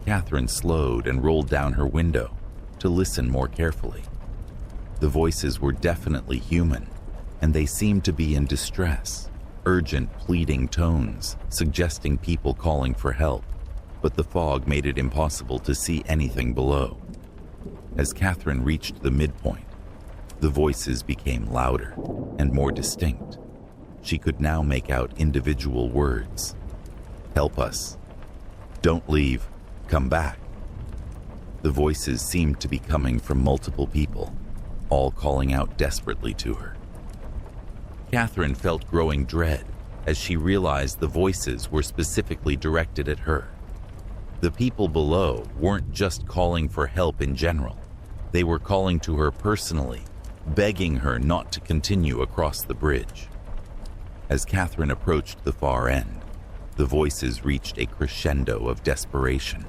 Catherine slowed and rolled down her window to listen more carefully. The voices were definitely human, and they seemed to be in distress, urgent, pleading tones, suggesting people calling for help, but the fog made it impossible to see anything below. As Catherine reached the midpoint, the voices became louder and more distinct. She could now make out individual words. "Help us. Don't leave. Come back." The voices seemed to be coming from multiple people, all calling out desperately to her. Catherine felt growing dread as she realized the voices were specifically directed at her. The people below weren't just calling for help in general. They were calling to her personally, begging her not to continue across the bridge. As Catherine approached the far end, the voices reached a crescendo of desperation.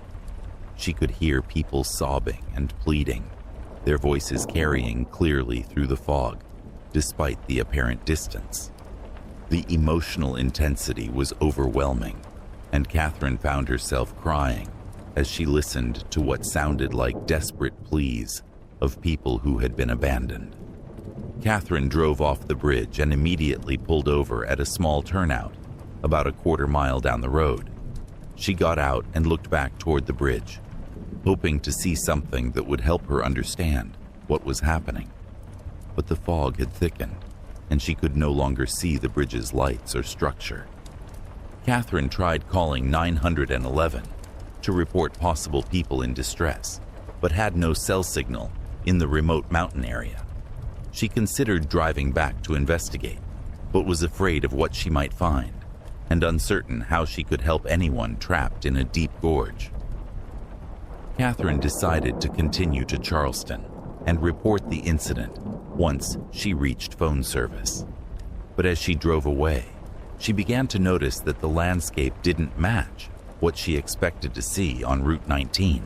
She could hear people sobbing and pleading, their voices carrying clearly through the fog, despite the apparent distance. The emotional intensity was overwhelming, and Catherine found herself crying as she listened to what sounded like desperate pleas of people who had been abandoned. Catherine drove off the bridge and immediately pulled over at a small turnout, about a quarter-mile down the road. She got out and looked back toward the bridge, hoping to see something that would help her understand what was happening. But the fog had thickened, and she could no longer see the bridge's lights or structure. Catherine tried calling 911 to report possible people in distress, but had no cell signal in the remote mountain area. She considered driving back to investigate, but was afraid of what she might find, and uncertain how she could help anyone trapped in a deep gorge. Catherine decided to continue to Charleston and report the incident once she reached phone service. But as she drove away, she began to notice that the landscape didn't match what she expected to see on Route 19.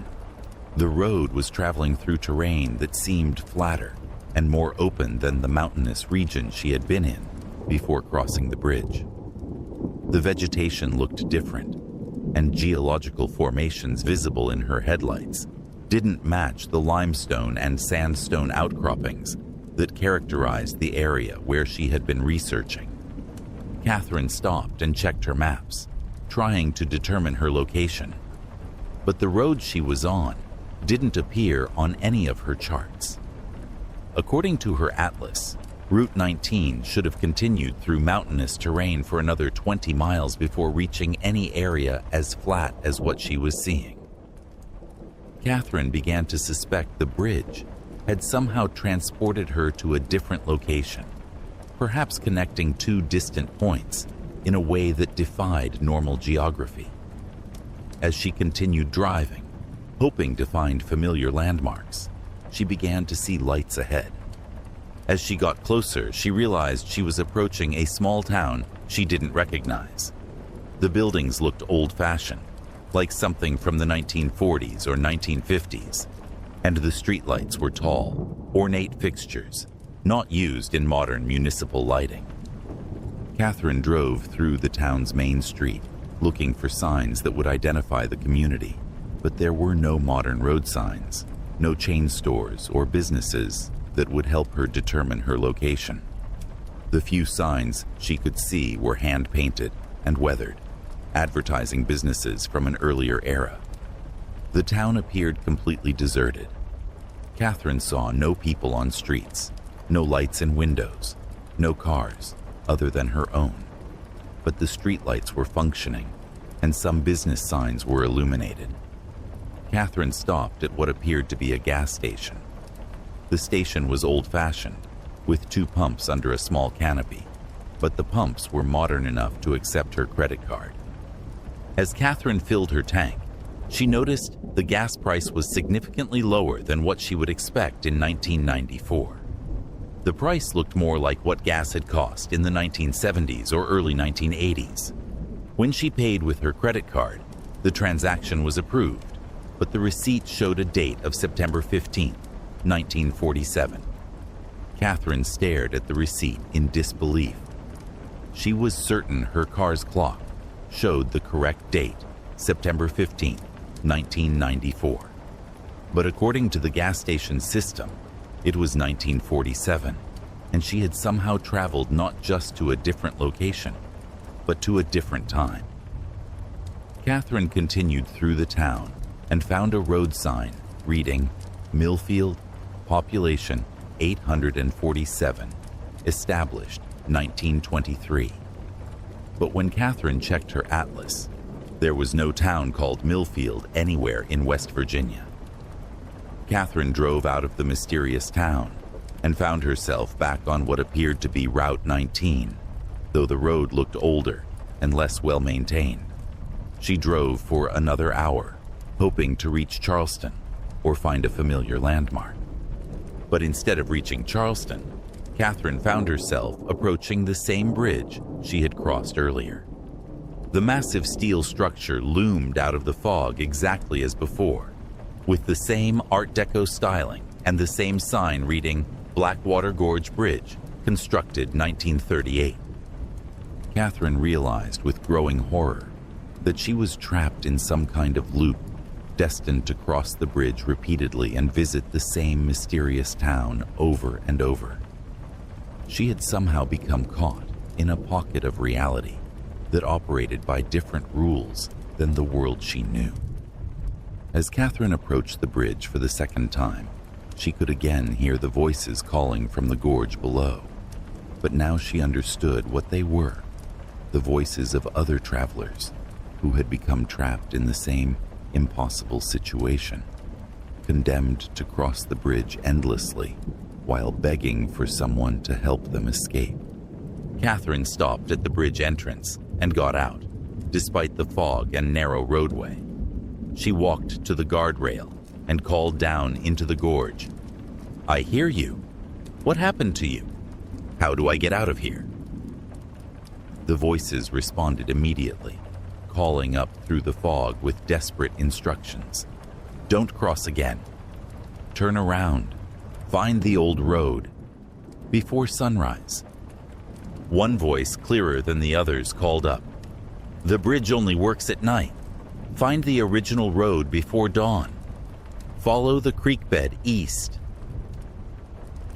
The road was traveling through terrain that seemed flatter and more open than the mountainous region she had been in before crossing the bridge. The vegetation looked different, and geological formations visible in her headlights didn't match the limestone and sandstone outcroppings that characterized the area where she had been researching. Catherine stopped and checked her maps, trying to determine her location. But the road she was on didn't appear on any of her charts. According to her atlas, Route 19 should have continued through mountainous terrain for another 20 miles before reaching any area as flat as what she was seeing. Catherine began to suspect the bridge had somehow transported her to a different location, perhaps connecting two distant points in a way that defied normal geography. As she continued driving, hoping to find familiar landmarks, she began to see lights ahead. As she got closer, she realized she was approaching a small town she didn't recognize. The buildings looked old-fashioned, like something from the 1940s or 1950s, and the streetlights were tall, ornate fixtures, not used in modern municipal lighting. Catherine drove through the town's main street, looking for signs that would identify the community, but there were no modern road signs, no chain stores or businesses, that would help her determine her location. The few signs she could see were hand-painted and weathered, advertising businesses from an earlier era. The town appeared completely deserted. Catherine saw no people on streets, no lights in windows, no cars other than her own. But the streetlights were functioning, and some business signs were illuminated. Catherine stopped at what appeared to be a gas station. The station was old-fashioned, with 2 pumps under a small canopy, but the pumps were modern enough to accept her credit card. As Catherine filled her tank, she noticed the gas price was significantly lower than what she would expect in 1994. The price looked more like what gas had cost in the 1970s or early 1980s. When she paid with her credit card, the transaction was approved, but the receipt showed a date of September 15, 1947. Catherine stared at the receipt in disbelief. She was certain her car's clock showed the correct date, September 15, 1994. But according to the gas station system, it was 1947, and she had somehow traveled not just to a different location, but to a different time. Catherine continued through the town and found a road sign reading Millfield, population 847, established 1923. But when Catherine checked her atlas, there was no town called Millfield anywhere in West Virginia. Catherine drove out of the mysterious town and found herself back on what appeared to be Route 19, though the road looked older and less well-maintained. She drove for another hour, hoping to reach Charleston or find a familiar landmark. But instead of reaching Charleston, Catherine found herself approaching the same bridge she had crossed earlier. The massive steel structure loomed out of the fog exactly as before, with the same Art Deco styling and the same sign reading Blackwater Gorge Bridge, constructed 1938. Catherine realized with growing horror that she was trapped in some kind of loop, destined to cross the bridge repeatedly and visit the same mysterious town over and over. She had somehow become caught in a pocket of reality that operated by different rules than the world she knew. As Catherine approached the bridge for the second time, she could again hear the voices calling from the gorge below. But now she understood what they were, the voices of other travelers who had become trapped in the same impossible situation, condemned to cross the bridge endlessly while begging for someone to help them escape. Catherine stopped at the bridge entrance and got out, despite the fog and narrow roadway. She walked to the guardrail and called down into the gorge. "I hear you. What happened to you? How do I get out of here?" The voices responded immediately, calling up through the fog with desperate instructions. "Don't cross again. Turn around. Find the old road. Before sunrise." One voice, clearer than the others, called up. "The bridge only works at night. Find the original road before dawn. Follow the creek bed east."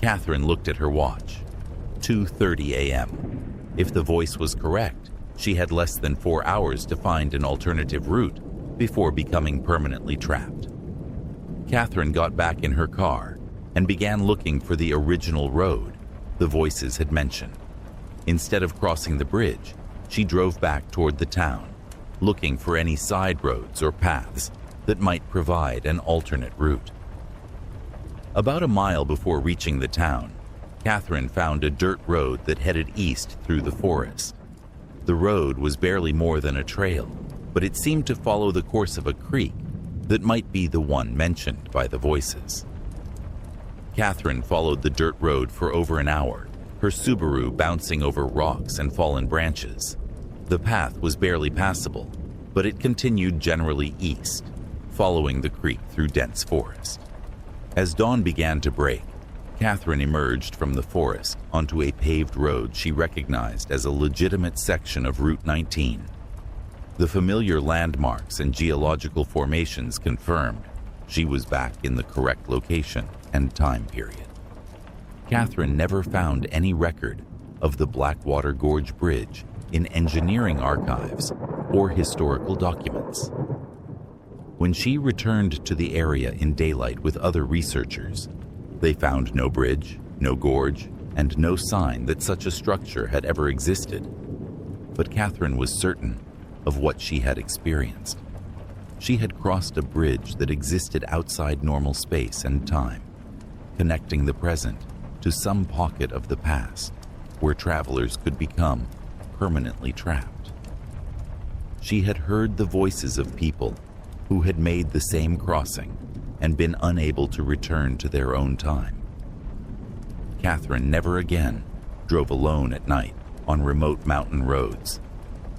Catherine looked at her watch. 2:30 a.m. If the voice was correct, she had less than 4 hours to find an alternative route before becoming permanently trapped. Catherine got back in her car and began looking for the original road the voices had mentioned. Instead of crossing the bridge, she drove back toward the town, looking for any side roads or paths that might provide an alternate route. About a mile before reaching the town, Catherine found a dirt road that headed east through the forest. The road was barely more than a trail, but it seemed to follow the course of a creek that might be the one mentioned by the voices. Catherine followed the dirt road for over an hour, her Subaru bouncing over rocks and fallen branches. The path was barely passable, but it continued generally east, following the creek through dense forest. As dawn began to break, Catherine emerged from the forest onto a paved road she recognized as a legitimate section of Route 19. The familiar landmarks and geological formations confirmed she was back in the correct location and time period. Catherine never found any record of the Blackwater Gorge Bridge in engineering archives or historical documents. When she returned to the area in daylight with other researchers, they found no bridge, no gorge, and no sign that such a structure had ever existed. But Catherine was certain of what she had experienced. She had crossed a bridge that existed outside normal space and time, connecting the present to some pocket of the past where travelers could become permanently trapped. She had heard the voices of people who had made the same crossing and been unable to return to their own time. Catherine never again drove alone at night on remote mountain roads,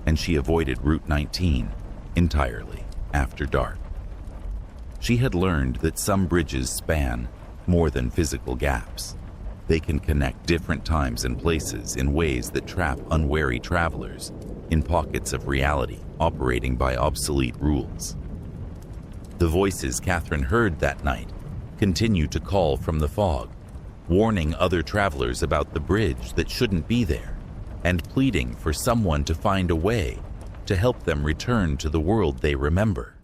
and she avoided Route 19 entirely after dark. She had learned that some bridges span more than physical gaps. They can connect different times and places in ways that trap unwary travelers in pockets of reality operating by obsolete rules. The voices Catherine heard that night continue to call from the fog, warning other travelers about the bridge that shouldn't be there, and pleading for someone to find a way to help them return to the world they remember.